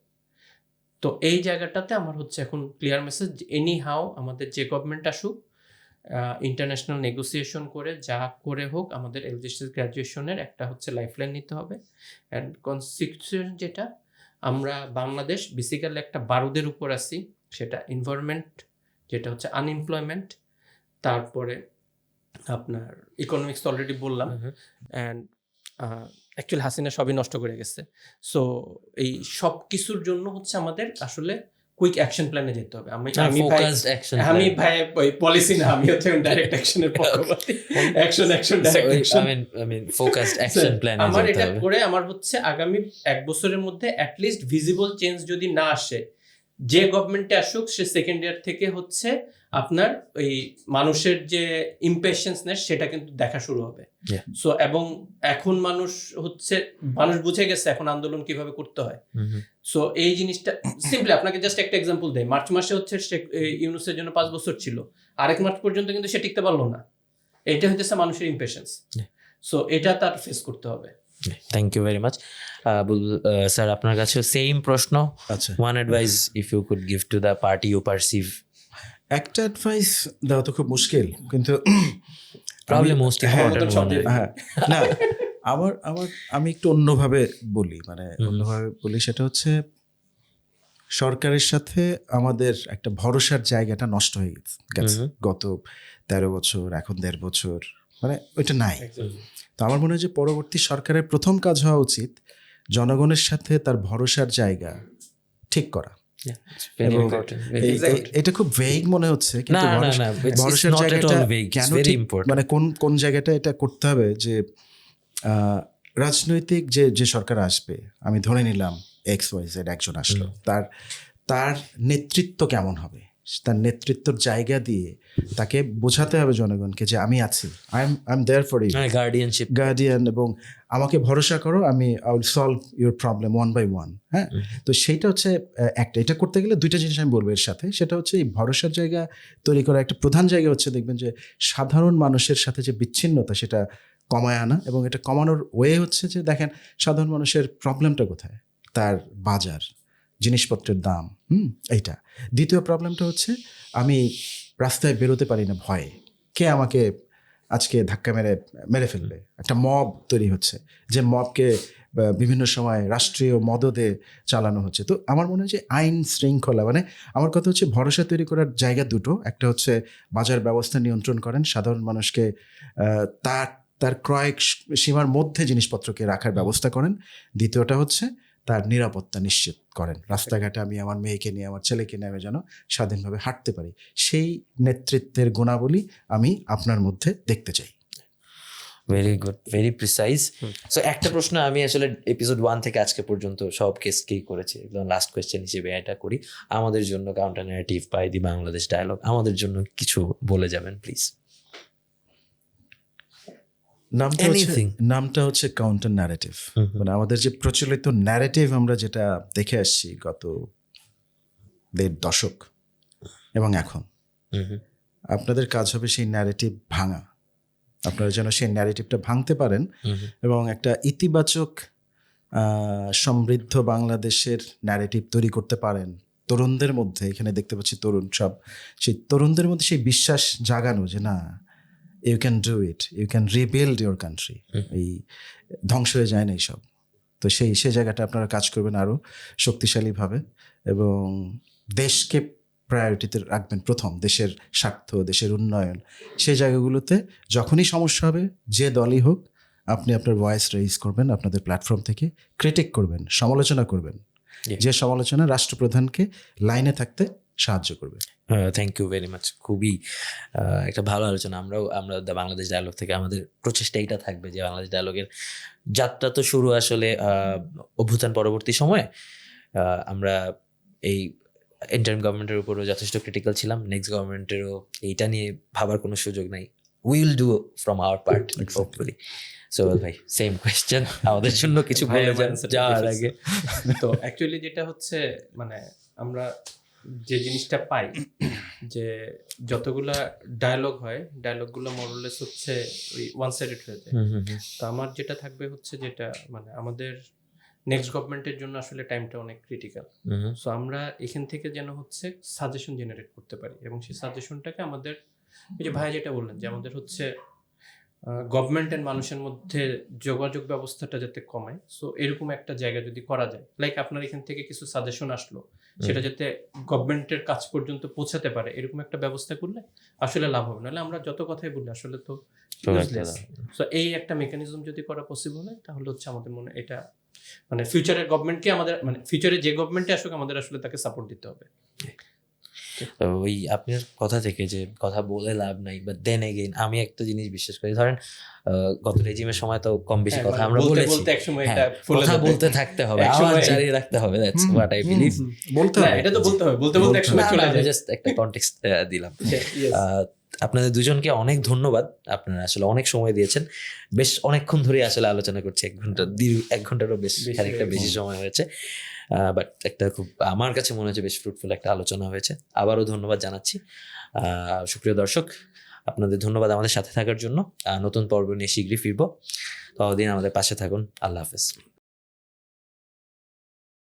তো এই জায়গাটাতে আমার হচ্ছে এখন ক্লিয়ার মেসেজ, এনি হাউ আমাদের যে গভর্নমেন্ট আসুক, ইন্টারন্যাশনাল নেগোসিয়েশন করে যা করে হোক, আমাদের এলডিসি গ্র্যাজুয়েশনের একটা হচ্ছে লাইফলাইন নিতে হবে। অ্যান্ড কনসিকুয়েন্স যেটা, আমরা বাংলাদেশ বেসিক্যালি একটা বারুদের উপর আছি, সেটা এনভায়রনমেন্ট, যেটা হচ্ছে আনএমপ্লয়মেন্ট, তারপরে আপনার ইকোনমিক্স তো অলরেডি বললাম, অ্যান্ড অ্যাকচুয়ালি হাসিনা সবই নষ্ট করে গেছে। সো এই সব কিছুর জন্য হচ্ছে আমাদের আসলে কুইক অ্যাকশন প্ল্যানে যেতে হবে। আমি ভাই ওই পলিসি না, আমি হচ্ছে ডাইরেক্ট অ্যাকশনের পক্ষপাতী। Action direct action, I mean focused action plan. আমার এটা করে আমার হচ্ছে আগামী 1 বছরের মধ্যে অ্যাটলিস্ট ভিজিবল চেঞ্জ যদি না আসে, যে গভর্নমেন্টে আসুক সে সেকেন্ড ইয়ার থেকে হচ্ছে আপনার ওই মানুষের যে ইমপেশেন্সনেস সেটা কিন্তু দেখা শুরু হবে। সো এবং এখন মানুষ বুঝে গেছে এখন আন্দোলন কিভাবে করতে হয়। সো এই জিনিসটা সিম্পলি আপনাকে জাস্ট একটা এক্সাম্পল দেয়, মার্চ মাসে হচ্ছে ইউনুসের জন্য 5 বছর ছিল, আরেক মার্চ পর্যন্ত কিন্তু সে টিকতে পারলো না। এটা হচ্ছে মানুষের ইমপেশেন্স। সো এটা তার ফেস করতে হবে। Thank you very much. Sir আপনার কাছে সেম প্রশ্ন, আচ্ছা, one advice if you could give to the party you perceive. একটা অ্যাডভাইস দেওয়া তো খুব মুশকিল, কিন্তু প্রবলেম মোস্ট ইম্পর্টেন্ট হ্যাঁ না আমি একটু অন্যভাবে বলি, মানে অন্যভাবে বলি, সেটা হচ্ছে সরকারের সাথে আমাদের একটা ভরসার জায়গাটা নষ্ট হয়ে গেছে গত 13 বছর, এখন 1.5 বছর, মানে ওইটা নাই। তো আমার মনে হয় যে পরবর্তী সরকারের প্রথম কাজ হওয়া উচিত জনগণের সাথে তার ভরসার জায়গা ঠিক করা। এটা খুব ভেগ মনে হচ্ছে, কিন্তু ভরসার জায়গাটা কেন, মানে কোন জায়গাটা এটা করতে হবে, যে রাজনৈতিক যে যে সরকার আসবে, আমি ধরে নিলাম XYZ একজন আসলো, তার তার নেতৃত্ব কেমন হবে, তার নেতৃত্বর জায়গা দিয়ে তাকে বোঝাতে হবে জনগণকে যে আমি আছি, I am there for you, guardianship. Guardian, এবং আমাকে ভরসা করো, আমি I will solve your problem one by one. হ্যাঁ, তো সেইটা হচ্ছে একটা, এটা করতে গেলে দুইটা জিনিস আমি বলবো এর সাথে, সেটা হচ্ছে এই ভরসার জায়গা তৈরি করা একটা প্রধান জায়গা হচ্ছে, দেখবেন যে সাধারণ মানুষের সাথে যে বিচ্ছিন্নতা সেটা কমায় আনা, এবং এটা কমানোর ওয়ে হচ্ছে যে দেখেন সাধারণ মানুষের প্রবলেমটা কোথায়, তার বাজার, জিনিসপত্রের দাম, এইটা। দ্বিতীয় প্রবলেমটা হচ্ছে আমি রাস্তায় বেরোতে পারি না ভয়ে, কে আমাকে আজকে ধাক্কা মেরে ফেলবে, একটা মব তৈরি হচ্ছে, যে মবকে বিভিন্ন সময় রাষ্ট্রীয় মদদে চালানো হচ্ছে। তো আমার মনে হয় যে আইন শৃঙ্খলা, মানে আমার কথা হচ্ছে ভরসা তৈরি করার জায়গা দুটো, একটা হচ্ছে বাজার ব্যবস্থা নিয়ন্ত্রণ করেন, সাধারণ মানুষকে তার তার ক্রয় সীমার মধ্যে জিনিসপত্রকে রাখার ব্যবস্থা করেন। দ্বিতীয়টা হচ্ছে তার নিরাপত্তা নিশ্চিত করেন, রাস্তাঘাটে আমি আমার মেয়েকে নিয়ে, আমার ছেলেকে নিয়ে আমি যেন স্বাধীনভাবে হাঁটতে পারি। সেই নেতৃত্বের গুণাবলী আমি আপনার মধ্যে দেখতে চাই। Very good, very precise. So একটা প্রশ্ন আমি আসলে এপিসোড 1 থেকে আজকে পর্যন্ত সব কেসকেই করেছি, একদম লাস্ট কোয়েশ্চেন হিসেবে এটা করি। আমাদের জন্য কাউন্টার ন্যারেটিভ বা দি বাংলাদেশ ডায়ালগ, আমাদের জন্য কিছু বলে যাবেন প্লিজ। নামটা হচ্ছে কাউন্টার ন্যারেটিভ। মানে আমাদের যে প্রচলিত ন্যারেটিভ আমরা যেটা দেখে আসছি গত 1.5 দশক এবং এখন, আপনাদের কাজ হবে সেই ন্যারেটিভ ভাঙা। আপনারা যেন সেই ন্যারেটিভটা ভাঙতে পারেন এবং একটা ইতিবাচক সমৃদ্ধ বাংলাদেশের ন্যারেটিভ তৈরি করতে পারেন তরুণদের মধ্যে। এখানে দেখতে পাচ্ছি তরুণ সব, সেই তরুণদের মধ্যে সেই বিশ্বাস জাগানো যে না, you can do it, you can rebuild your country, এই ধ্বংস হয়ে যায় না এইসব। তো সেই জায়গাটা আপনারা কাজ করবেন আরও শক্তিশালীভাবে, এবং দেশকে প্রায়োরিটিতে রাখবেন প্রথম, দেশের স্বার্থ, দেশের উন্নয়ন। সেই জায়গাগুলোতে যখনই সমস্যা হবে, যে দলই হোক, আপনি আপনার ভয়েস রেইজ করবেন, আপনাদের প্ল্যাটফর্ম থেকে ক্রিটিক করবেন, সমালোচনা করবেন, যে সমালোচনা রাষ্ট্রপ্রধানকে লাইনে থাকতে সাহায্য করবে। থ্যাংক ইউ ভেরি মাচ, খুবই একটা ভালো আলোচনা। আমরা বাংলাদেশ ডায়ালগ থেকে আমাদের প্রচেষ্টা এইটা থাকবে যে বাংলাদেশ ডায়ালগের যাত্রা তো শুরু আসলে অভ্যুত্থান পরবর্তী সময়ে আমরা এই ইন্টারিম গভর্নমেন্টের উপরও যথেষ্ট ক্রিটিক্যাল ছিলাম, নেক্সট গভর্নমেন্টেরও এইটা নিয়ে ভাবার কোনো সুযোগ নাই। We will do from our part hopefully. Sohel ভাই, সেম কোয়েশ্চেন, আমাদের জন্য কিছু বলে যাওয়ার আগে। তো অ্যাকচুয়ালি যেটা হচ্ছে, মানে আমরা যে জিনিসটা পাই যে যতগুলা ডায়লগ হয়, ডায়লগগুলো মোরলেস হচ্ছে ওই ওয়ান সাইডেড হয়ে যায়। তো আমার যেটা থাকবে হচ্ছে, যেটা মানে আমাদের নেক্সট গভর্নমেন্টের জন্য আসলে টাইমটা অনেক ক্রিটিক্যাল। সো আমরা এখান থেকে যেন হচ্ছে সাজেশন জেনারেট করতে পারি, এবং সেই সাজেশনটাকে আমাদের, এই যে ভাই যেটা বললেন যে আমাদের হচ্ছে গভর্নমেন্ট এন্ড মানুষের মধ্যে যোগাযোগ ব্যবস্থাটা যাতে কমায়, সো এরকম একটা জায়গা যদি করা যায়, লাইক আপনার এখান থেকে কিছু সাজেশন আসলো, সেটা যাতে গভর্নমেন্টের কাছ পর্যন্ত পৌঁছাতে পারে, এরকম একটা ব্যবস্থা করলে আসলে লাভ হবে। নাহলে আমরা যত কথাই বলি আসলে তো ইউজলেস। সো এই একটা মেকানিজম যদি করা পসিবল হয়, তাহলে হচ্ছে আমাদের মনে এটা, মানে ফিউচারের গভর্নমেন্টকে আমাদের, মানে ফিউচারে যে গভর্নমেন্টে আসুক, আমাদের আসলে তাকে সাপোর্ট দিতে হবে। ওই আপনার কথা থেকে যে কথা বলে লাভ নাই, বাট দেন এগেইন আমি একটা জিনিস বিশ্বাস করি, ধরেন গত রেজিমের সময় তো কম বেশি কথা আমরা বলেছি, কথা বলতে থাকতে হবে, আওয়াজ জারি রাখতে হবে, দ্যাটস হোয়াট আই বিলিভ। বলতে হবে, এটা তো বলতে হবে, বলতে একসময় চলে যায়। জাস্ট একটা কনটেক্সট দিলাম। আপনাদের দুজনকে অনেক ধন্যবাদ, আপনারা আসলে অনেক সময় দিয়েছেন, বেশ অনেকক্ষণ ধরে আসলে আলোচনা করছি, 1 ঘন্টারও বেশ খানিকটা বেশি সময় হয়েছে, বাট একটা খুব আমার কাছে মনে হচ্ছে বেশ ফ্রুটফুল একটা আলোচনা হয়েছে। আবারও ধন্যবাদ জানাচ্ছি। সুপ্রিয় দর্শক, আপনাদের ধন্যবাদ আমাদের সাথে থাকার জন্য। নতুন পর্ব নিয়ে শীঘ্রই ফিরবো, ততদিন আমাদের পাশে থাকুন। আল্লাহ হাফেজ।